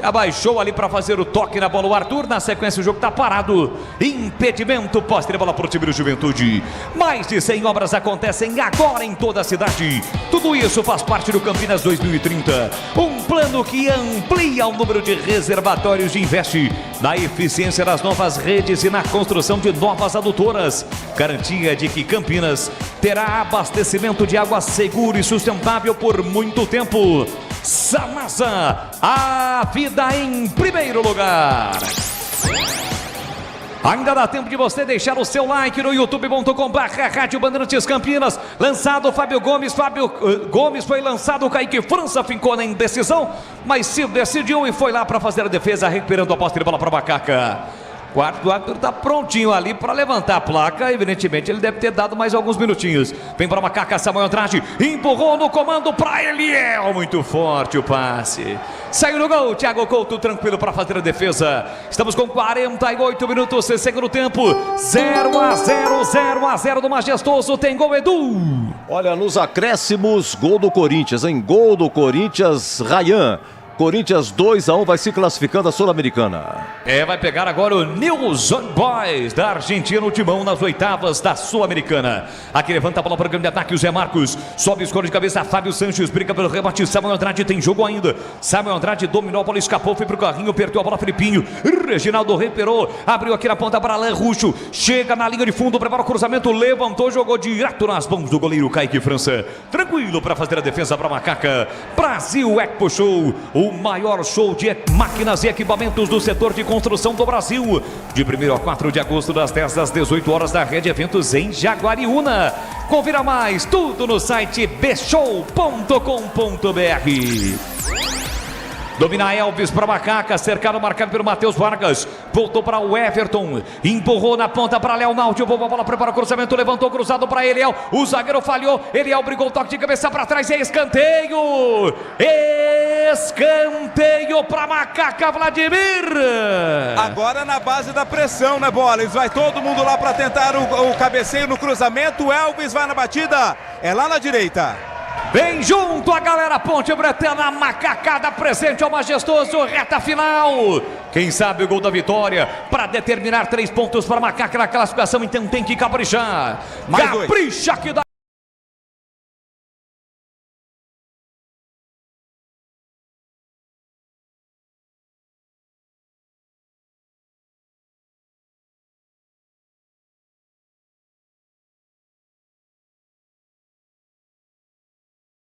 Abaixou ali para fazer o toque na bola o Arthur. Na sequência o jogo está parado. Impedimento, posse de bola para o time do Juventude. Mais de 100 obras acontecem agora em toda a cidade. Tudo isso faz parte do Campinas 2030. Um plano que amplia o número de reservatórios e investe na eficiência das novas redes e na construção de novas adutoras. Garantia de que Campinas terá abastecimento de água seguro e sustentável por muito tempo. Samasa, a vida em primeiro lugar. Ainda dá tempo de você deixar o seu like no youtube.com/Rádio Bandeirantes Campinas. Lançado Fábio Gomes. Fábio Gomes foi lançado. O Kaique França ficou na indecisão, mas se decidiu e foi lá para fazer a defesa, recuperando a posse de bola para Macaca. Quarto árbitro está prontinho ali para levantar a placa. Evidentemente ele deve ter dado mais alguns minutinhos. Vem para Macaca, Samuel Andrade empurrou no comando para Eliel. Muito forte o passe. Saiu no gol, Thiago Couto tranquilo para fazer a defesa. Estamos com 48 minutos de segundo tempo. 0-0 do Majestoso. Tem gol, Edu. Olha, nos acréscimos, gol do Corinthians, hein? Gol do Corinthians, Ryan. Corinthians 2-1 vai se classificando a Sul-Americana. Vai pegar agora o News Old Boys da Argentina, o timão nas oitavas da Sul-Americana. Aqui levanta a bola para o grande ataque, o Zé Marcos. Sobe, escolha de cabeça, Fábio Sanches, briga pelo rebate. Samuel Andrade tem jogo ainda. Samuel Andrade dominou a bola, escapou, foi pro carrinho, perdeu a bola, Filipinho. Reginaldo recuperou, abriu aqui na ponta para Alain Ruxo. Chega na linha de fundo, prepara o cruzamento, levantou, jogou direto nas mãos do goleiro Kaique França. Tranquilo para fazer a defesa para Macaca. Brasil Expo Show, o maior show de máquinas e equipamentos do setor de construção do Brasil. De 1º a 4 de agosto, das 10 às 18 horas, da Rede Eventos em Jaguariúna. Confira mais, tudo no site bshow.com.br. Domina Elvis para Macaca, cercado, marcado pelo Matheus Vargas. Voltou para o Everton, empurrou na ponta para Léo Náudio. A bola prepara o cruzamento, levantou cruzado para Eliel. O zagueiro falhou, Eliel brigou o toque de cabeça para trás. É escanteio. Escanteio para Macaca, Vladimir. Agora na base da pressão, né, Bola? Vai todo mundo lá para tentar o cabeceio no cruzamento. O Elvis vai na batida, é lá na direita. Vem junto a galera Ponte Bretana, Macacada presente ao Majestoso, reta final. Quem sabe o gol da vitória para determinar 3 pontos para Macaca na classificação, então tem que caprichar. Capricha que dá.